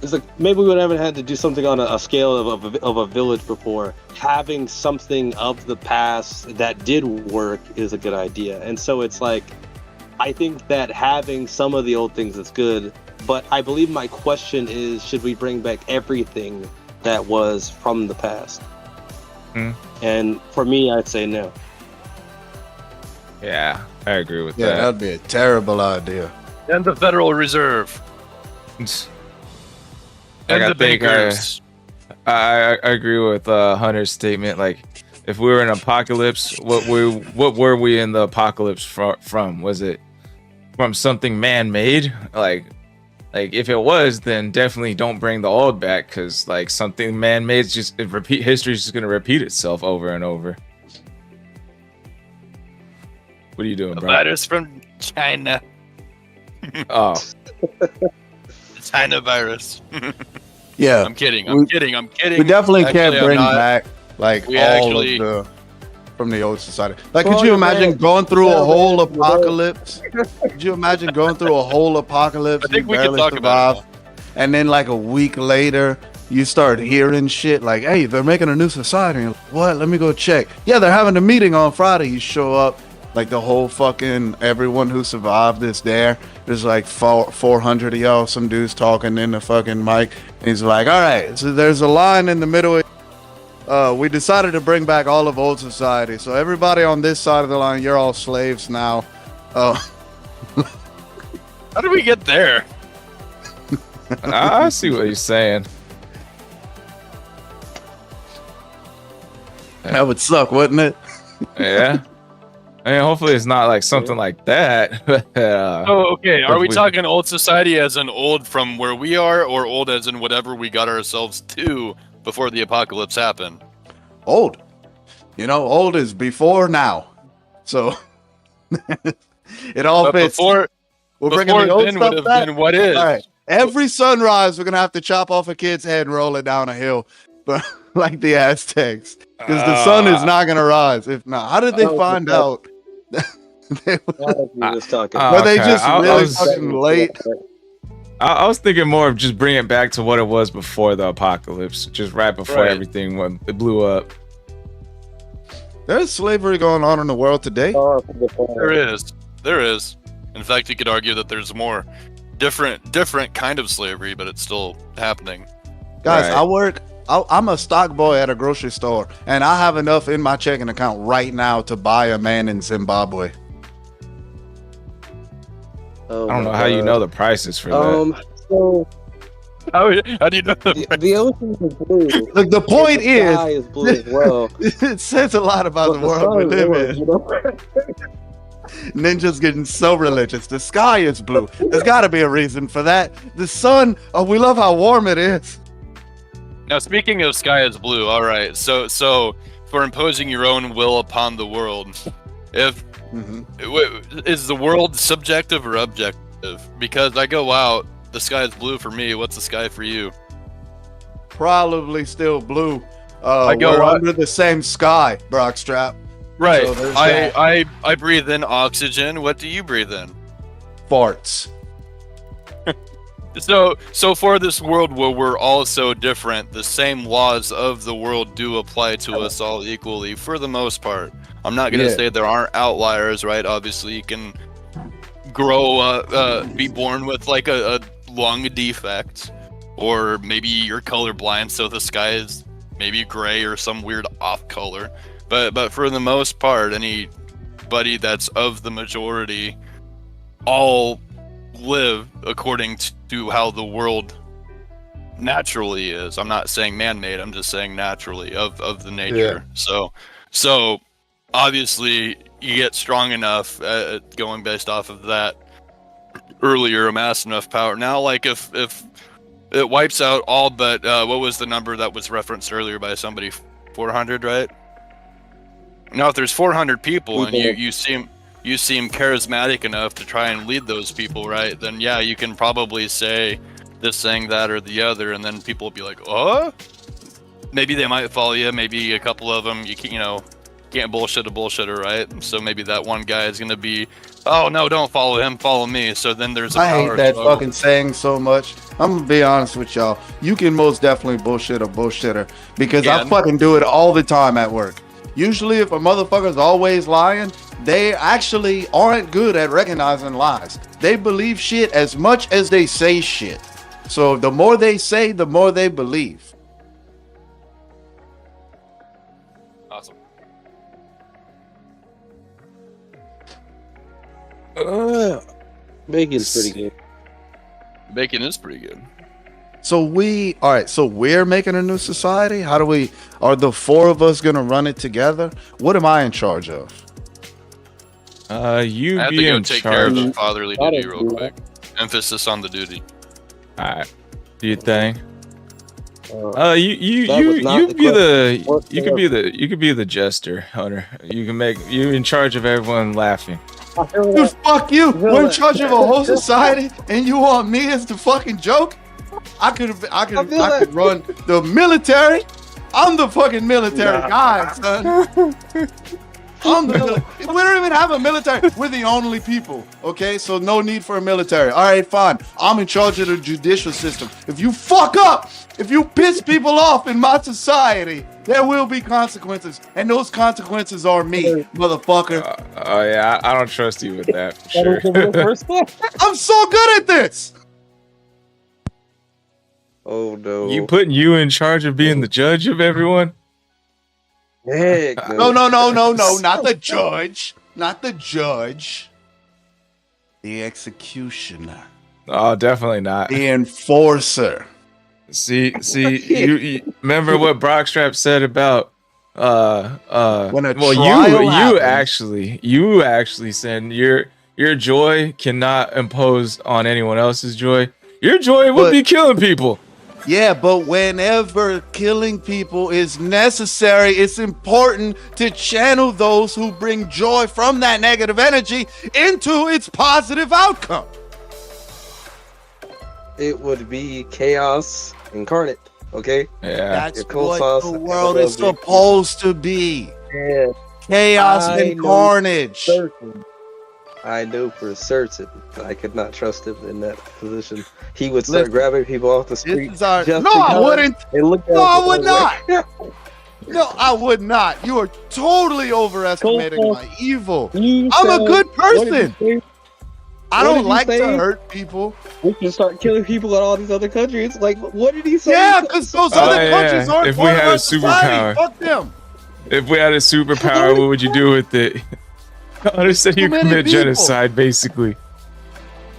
It's like maybe we haven't had to do something on a scale of a village before. Having something of the past that did work is a good idea, and so it's like I think that having some of the old things is good. But I believe my question is, should we bring back everything that was from the past? And for me, I'd say no. Yeah, I agree with Yeah, that. that'd be a terrible idea. And the Federal Reserve. Like, And I the think bankers. I agree with Hunter's statement. Like, if we were in an apocalypse, what were we in the apocalypse from? Was it from something man-made? Like if it was, then definitely don't bring the old back, because like something man-made is just history is just gonna repeat itself over and over. What are you doing, The bro? virus from China. Oh, The China virus. Yeah, I'm kidding. We We definitely Actually, can't I'm bring not. back like We all actually- of the from the old society. Like, Well, could you you're imagine right. going through a Yeah, whole man. apocalypse? Could you imagine going through a whole apocalypse? I think you we could barely talk about it. and then like a week later, you start hearing shit like, "Hey, they're making a new society." You're like, what? Let me go check. Yeah, they're having a meeting on Friday. You show up, like the whole fucking everyone who survived is there. There's like 400 of y'all. Some dudes talking in the fucking mic. And he's like, "All right, so there's a line in the middle. We decided to bring back all of old society. So everybody on this side of the line, you're all slaves now." How did we get there? I see what he's saying. That would suck, wouldn't it? Yeah. I mean, hopefully it's not like something like that. Oh, okay. Are we we- talking old society as in old from where we are, or old as in whatever we got ourselves to before the apocalypse happened? Old. You know, old is before now. So it all But fits. before We're bringing before the old then would stuff have back. been what is. All right. Every sunrise, we're gonna have to chop off a kid's head and roll it down a hill, but like the Aztecs, because the sun is not gonna rise. If not, how did they Oh, find yeah. out? They- Were Were they Okay, just I really was- fucking late? I was thinking more of just bring it back to what it was before the apocalypse, just right before Right. everything went, it blew up. There's slavery going on in the world today. There is. There is. In fact, you could argue that there's more different kind of slavery, but it's still happening. Guys, Right. I'm a stock boy at a grocery store, and I have enough in my checking account right now to buy a man in Zimbabwe. Oh I don't my know how you God. know the prices for that. So How do you know the ocean is blue. Look, the point The is, sky is blue as well. it says a lot about But the world we sun is live orange, in. you know? Ninja's getting so religious. The sky is blue. There's got to be a reason for that. The sun, oh, we love how warm it is. Now, speaking of sky is blue, all right. So for imposing your own will upon the world, if is the world subjective or objective? Because I go out, the sky is blue for me. What's the sky for you? Probably still blue. I go we're out- under the same sky, Brockstrap. Right. So there's that. I breathe in oxygen. What do you breathe in? Farts. So for this world where we're all so different, the same laws of the world do apply to us all equally for the most part. I'm not gonna Yeah. say there aren't outliers, right? Obviously, you can grow, be born with like a lung defect, or maybe you're colorblind, so the sky is maybe gray or some weird off color. But for the most part, anybody that's of the majority, all live according to how the world naturally is. I'm not saying man-made, I'm just saying naturally of the nature. So obviously you get strong enough going based off of that earlier, amass enough power. Now, like if it wipes out all but what was the number that was referenced earlier by somebody? 400, right? Now if there's 400 people and you seem you seem charismatic enough to try and lead those people, right? Then yeah, you can probably say this thing, that, or the other, and then people will be like, oh, maybe they might follow you. Maybe a couple of them, can't bullshit a bullshitter, right? So maybe that one guy is gonna be, oh no, don't follow him, follow me. So then there's a I power hate that struggle. fucking saying so much. I'm gonna be honest with y'all. You can most definitely bullshit a bullshitter because I Yeah. fucking do it all the time at work. Usually, if a motherfucker's always lying, they actually aren't good at recognizing lies. They believe shit as much as they say shit. So the more they say, the more they believe. Awesome. Bacon's pretty good. Bacon is pretty good. So we're making a new society. Are the four of us gonna run it together? What am I in charge of? You I have to be go in take care of charge. the fatherly Gotta duty real do quick. Emphasis on the duty. Alright. Do your thing. Uh, You That was not the be the question. you could be the jester, Hunter. You in charge of everyone laughing. Dude, fuck you. Really? We're in charge of a whole society, and you want me as the fucking joke? I could run the military. I'm the fucking military guy, son. We don't even have a military. We're the only people. Okay, so no need for a military. All right, fine. I'm in charge of the judicial system. If you fuck up, if you piss people off in my society, there will be consequences, and those consequences are me, motherfucker. Oh yeah, I don't trust you with that for sure. I'm so good at this. Oh no. You putting you in charge of being the judge of everyone? Heck No, not the judge. Not the judge. The executioner. Oh, definitely not. The enforcer. See, you remember what Brockstrap said about When a well, trial you happens- actually said your joy cannot impose on anyone else's joy. Your joy would But- be killing people. Yeah, but whenever killing people is necessary, it's important to channel those who bring joy from that negative energy into its positive outcome. It would be chaos incarnate. Okay. Yeah. That's Your cold what sauce the world will is be- supposed to be. Yeah. Chaos I and know carnage. Certain. I know for certain that I could not trust him in that position. He would start Listen, grabbing people off the street. This is our- just No, I because wouldn't. they look at No, us I the would other way. No, I would not. You are totally overestimating Cold my evil. You I'm a said- good what did person. you say? I What don't did you like to say? hurt people. We can start killing people in all these other countries. Like, what did he say? Yeah, because those Oh, other yeah. countries aren't If we part of had our a superpower. society. Fuck them. If we had a superpower, what would you do with it? Hunter said you Too many commit people. genocide, basically.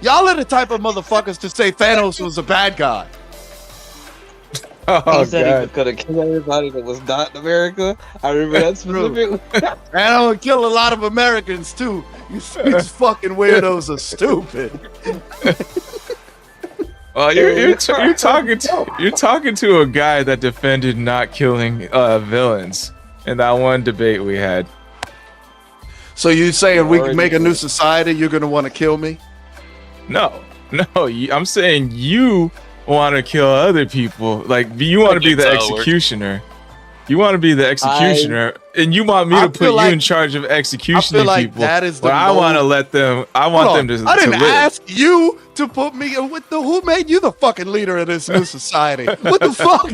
Y'all are the type of motherfuckers to say Thanos was a bad guy. Oh He said he god. was gonna kill everybody that was not in America. I remember that specifically. And I'm gonna kill a lot of Americans too. These fucking weirdos are stupid. Well, you're talking to a guy that defended not killing villains in that one debate we had. So you saying we can make a new society? You're gonna want to kill me? No, I'm saying you want to kill other people. Like you want to be the That's how it works. executioner. You want to be the executioner, and you want me I to put feel you like- in charge of I executioning feel like people. that is the. But I want to let them. I want them to. I didn't to live. ask you to put me. Who made you the fucking leader of this new society? What the fuck?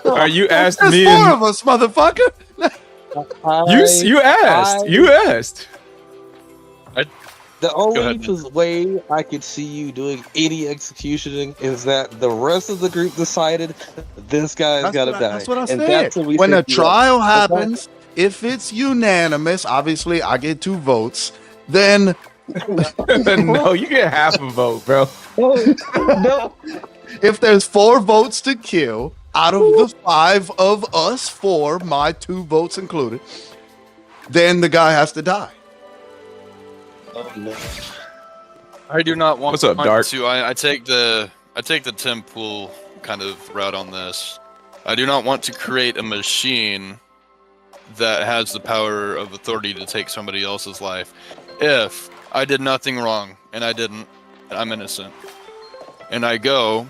Are you asked There's me? four And, of us, motherfucker. you asked. You asked. The only ahead. way I could see you doing any executioning is that the rest of the group decided this guy's gotta die. That's what I And said. that's what we When a said, trial happens, if it's unanimous, obviously I get 2 votes. Then No, you get half a vote, bro. no, if there's 4 votes to kill out of the 5 of us 4, my 2 votes included, then the guy has to die. oh, no. I do not want What's up, Dark? to. I take the Tim Pool kind of route on this. I do not want to create a machine that has the power of authority to take somebody else's life. if I did nothing wrong and I didn't, and I'm innocent, and I go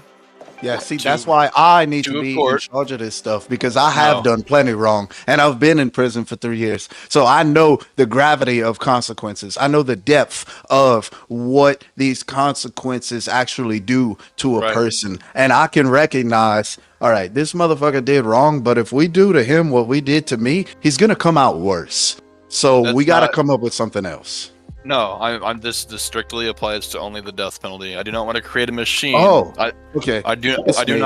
Yeah, see, to- that's why I need to to a be in court. charge of this stuff because I have No. done plenty wrong and I've been in prison for 3 years. So I know the gravity of consequences. I know the depth of what these consequences actually do to a Right. person. And I can recognize, all right, this motherfucker did wrong, but if we do to him what we did to me, he's going to come out worse. So That's we got to not- come up with something else. No, I'm this strictly applies to only the death penalty. I do not want to create a machine. Oh, I okay. do It's me.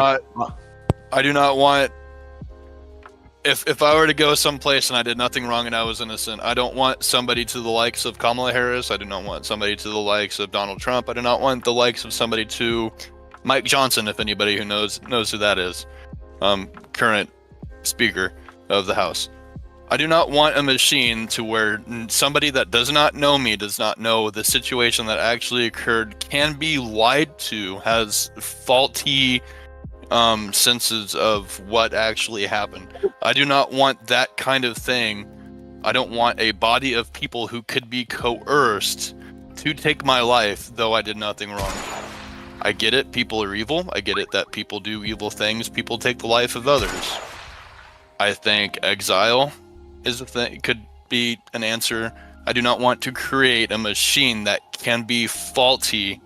not want if I were to go someplace and I did nothing wrong and I was innocent, I don't want somebody to the likes of Kamala Harris. I do not want somebody to the likes of Donald Trump. I do not want the likes of somebody to Mike Johnson, if anybody who knows who that is. Current Speaker of the House. I do not want a machine to where somebody that does not know me, does not know the situation that actually occurred, can be lied to, has faulty senses of what actually happened. I do not want that kind of thing. I don't want a body of people who could be coerced to take my life, though I did nothing wrong. I get it, people are evil. I get it that people do evil things. People take the life of others. I think exile is a thing, could be an answer. I do not want to create a machine that can be faulty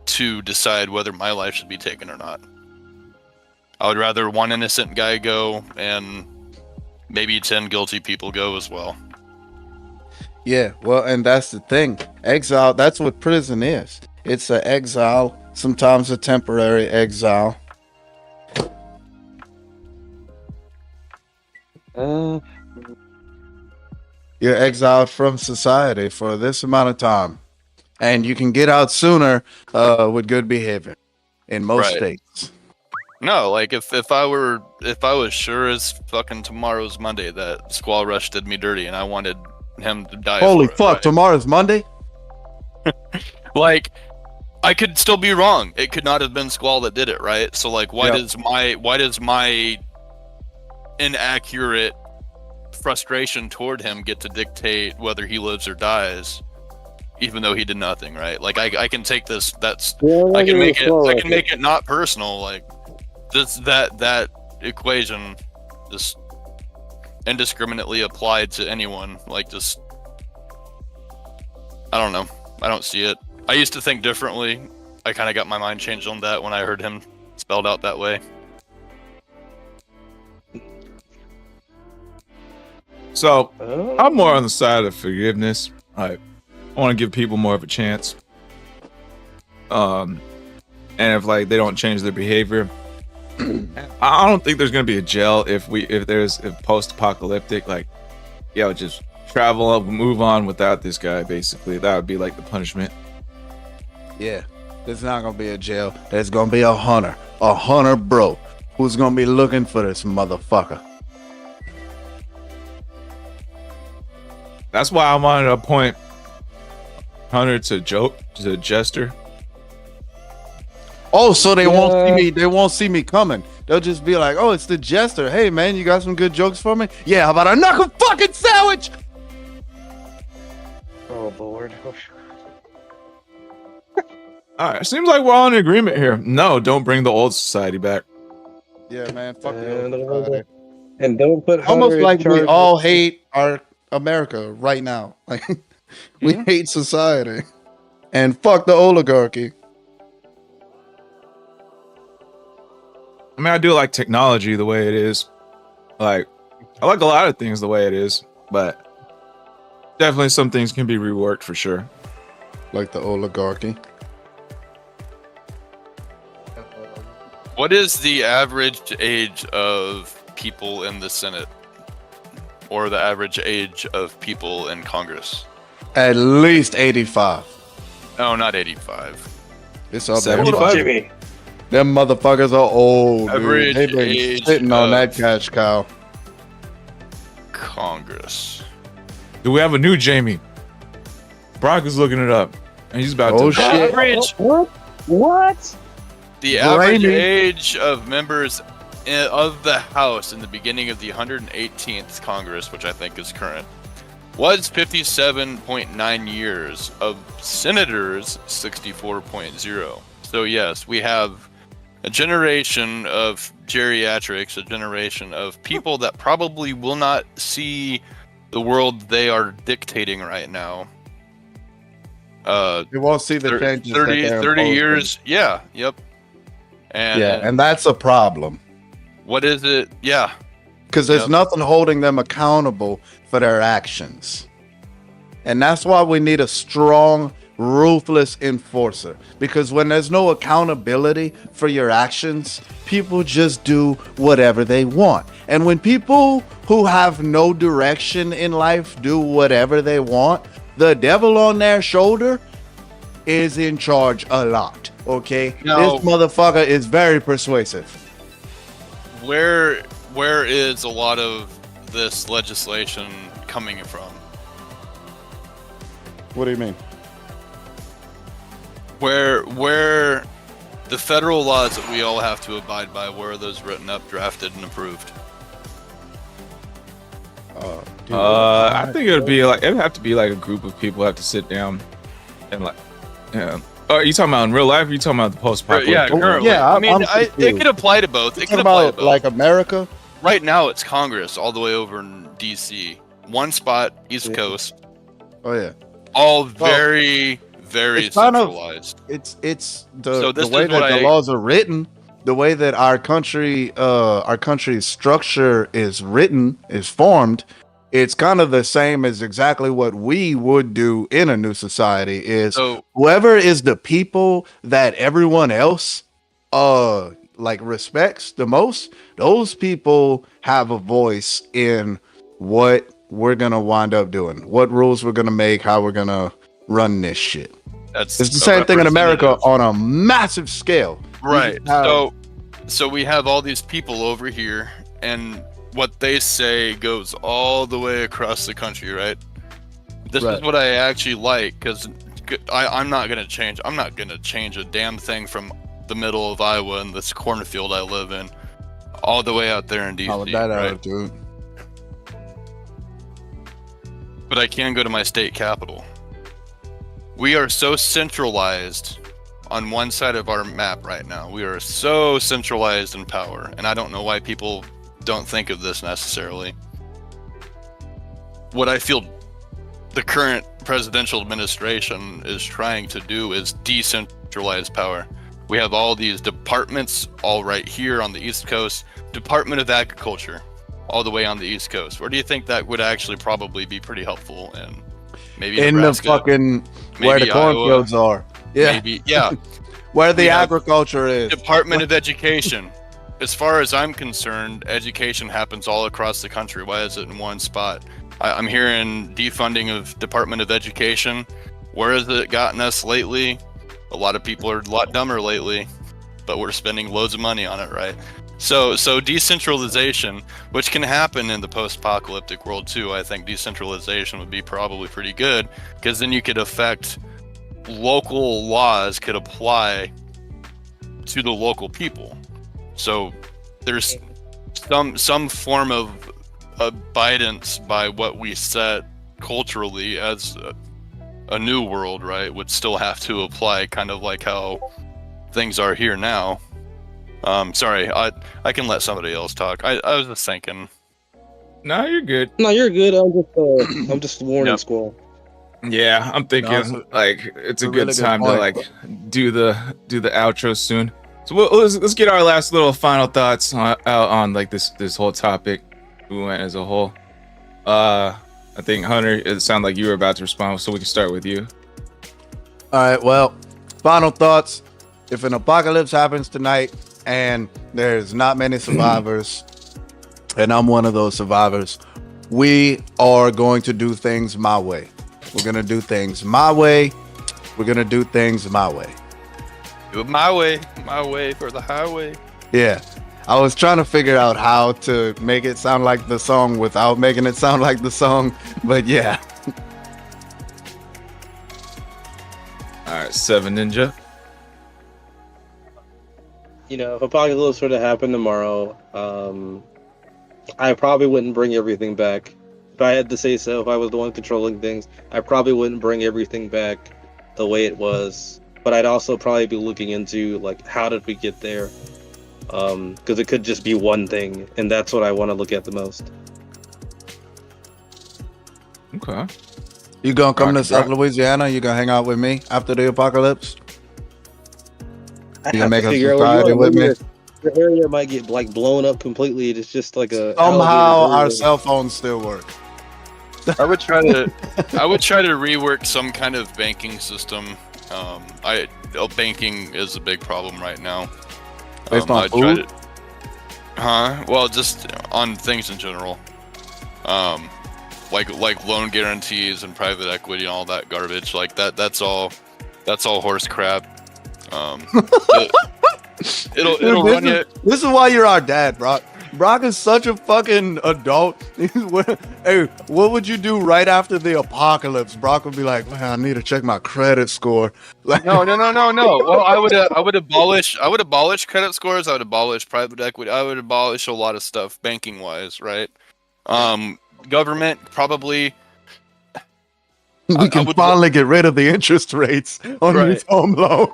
to decide whether my life should be taken or not. I would rather one innocent guy go and maybe 10 guilty people go as well. Yeah, well, and that's the thing. Exile, that's what prison is. It's an exile, sometimes a temporary exile. You're exiled from society for this amount of time. And you can get out sooner with good behavior in most Right. states. No, like if I was sure as fucking tomorrow's Monday that Squall Rush did me dirty and I wanted him to die. Holy for it, fuck, right? tomorrow's Monday? Like, I could still be wrong. It could not have been Squall that did it, right? So like, why does my inaccurate frustration toward him get to dictate whether he lives or dies, even though he did nothing, right? Like I can take this. I can make it not personal. Like that equation just indiscriminately applied to anyone. Like just, I don't know. I don't see it. I used to think differently. I kind of got my mind changed on that when I heard him spelled out that way. So I'm more on the side of forgiveness. I want to give people more of a chance. And if like they don't change their behavior, I don't think there's gonna be a jail if there's a post-apocalyptic, like, yo, just travel up, move on without this guy. Basically, that would be like the punishment. Yeah, there's not gonna be a jail. There's gonna be a hunter bro, who's gonna be looking for this motherfucker. That's why I wanted to appoint Hunter to Jester. Oh, so they won't see me. They won't see me coming. They'll just be like, "Oh, it's the Jester. Hey, man, you got some good jokes for me? Yeah, how about a knuckle fucking sandwich?" Oh Lord. All right, seems like we're all in agreement here. No, don't bring the old society back. Yeah, man, fuck And the old society. don't put Almost Hunter in like we charge of- all hate our America right now. Like we hate society, and fuck the oligarchy. I mean, I do like technology the way it is. Like, I like a lot of things the way it is, but definitely some things can be reworked for sure. Like the oligarchy. What is the average age of people in the Senate? Or the average age of people in Congress? At least 85. No, not 85. It's up 75? there. Jimmy. Them motherfuckers are old, Average dude. They've been age sitting on of- that cash cow. Congress. Do we have a new Jamie? Brock is looking it up, and he's about Oh, to. shit. Average. What? The average Blaming- age of members of the House in the beginning of the 118th Congress, which I think is current, was 57.9 years, of senators 64.0. So yes, we have a generation of geriatrics, a generation of people that probably will not see the world they are dictating right now. You won't see the changes 30 that they're 30 imposing. years. Yeah, yep. And that's a problem. What is it? Yeah. Because there's Yep. nothing holding them accountable for their actions. And that's why we need a strong, ruthless enforcer. Because when there's no accountability for your actions, people just do whatever they want. And when people who have no direction in life do whatever they want, the devil on their shoulder is in charge a lot. Okay? Now- This motherfucker is very persuasive. Where is a lot of this legislation coming from? What do you mean? Where the federal laws that we all have to abide by, where are those written up, drafted, and approved? I think it'd have to be like a group of people have to sit down and like, yeah. Oh, are you talking about in real life? Or are you talking about the post-apocalyptic? Yeah, currently. Yeah, I mean, I'm it confused. could apply to both. It Talking could apply to about both. like America? Right now, it's Congress all the way over in D.C. One spot, East Yeah. Coast, Oh yeah. all very, very it's kind of- centralized. It's So the this way is that what the I- laws are written, the way that our country's structure is written, is formed. It's kind of the same as exactly what we would do in a new society. Is So whoever is the people that everyone else like respects the most, those people have a voice in what we're gonna wind up doing, what rules we're gonna make, how we're gonna run this shit. that's It's the a same thing in America representative. on a massive scale. Right. You have- So we have all these people over here, and what they say goes all the way across the country, right? This Right. is what I actually like, because I'm not gonna change. I'm not gonna change a damn thing from the middle of Iowa and this cornfield I live in, all the way out there in DC, How with that right? attitude. But I can go to my state capital. We are so centralized on one side of our map right now. We are so centralized in power, and I don't know why people don't think of this necessarily. What I feel the current presidential administration is trying to do is decentralize power. We have all these departments all right here on the East Coast, Department of Agriculture, all the way on the East Coast. Where do you think that would actually probably be pretty helpful in? Maybe In the Nebraska, fucking where the maybe Iowa, cornfields are. Yeah. Maybe, yeah. Where the We have agriculture is. Department of Education. As far as I'm concerned, education happens all across the country. Why is it in one spot? I'm hearing defunding of Department of Education. Where has it gotten us lately? A lot of people are a lot dumber lately, but we're spending loads of money on it, right? So decentralization, which can happen in the post-apocalyptic world too. I think decentralization would be probably pretty good, because then you could affect local laws could apply to the local people. So there's some form of abidance by what we set culturally as a new world, right? Would still have to apply, kind of like how things are here now. Sorry, I can let somebody else talk. I was just thinking. No, you're good. No, you're good. I'm just warning Yep. Squall. Yeah, I'm thinking No, it's a- like it's a a good really good time to point. like do the outro soon. So let's get our last little final thoughts out on like this whole topic. We went as a whole. I think Hunter, it sounded like you were about to respond, so we can start with you. All right, well, final thoughts. If an apocalypse happens tonight and there's not many survivors, and I'm one of those survivors, we are going to do things my way. We're going to do things my way. We're going to do things my way. Do it my way for the highway. Yeah. I was trying to figure out how to make it sound like the song without making it sound like the song, but yeah. All right, Seven Ninja. You know, if apocalypse were to happen tomorrow, I probably wouldn't bring everything back. if I had to say so, if I was the one controlling things, I probably wouldn't bring everything back the way it was. But I'd also probably be looking into like how did we get there? Because it could just be one thing, and that's what I want to look at the most. Okay. You gonna come to Rocky South Rock. Louisiana? You gonna hang out with me after the apocalypse? I You have gonna make to a figure out where you society are. with me? Your area might get like blown up completely. It's just like a Somehow alligator our version. cell phones still work. I would try to rework some kind of banking system. Banking is a big problem right now. Based on I'd try food? Well, just on things in general. Like loan guarantees and private equity and all that garbage. Like that's all horse crap. It'll Dude, run you. This is why you're our dad, Brock. Brock is such a fucking adult. Hey, what would you do right after the apocalypse? Brock would be like, man, I need to check my credit score. Like, No. Well, I would abolish credit scores. I would abolish private equity. I would abolish a lot of stuff banking wise, right? Government probably. we can would- finally get rid of the interest rates on Right. this home loan.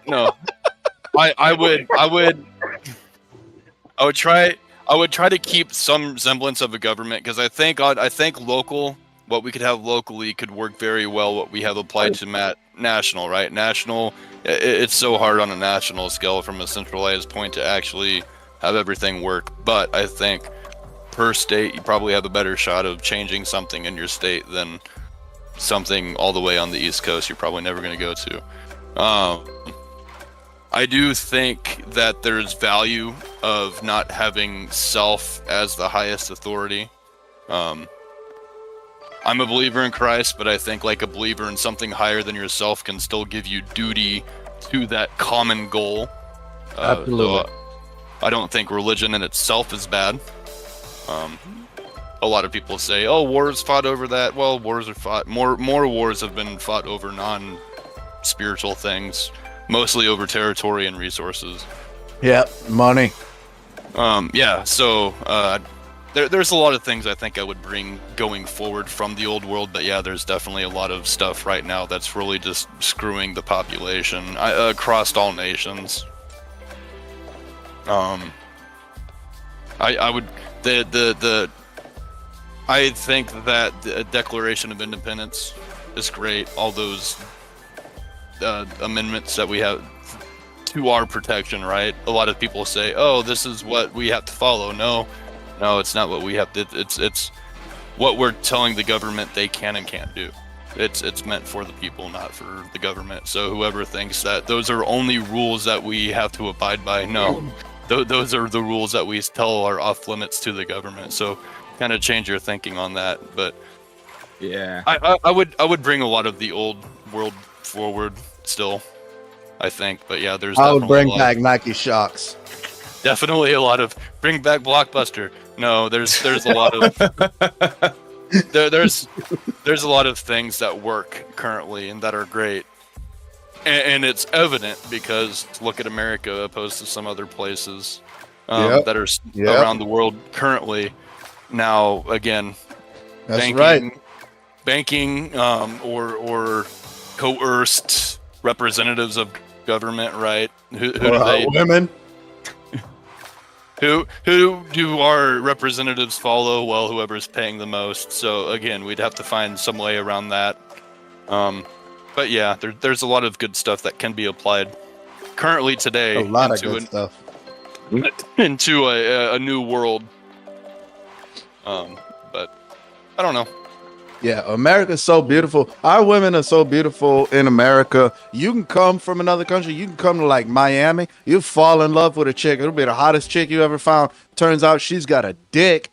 No. I would try to keep some semblance of a government because I think local, what we could have locally could work very well. What we have applied to national, right? National, it's so hard on a national scale from a centralized point to actually have everything work. But I think per state, you probably have a better shot of changing something in your state than something all the way on the East Coast. You're probably never going to go to. I do think that there's value of not having self as the highest authority. I'm a believer in Christ, but I think like a believer in something higher than yourself can still give you duty to that common goal. Absolutely. So I don't think religion in itself is bad. A lot of people say, "Oh, wars fought over that." Well, wars are fought. More wars have been fought over non-spiritual things. Mostly over territory and resources. Yep, money. Yeah, so there's a lot of things I think I would bring going forward from the old world, but yeah, there's definitely a lot of stuff right now that's really just screwing the population across all nations. I would I think that the Declaration of Independence is great. All those amendments that we have to our protection, right? A lot of people say, "Oh, this is what we have to follow." No, it's not what we have to. It's what we're telling the government they can and can't do. It's meant for the people, not for the government. So whoever thinks that those are only rules that we have to abide by, no, those are the rules that we tell are off limits to the government. So kind of change your thinking on that. But Yeah. I would bring a lot of the old world forward still, I think. But yeah, there's I would definitely bring a lot back Nike Shocks. definitely a lot of bring back Blockbuster. No, there's a lot of there's a lot of things that work currently and that are great, and it's evident because look at America opposed to some other places Yep. that are Yep. around the world currently. Now again, That's banking, right. banking or coerced representatives of government, right? Who do they? Women. Who do our representatives follow? Well, whoever's paying the most. So again, we'd have to find some way around that. But yeah, there's a lot of good stuff that can be applied currently today A lot of into good stuff. into a new world. But I don't know. Yeah, America's so beautiful. Our women are so beautiful in America. You can come from another country. You can come to like Miami. You fall in love with a chick. It'll be the hottest chick you ever found. Turns out she's got a dick.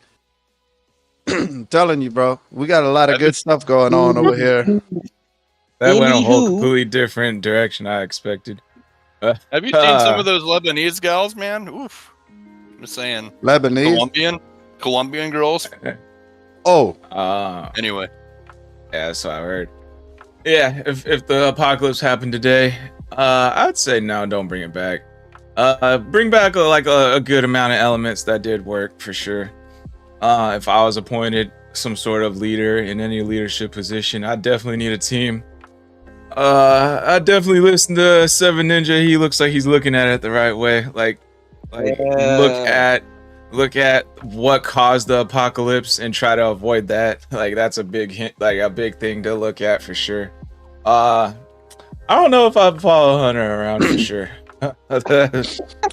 I'm telling you, bro. We got a lot of good stuff going on over here. That went a whole Anywho. completely different direction I expected. Have you seen some of those Lebanese gals, man? Oof. I'm just saying. Lebanese. Colombian girls. Oh, Anyway. Yeah, that's what I heard. Yeah, if the apocalypse happened today, I'd say no, don't bring it back. Bring back a good amount of elements that did work for sure. If I was appointed some sort of leader in any leadership position, I definitely need a team. I definitely listen to Seven Ninja. He looks like he's looking at it the right way. Like look at what caused the apocalypse and try to avoid that. Like that's a big hint, like a big thing to look at for sure. I don't know if I'd follow Hunter around for sure.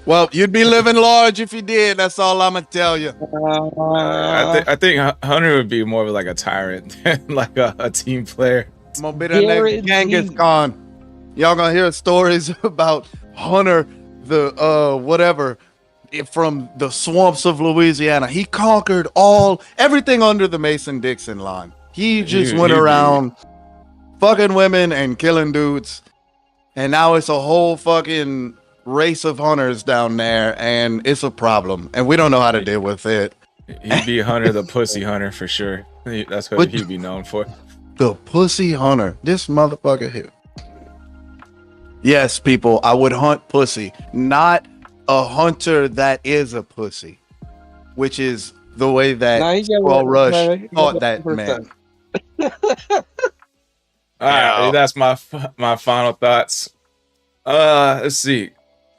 Well, you'd be living large if you did. That's all I'm gonna tell you. I think Hunter would be more of like a tyrant than like a team player. I'm gonna be the next Genghis Khan. Y'all gonna hear stories about Hunter, the whatever, from the swamps of Louisiana. He conquered everything under the Mason-Dixon line. He just went around fucking women and killing dudes. And now it's a whole fucking race of hunters down there, and it's a problem. And we don't know how to deal with it. He'd be Hunter the pussy hunter for sure. That's what he'd be known for. The pussy hunter. This motherfucker here. Yes, people, I would hunt pussy. Not a hunter that is a pussy. Which is the way that Squall Rush taught that man. All right, that's my final thoughts. Let's see.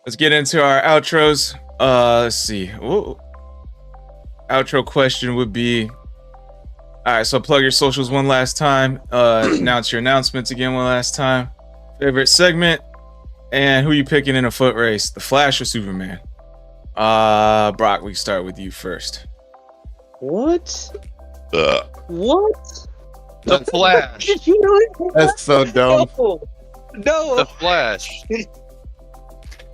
Let's get into our outros. Let's see. Ooh. Outro question would be, all right, so plug your socials one last time. Announce your announcements again one last time. Favorite segment, and who you picking in a foot race, the Flash or Superman? Brock, we start with you first. What? What? The Flash. That's so dumb. No. The Flash.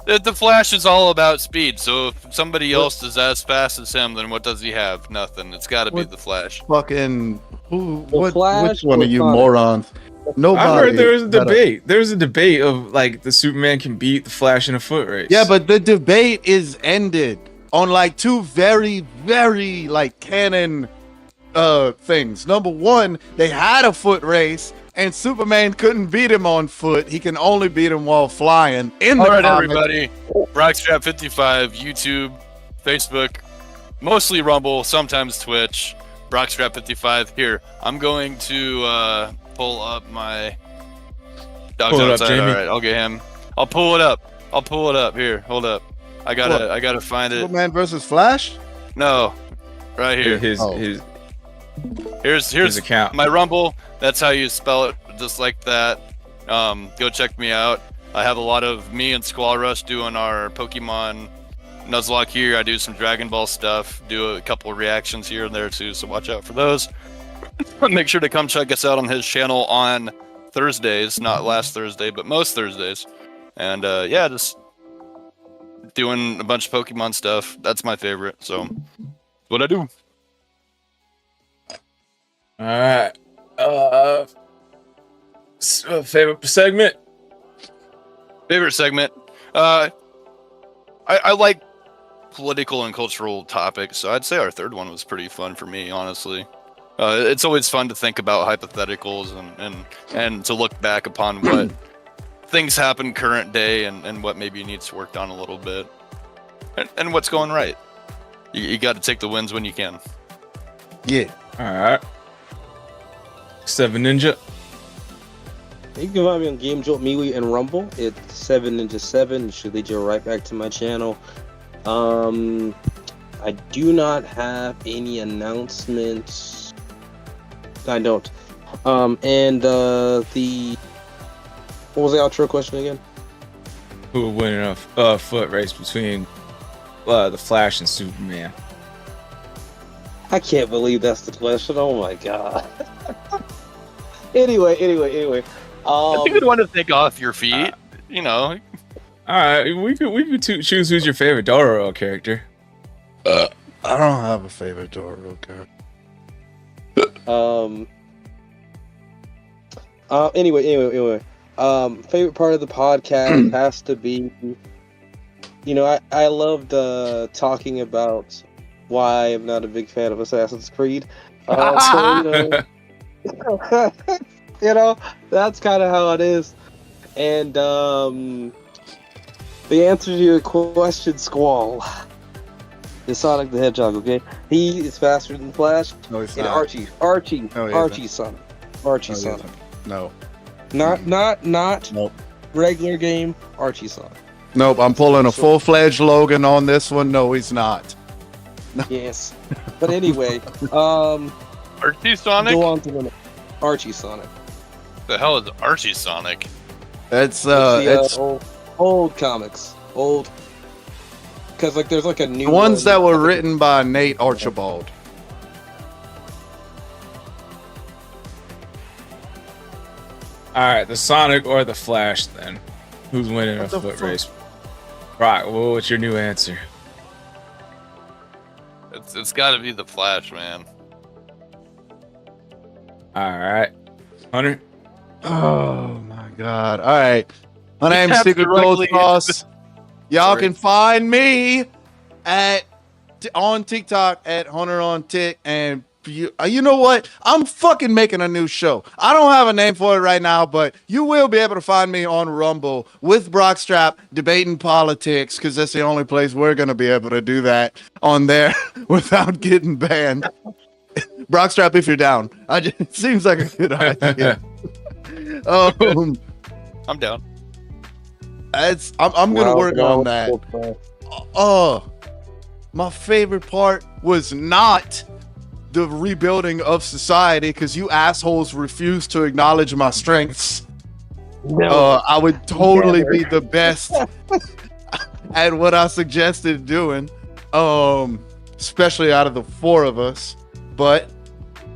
The Flash is all about speed. So if somebody else is as fast as him, then what does he have? Nothing. It's got to be the Flash. Fucking which Flash one of you morons? Nobody. I heard there was a debate. There's a debate of like the Superman can beat the Flash in a foot race. Yeah, but the debate is ended on like two very, very like canon things. Number one, they had a foot race and Superman couldn't beat him on foot. He can only beat him while flying. All right, everybody. Brockstrap55, YouTube, Facebook, mostly Rumble, sometimes Twitch. Brockstrap55. Here, I'm going to pull up my dog's pull it outside. up, Jamie. All right, I'll get him. I'll pull it up. Here, hold up. I gotta find it. Superman versus Flash? No, right here. Here's account. My Rumble. That's how you spell it, just like that. Go check me out. I have a lot of me and Squall Rush doing our Pokemon Nuzlocke here. I do some Dragon Ball stuff, do a couple of reactions here and there too, so watch out for those. Make sure to come check us out on his channel on Thursdays, not last Thursday, but most Thursdays. And yeah, just doing a bunch of Pokemon stuff. That's my favorite, so what I do. All right. Favorite segment? Favorite segment? I like political and cultural topics, so I'd say our third one was pretty fun for me, honestly. It's always fun to think about hypotheticals and to look back upon what things happen current day and what maybe needs worked on a little bit and what's going right. You got to take the wins when you can. Yeah. All right. Seven Ninja. You can find me on Game Jolt, MeWe, and Rumble. It's 7ninja7. It should lead you right back to my channel. I do not have any announcements. I don't. And the what was the outro question again? Who would win a foot race between the Flash and Superman? I can't believe that's the question. Oh my god. Anyway. I think you'd want to think off your feet, you know. All right, we could choose who's your favorite Dororo character. I don't have a favorite Dororo character. Anyway. Favorite part of the podcast has to be, you know, I loved talking about why I'm not a big fan of Assassin's Creed. So, you know, that's kind of how it is. And the answer to your question, Squall, It's Sonic the Hedgehog. Okay, he is faster than Flash. No, it's And not. Archie, No, he Archie Sonic, Archie No, he Sonic. isn't. No. Not Nope. regular game Archie Sonic. Nope. I'm pulling a full-fledged Logan on this one. No, he's not. Yes, but anyway, Archie Sonic? go on to the Archie Sonic. The hell is Archie Sonic? It's It's it's the, old comics, because like there's like a new the ones one. that were written by Nate Archibald. All right, the Sonic or the Flash then? Who's winning a What the foot fuck? race? Right. Well, what's your new answer? It's got to be the Flash, man. All right, Hunter. Oh my god. All right. My name's tapped Secret Gold directly Sauce. Y'all Sorry. can find me on TikTok at Hunter on Tick. And you know what? I'm fucking making a new show. I don't have a name for it right now, but you will be able to find me on Rumble with Brockstrap debating politics, because that's the only place we're going to be able to do that on there without getting banned. Brockstrap, if you're down. It seems like a good idea. I'm down. I'm gonna work on that. My favorite part was not the rebuilding of society, because you assholes refuse to acknowledge my strengths. I would totally be the best at what I suggested doing, especially out of the four of us. But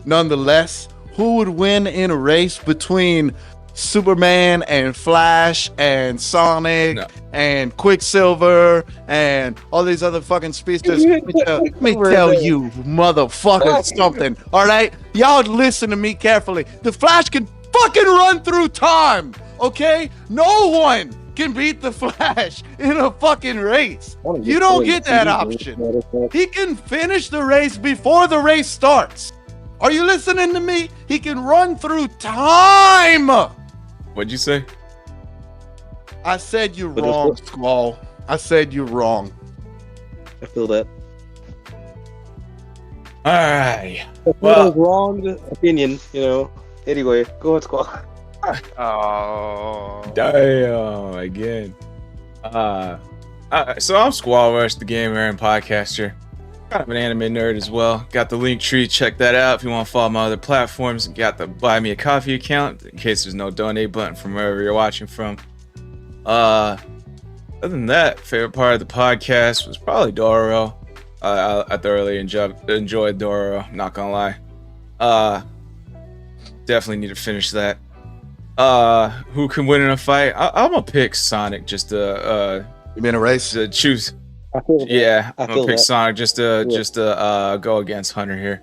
nonetheless, who would win in a race between Superman and Flash and Sonic and Quicksilver and all these other fucking speedsters? Let me tell you, motherfucker, something. All right, y'all listen to me carefully. The Flash can fucking run through time. Okay, no one can beat the Flash in a fucking race. You don't get that option. He can finish the race before the race starts. Are you listening to me? He can run through time. What'd you say? I said you're wrong, Squall. I said you're wrong. I feel that. All right. Well, wrong opinion, you know. Anyway, go ahead, Squall. Oh. Damn, again. So I'm Squall Rush, the gamer and podcaster. Kind of an anime nerd as well. Got the link tree, check that out if you want to follow my other platforms. Got the Buy Me a Coffee account in case there's no donate button from wherever you're watching from. Other than that, favorite part of the podcast was probably Dororo. I thoroughly enjoyed Dororo, not gonna lie. Definitely need to finish that. Who can win in a fight? I'm gonna pick Sonic just to You mean a race? to choose. I feel that. Yeah, I I'm feel gonna pick that. Sonic just to go against Hunter here.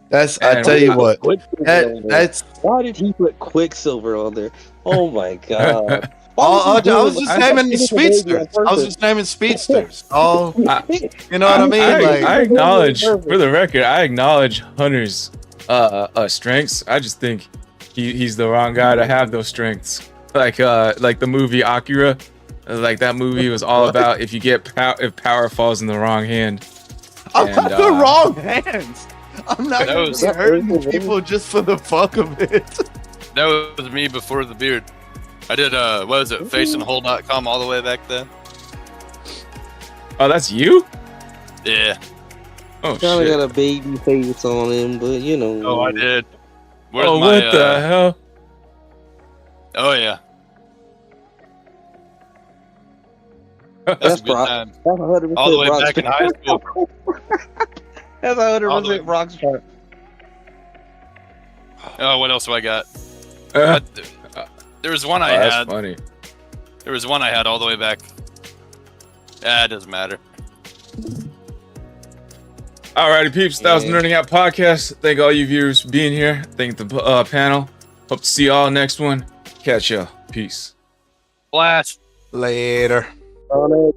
That's. I And tell you what. Quicksilver. That's. Why did he put Quicksilver on there? Oh my god. I was just naming the speedsters. I was just naming speedsters. Oh, you know what I mean? I acknowledge, for the record, I acknowledge Hunter's strengths. I just think he's the wrong guy to have those strengths. Like the movie Akira, like that movie was all about if if power falls in the wrong hand. I'm not the wrong hands. I'm not That going was- to be hurting people just for the fuck of it. That was me before the beard. I did, what was it, faceandhole.com all the way back then? Oh, that's you? Yeah. Oh Kinda shit! got a baby face on him, but you know. Oh, I did. Where's Oh, my, what the hell? Oh, yeah. That's That's a good Brock. time. That's 100% All the way Brock's back in part. high school. That's All the 100% way- Brock's part. Oh, what else do I got? Uh, There was one I that's had. funny. There was one I had all the way back. Yeah, it doesn't matter. Alrighty, peeps. That was the Yeah. Nerding Out podcast. Thank all you viewers for being here. Thank the panel. Hope to see y'all next one. Catch y'all. Peace. Blast. Later. On it.